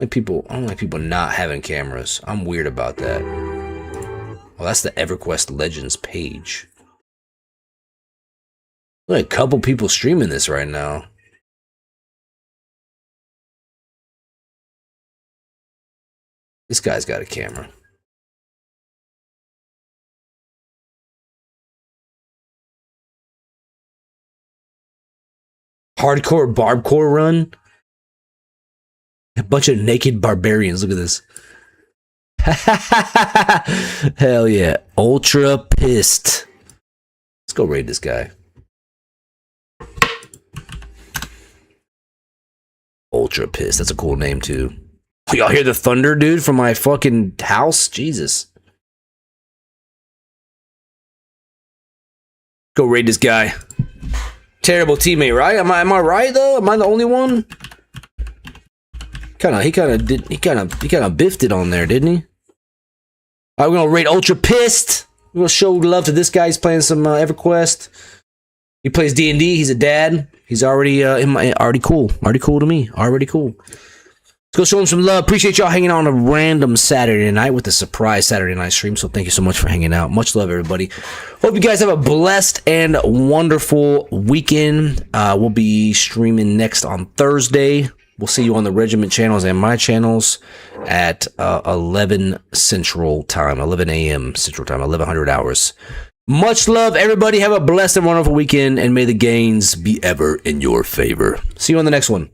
I don't like people not having cameras. I'm weird about that. Well, that's the EverQuest Legends page. Look at a couple people streaming this right now. This guy's got a camera. Hardcore barbcore run? A bunch of naked barbarians. Look at this. Hell yeah. Ultra pissed. Let's go raid this guy. Ultra pissed. That's a cool name too. Oh, y'all hear the thunder, dude, from my fucking house? Jesus. Go raid this guy. Terrible teammate, right? Am I right though? Am I the only one? He kind of biffed it on there, didn't he? All right, we're gonna raid Ultra Pissed. We're gonna show love to this guy. He's playing some EverQuest. He plays D&D. He's a dad. He's already already cool to me. Already cool. Let's go show him some love. Appreciate y'all hanging out on a random Saturday night with the surprise Saturday night stream. So thank you so much for hanging out. Much love, everybody. Hope you guys have a blessed and wonderful weekend. We'll be streaming next on Thursday. We'll see you on the Regiment channels and my channels at 11 Central Time, 11 a.m. Central Time, 1100 hours. Much love, everybody. Have a blessed and wonderful weekend, and may the gains be ever in your favor. See you on the next one.